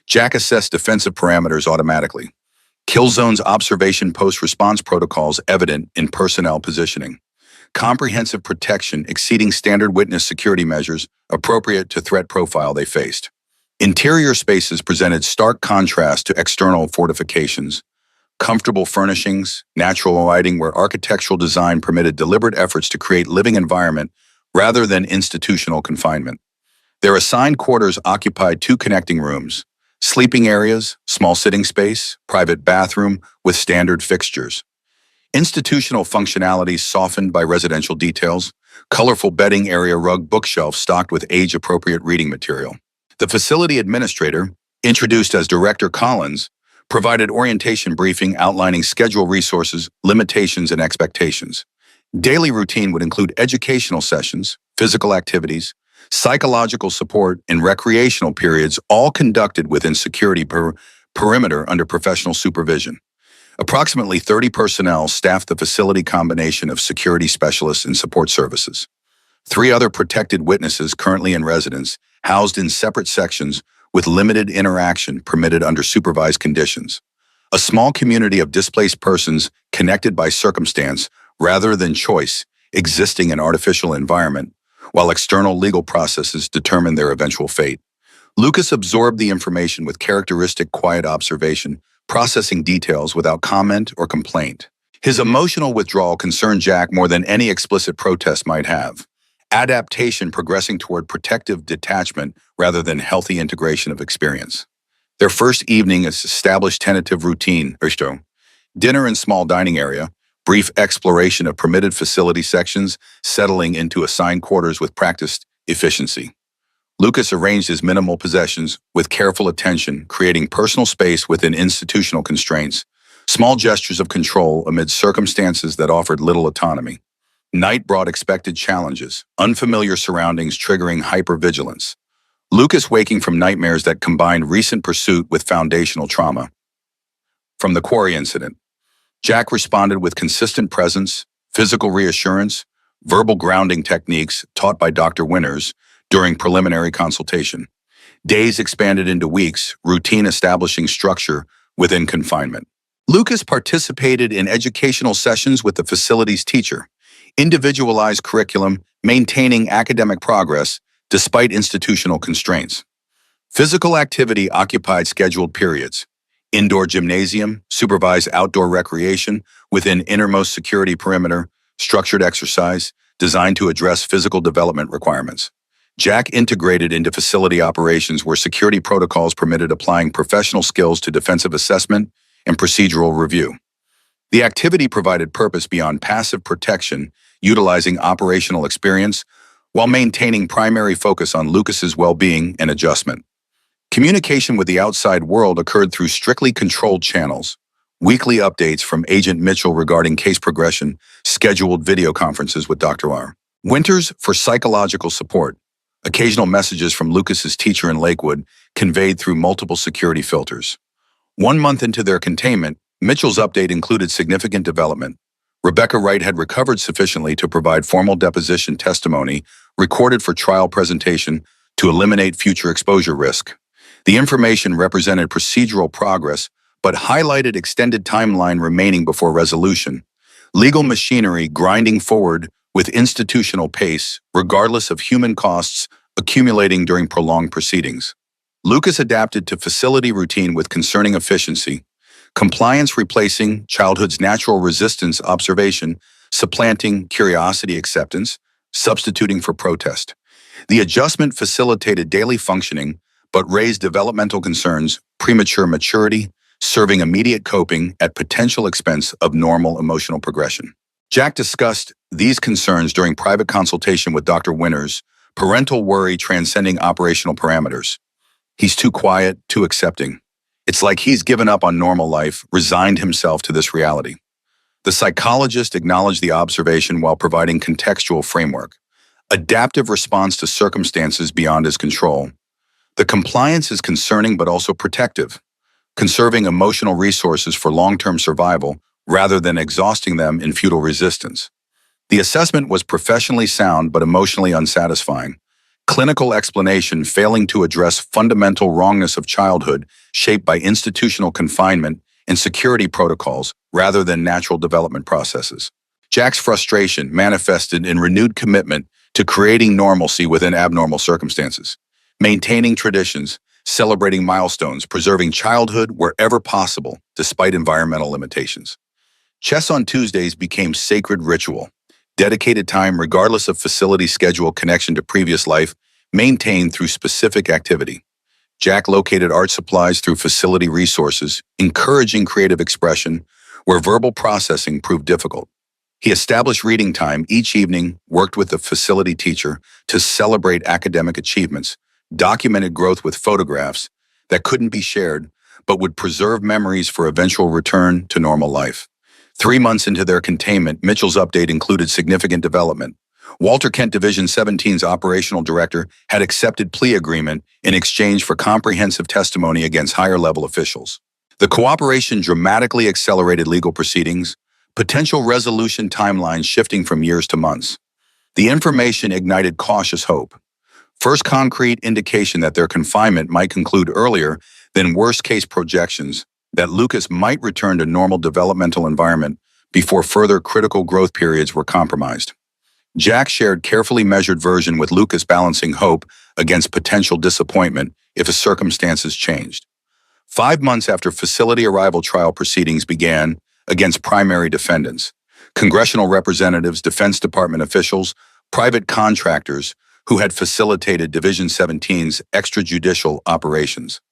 Jack assessed defensive parameters automatically. Kill zones, observation, post-response protocols evident in personnel positioning. Comprehensive protection exceeding standard witness security measures appropriate to threat profile they faced. Interior spaces presented stark contrast to external fortifications. Comfortable furnishings, natural lighting where architectural design permitted deliberate efforts to create living environment rather than institutional confinement. Their assigned quarters occupied 2 connecting rooms, sleeping areas, small sitting space, private bathroom with standard fixtures. Institutional functionalities softened by residential details, colorful bedding area, rug, bookshelf stocked with age-appropriate reading material. The facility administrator, introduced as Director Collins, provided orientation briefing outlining schedule, resources, limitations, and expectations. Daily routine would include educational sessions, physical activities, psychological support, and recreational periods, all conducted within security perimeter under professional supervision. Approximately 30 personnel staffed the facility, combination of security specialists and support services. 3 other protected witnesses currently in residence, housed in separate sections with limited interaction permitted under supervised conditions. A small community of displaced persons connected by circumstance rather than choice, existing in artificial environment, while external legal processes determine their eventual fate. Lucas absorbed the information with characteristic quiet observation, processing details without comment or complaint. His emotional withdrawal concerned Jack more than any explicit protest might have. Adaptation progressing toward protective detachment rather than healthy integration of experience. Their first evening is established tentative routine, dinner in small dining area, brief exploration of permitted facility sections, settling into assigned quarters with practiced efficiency. Lucas arranged his minimal possessions with careful attention, creating personal space within institutional constraints, small gestures of control amid circumstances that offered little autonomy. Night brought expected challenges, unfamiliar surroundings triggering hypervigilance. Lucas waking from nightmares that combined recent pursuit with foundational trauma. From the quarry incident, Jack responded with consistent presence, physical reassurance, verbal grounding techniques taught by Dr. Winters during preliminary consultation. Days expanded into weeks, routine establishing structure within confinement. Lucas participated in educational sessions with the facility's teacher, individualized curriculum, maintaining academic progress despite institutional constraints. Physical activity occupied scheduled periods. Indoor gymnasium, supervised outdoor recreation within innermost security perimeter, structured exercise designed to address physical development requirements. Jack integrated into facility operations where security protocols permitted applying professional skills to defensive assessment and procedural review. The activity provided purpose beyond passive protection, utilizing operational experience while maintaining primary focus on Lucas's well-being and adjustment. Communication with the outside world occurred through strictly controlled channels. Weekly updates from Agent Mitchell regarding case progression, scheduled video conferences with Dr. R. Winters for psychological support. Occasional messages from Lucas's teacher in Lakewood conveyed through multiple security filters. 1 month into their containment, Mitchell's update included significant development. Rebecca Wright had recovered sufficiently to provide formal deposition testimony recorded for trial presentation to eliminate future exposure risk. The information represented procedural progress, but highlighted extended timeline remaining before resolution. Legal machinery grinding forward with institutional pace, regardless of human costs accumulating during prolonged proceedings. Lucas adapted to facility routine with concerning efficiency, compliance replacing childhood's natural resistance observation, supplanting curiosity acceptance, substituting for protest. The adjustment facilitated daily functioning, but raised developmental concerns, premature maturity, serving immediate coping at potential expense of normal emotional progression. Jack discussed these concerns during private consultation with Dr. Winters, parental worry transcending operational parameters. He's too quiet, too accepting. It's like he's given up on normal life, resigned himself to this reality. The psychologist acknowledged the observation while providing contextual framework. Adaptive response to circumstances beyond his control. The compliance is concerning but also protective. conserving emotional resources for long-term survival rather than exhausting them in futile resistance. The assessment was professionally sound but emotionally unsatisfying. Clinical explanation failing to address fundamental wrongness of childhood shaped by institutional confinement and security protocols rather than natural development processes. Jack's frustration manifested in renewed commitment to creating normalcy within abnormal circumstances, maintaining traditions, celebrating milestones, preserving childhood wherever possible despite environmental limitations. Chess on Tuesdays became sacred ritual, dedicated time regardless of facility schedule, connection to previous life, maintained through specific activity. Jack located art supplies through facility resources, encouraging creative expression where verbal processing proved difficult. He established reading time each evening, worked with the facility teacher to celebrate academic achievements, documented growth with photographs that couldn't be shared but would preserve memories for eventual return to normal life. 3 months into their containment, Mitchell's update included significant development. Walter Kent, Division 17's operational director, had accepted plea agreement in exchange for comprehensive testimony against higher-level officials. The cooperation dramatically accelerated legal proceedings, potential resolution timelines shifting from years to months. The information ignited cautious hope. First concrete indication that their confinement might conclude earlier than worst-case projections, that Lucas might return to normal developmental environment before further critical growth periods were compromised. Jack shared carefully measured version with Lucas, balancing hope against potential disappointment if his circumstances changed. 5 months after facility arrival, trial proceedings began against primary defendants, congressional representatives, Defense Department officials, private contractors who had facilitated Division 17's extrajudicial operations.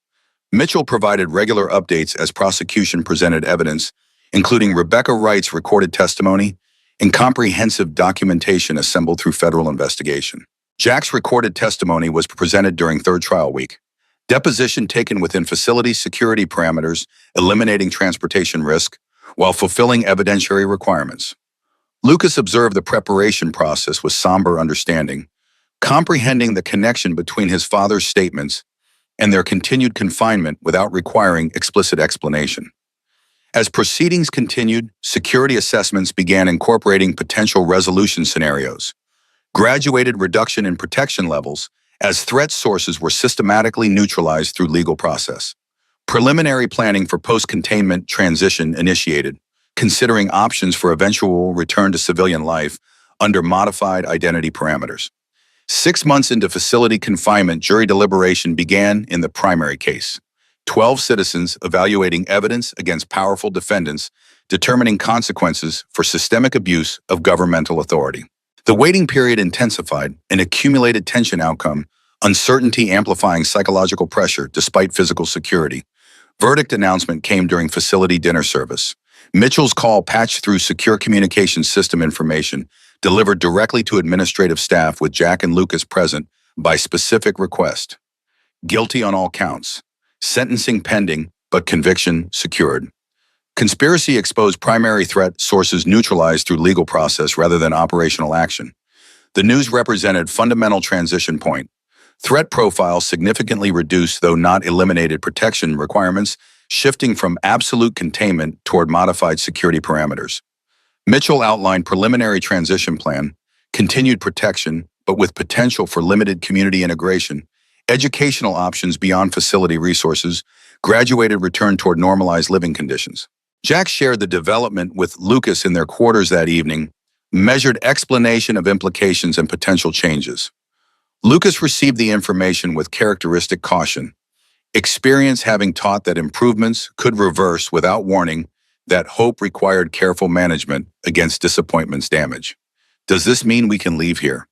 Mitchell provided regular updates as prosecution presented evidence, including Rebecca Wright's recorded testimony and comprehensive documentation assembled through federal investigation. Jack's recorded testimony was presented during third trial week. Deposition taken within facility security parameters, eliminating transportation risk, while fulfilling evidentiary requirements. Lucas observed the preparation process with somber understanding, comprehending the connection between his father's statements and their continued confinement without requiring explicit explanation. As proceedings continued, security assessments began incorporating potential resolution scenarios, graduated reduction in protection levels as threat sources were systematically neutralized through legal process. Preliminary planning for post-containment transition initiated, considering options for eventual return to civilian life under modified identity parameters. 6 months into facility confinement, jury deliberation began in the primary case. 12 citizens evaluating evidence against powerful defendants, determining consequences for systemic abuse of governmental authority. The waiting period intensified, an accumulated tension outcome, uncertainty amplifying psychological pressure despite physical security. Verdict announcement came during facility dinner service. Mitchell's call patched through secure communication system information, delivered directly to administrative staff with Jack and Lucas present by specific request. Guilty on all counts. Sentencing pending, but conviction secured. Conspiracy exposed, primary threat sources neutralized through legal process rather than operational action. The news represented fundamental transition point. Threat profile significantly reduced, though not eliminated, protection requirements, shifting from absolute containment toward modified security parameters. Mitchell outlined preliminary transition plan, continued protection, but with potential for limited community integration, educational options beyond facility resources, graduated return toward normalized living conditions. Jack shared the development with Lucas in their quarters that evening, measured explanation of implications and potential changes. Lucas received the information with characteristic caution, experience having taught that improvements could reverse without warning, that hope required careful management against disappointment's damage. Does this mean we can leave here?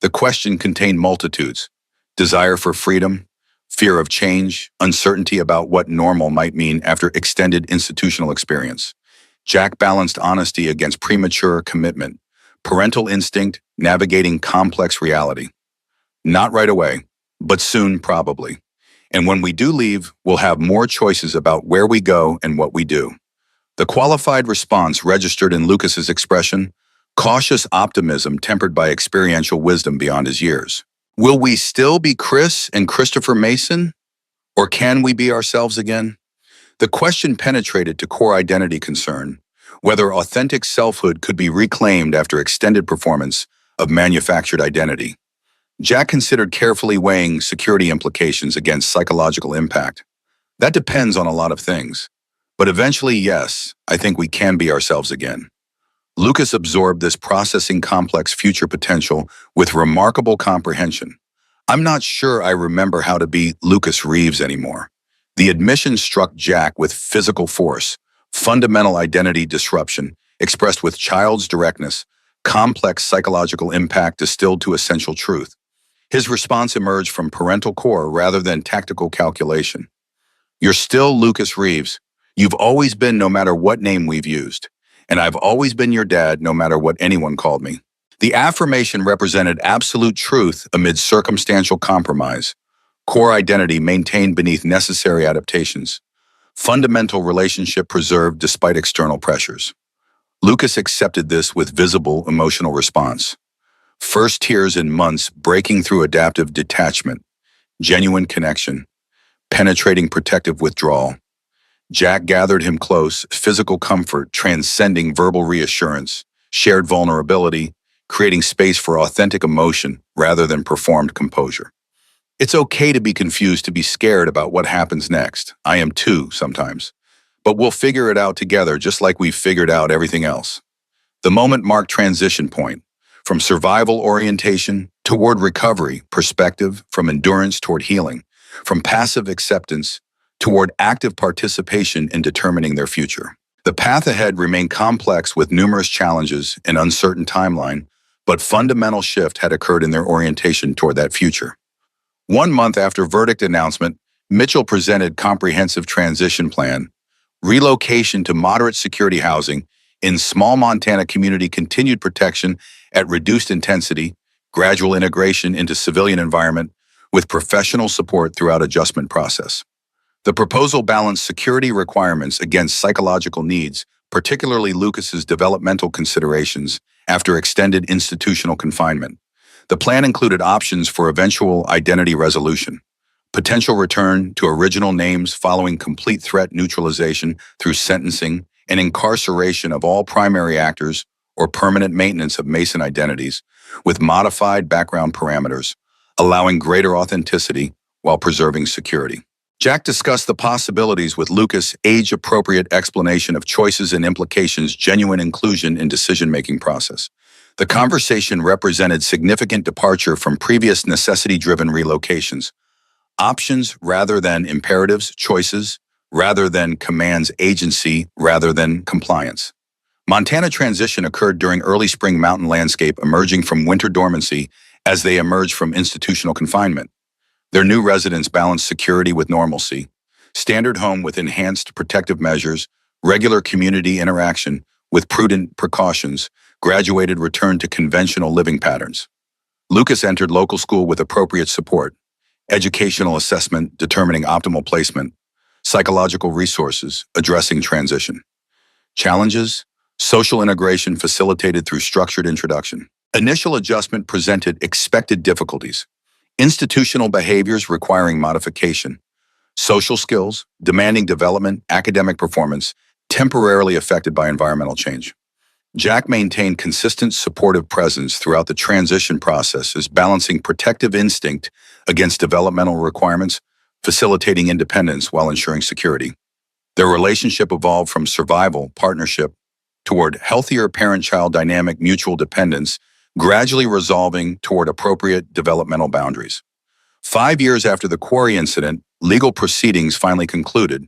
The question contained multitudes: desire for freedom, fear of change, uncertainty about what normal might mean after extended institutional experience. Jack balanced honesty against premature commitment, parental instinct, navigating complex reality. Not right away, but soon probably. And when we do leave, we'll have more choices about where we go and what we do. The qualified response registered in Lucas's expression, cautious optimism tempered by experiential wisdom beyond his years. Will we still be Chris and Christopher Mason? Or can we be ourselves again? The question penetrated to core identity concern, whether authentic selfhood could be reclaimed after extended performance of manufactured identity. Jack considered carefully weighing security implications against psychological impact. That depends on a lot of things. But eventually, yes, I think we can be ourselves again. Lucas absorbed this processing complex future potential with remarkable comprehension. I'm not sure I remember how to be Lucas Reeves anymore. The admission struck Jack with physical force, fundamental identity disruption, expressed with child's directness, complex psychological impact distilled to essential truth. His response emerged from parental core rather than tactical calculation. You're still Lucas Reeves. You've always been no matter what name we've used. And I've always been your dad no matter what anyone called me. The affirmation represented absolute truth amid circumstantial compromise. Core identity maintained beneath necessary adaptations. Fundamental relationship preserved despite external pressures. Lucas accepted this with visible emotional response. First tears in months breaking through adaptive detachment, genuine connection, penetrating protective withdrawal. Jack gathered him close, physical comfort transcending verbal reassurance, shared vulnerability, creating space for authentic emotion rather than performed composure. It's okay to be confused, to be scared about what happens next. I am too, sometimes. But we'll figure it out together just like we've figured out everything else. The moment marked transition point, from survival orientation toward recovery, perspective, from endurance toward healing, from passive acceptance toward active participation in determining their future. The path ahead remained complex with numerous challenges and uncertain timeline, but fundamental shift had occurred in their orientation toward that future. 1 month after verdict announcement, Mitchell presented comprehensive transition plan, relocation to moderate security housing in small Montana community, continued protection at reduced intensity, gradual integration into civilian environment with professional support throughout adjustment process. The proposal balanced security requirements against psychological needs, particularly Lucas's developmental considerations after extended institutional confinement. The plan included options for eventual identity resolution, potential return to original names following complete threat neutralization through sentencing, and incarceration of all primary actors or permanent maintenance of Mason identities with modified background parameters, allowing greater authenticity while preserving security. Jack discussed the possibilities with Lucas, age-appropriate explanation of choices and implications, genuine inclusion in decision-making process. The conversation represented significant departure from previous necessity-driven relocations. Options rather than imperatives, choices rather than commands, agency rather than compliance. Montana transition occurred during early spring mountain landscape emerging from winter dormancy as they emerged from institutional confinement. Their new residents balanced security with normalcy, standard home with enhanced protective measures, regular community interaction with prudent precautions, graduated return to conventional living patterns. Lucas entered local school with appropriate support, educational assessment determining optimal placement, psychological resources addressing transition. Challenges, social integration facilitated through structured introduction. Initial adjustment presented expected difficulties, institutional behaviors requiring modification, social skills, demanding development, academic performance, temporarily affected by environmental change. Jack maintained consistent supportive presence throughout the transition process as balancing protective instinct against developmental requirements, facilitating independence while ensuring security. Their relationship evolved from survival, partnership, toward healthier parent-child dynamic mutual dependence, gradually resolving toward appropriate developmental boundaries. 5 years after the quarry incident, legal proceedings finally concluded.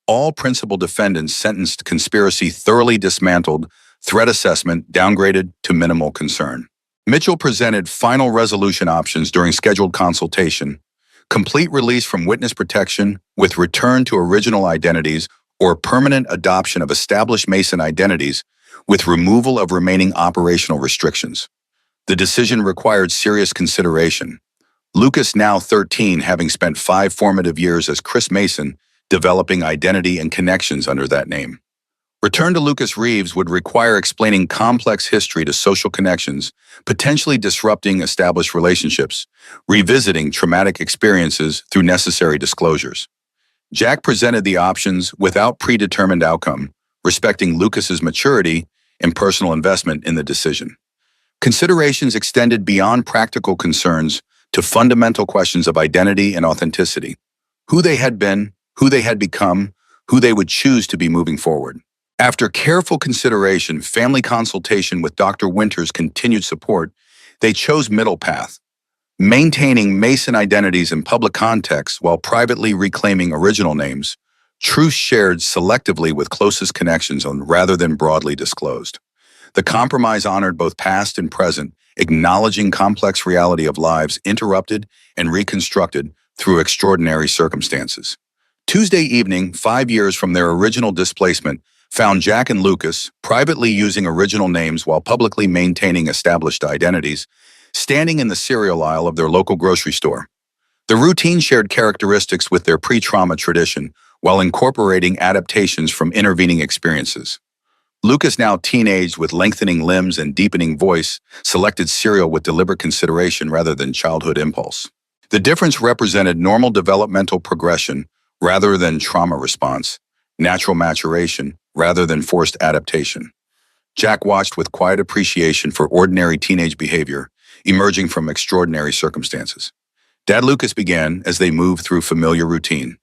All principal defendants sentenced, conspiracy thoroughly dismantled, threat assessment downgraded to minimal concern. Mitchell presented final resolution options during scheduled consultation, complete release from witness protection with return to original identities or permanent adoption of established Mason identities with removal of remaining operational restrictions. The decision required serious consideration. Lucas, now 13, having spent 5 formative years as Chris Mason, developing identity and connections under that name. Return to Lucas Reeves would require explaining complex history to social connections, potentially disrupting established relationships, revisiting traumatic experiences through necessary disclosures. Jack presented the options without predetermined outcome, respecting Lucas's maturity and personal investment in the decision. Considerations extended beyond practical concerns to fundamental questions of identity and authenticity: who they had been, who they had become, who they would choose to be moving forward. After careful consideration, family consultation with Dr. Winter's continued support, they chose middle path, maintaining Mason identities in public contexts while privately reclaiming original names, truths shared selectively with closest connections on rather than broadly disclosed. The compromise honored both past and present, acknowledging complex reality of lives interrupted and reconstructed through extraordinary circumstances. Tuesday evening, 5 years from their original displacement, found Jack and Lucas, privately using original names while publicly maintaining established identities, standing in the cereal aisle of their local grocery store. The routine shared characteristics with their pre-trauma tradition while incorporating adaptations from intervening experiences. Lucas, now teenaged with lengthening limbs and deepening voice, selected cereal with deliberate consideration rather than childhood impulse. The difference represented normal developmental progression rather than trauma response, natural maturation rather than forced adaptation. Jack watched with quiet appreciation for ordinary teenage behavior emerging from extraordinary circumstances. Dad, Lucas began as they moved through familiar routine.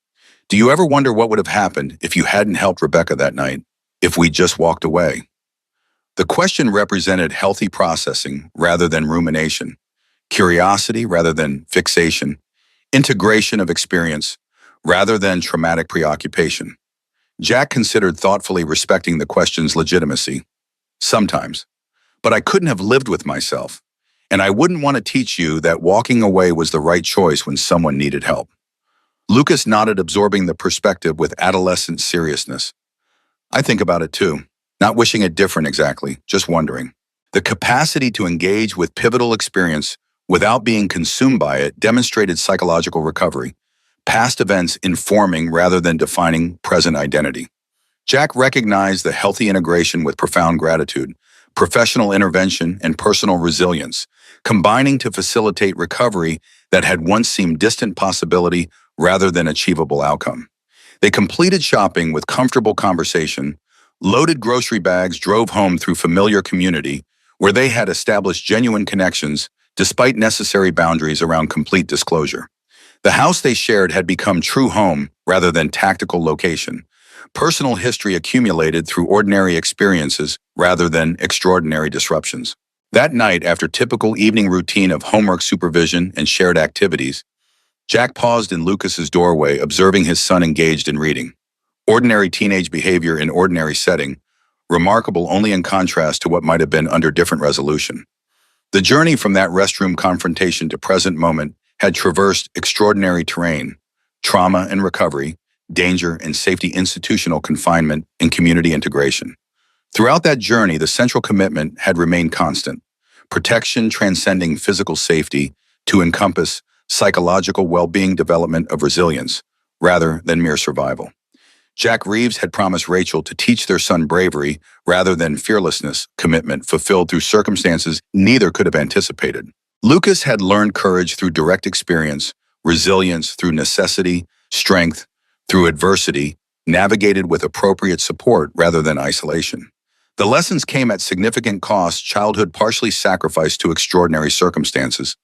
Do you ever wonder what would have happened if you hadn't helped Rebecca that night? If we just walked away? The question represented healthy processing rather than rumination, curiosity rather than fixation, integration of experience rather than traumatic preoccupation. Jack considered thoughtfully respecting the question's legitimacy. Sometimes. But I couldn't have lived with myself, and I wouldn't want to teach you that walking away was the right choice when someone needed help. Lucas nodded, absorbing the perspective with adolescent seriousness. I think about it too, not wishing it different exactly, just wondering. The capacity to engage with pivotal experience without being consumed by it demonstrated psychological recovery, past events informing rather than defining present identity. Jack recognized the healthy integration with profound gratitude, professional intervention, and personal resilience, combining to facilitate recovery that had once seemed distant possibility rather than achievable outcome. They completed shopping with comfortable conversation, loaded grocery bags, drove home through familiar community where they had established genuine connections despite necessary boundaries around complete disclosure. The house they shared had become true home rather than tactical location. Personal history accumulated through ordinary experiences rather than extraordinary disruptions. That night, after typical evening routine of homework supervision and shared activities, Jack paused in Lucas's doorway, observing his son engaged in reading. Ordinary teenage behavior in ordinary setting, remarkable only in contrast to what might have been under different resolution. The journey from that restroom confrontation to present moment had traversed extraordinary terrain: trauma and recovery, danger and safety, institutional confinement, and community integration. Throughout that journey, the central commitment had remained constant: protection transcending physical safety to encompass psychological well-being, development of resilience, rather than mere survival. Jack Reeves had promised Rachel to teach their son bravery rather than fearlessness, commitment fulfilled through circumstances neither could have anticipated. Lucas had learned courage through direct experience, resilience through necessity, strength through adversity, navigated with appropriate support rather than isolation. The lessons came at significant cost: childhood partially sacrificed to extraordinary circumstances,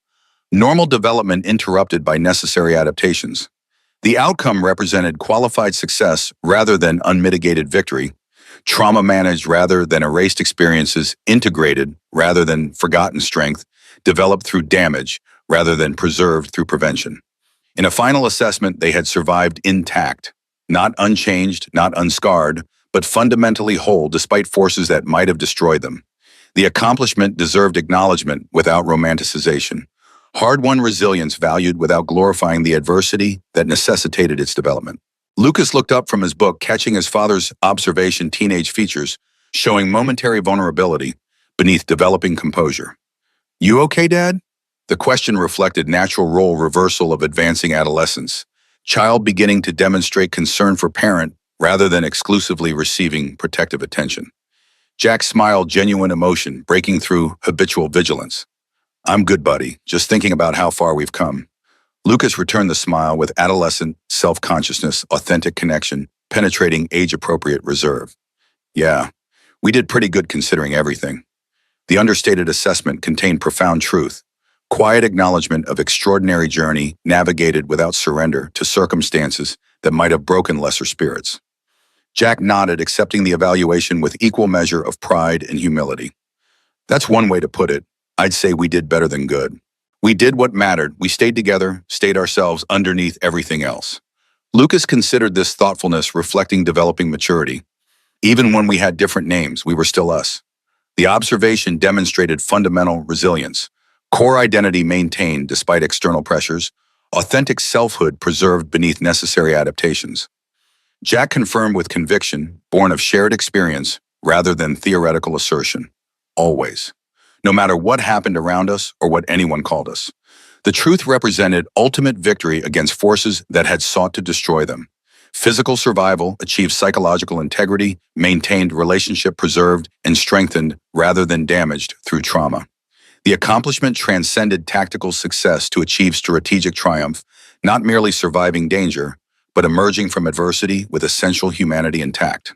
normal development interrupted by necessary adaptations. The outcome represented qualified success rather than unmitigated victory, trauma managed rather than erased experiences, integrated rather than forgotten strength, developed through damage rather than preserved through prevention. In a final assessment, they had survived intact, not unchanged, not unscarred, but fundamentally whole despite forces that might have destroyed them. The accomplishment deserved acknowledgement without romanticization. Hard-won resilience valued without glorifying the adversity that necessitated its development. Lucas looked up from his book, catching his father's observation: teenage features, showing momentary vulnerability beneath developing composure. You okay, Dad? The question reflected natural role reversal of advancing adolescence, child beginning to demonstrate concern for parent rather than exclusively receiving protective attention. Jack smiled, genuine emotion breaking through habitual vigilance. I'm good, buddy, just thinking about how far we've come. Lucas returned the smile with adolescent self-consciousness, authentic connection, penetrating age-appropriate reserve. Yeah, we did pretty good considering everything. The understated assessment contained profound truth, quiet acknowledgement of extraordinary journey navigated without surrender to circumstances that might have broken lesser spirits. Jack nodded, accepting the evaluation with equal measure of pride and humility. That's one way to put it. I'd say we did better than good. We did what mattered. We stayed together, stayed ourselves underneath everything else. Lucas considered this thoughtfulness reflecting developing maturity. Even when we had different names, we were still us. The observation demonstrated fundamental resilience, core identity maintained despite external pressures, authentic selfhood preserved beneath necessary adaptations. Jack confirmed with conviction, born of shared experience rather than theoretical assertion. Always. No matter what happened around us or what anyone called us. The truth represented ultimate victory against forces that had sought to destroy them. Physical survival achieved psychological integrity, maintained relationship preserved, and strengthened rather than damaged through trauma. The accomplishment transcended tactical success to achieve strategic triumph, not merely surviving danger, but emerging from adversity with essential humanity intact.